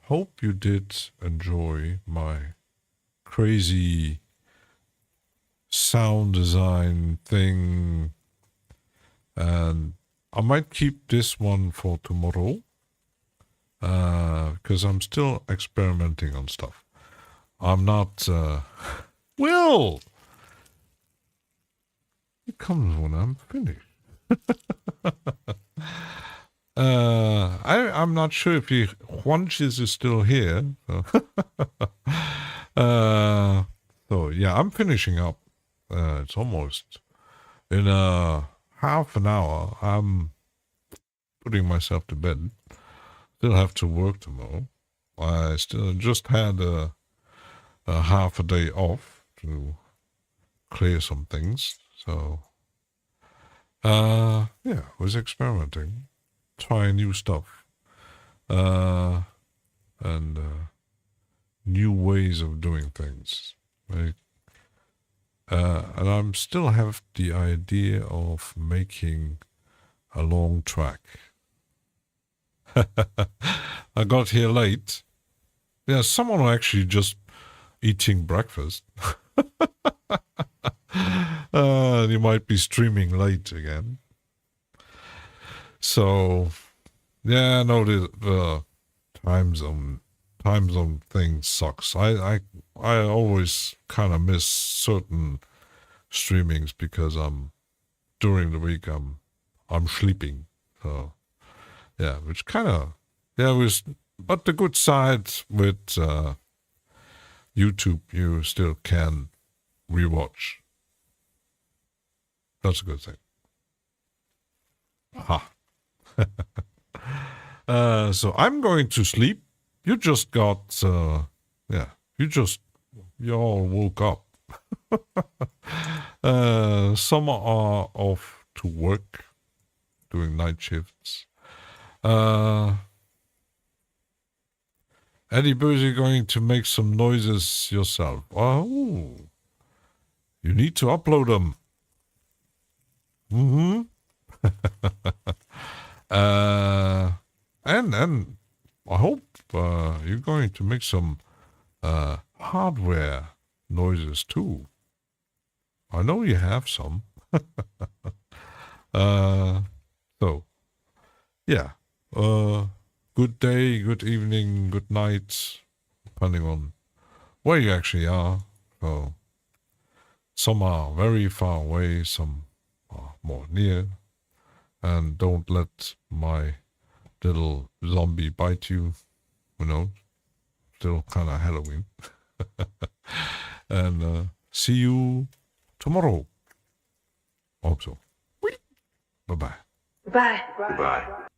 hope you did enjoy my crazy sound design thing, and I might keep this one for tomorrow because I'm still experimenting on stuff. I'm not Will, it comes when I'm finished. I'm not sure if Juanches is still here. So yeah, I'm finishing up. It's almost in half an hour. I'm putting myself to bed. Still have to work tomorrow. I still just had a half a day off to clear some things. So yeah, I was experimenting, trying new stuff, and new ways of doing things. And I'm still have the idea of making a long track. I got here late. Yeah, someone actually just eating breakfast. You might be streaming late again. So, yeah, no, the time zone thing sucks. I always kind of miss certain streamings because during the week I'm sleeping. So, yeah, which kind of, yeah, it was But the good side with YouTube, you still can rewatch. That's a good thing. Aha. So I'm going to sleep. You just got, you all woke up. Some are off to work, doing night shifts. Eddie Bursey going to make some noises yourself. Oh, you need to upload them. Mm-hmm. And I hope you're going to make some hardware noises too. I know you have some. So, yeah. Good day, good evening, good night, depending on where you actually are. So, some are very far away, some are more near. And don't let my little zombie bite you. You know, still kind of Halloween. And see you tomorrow. Hope so. Bye-bye. Bye. Goodbye.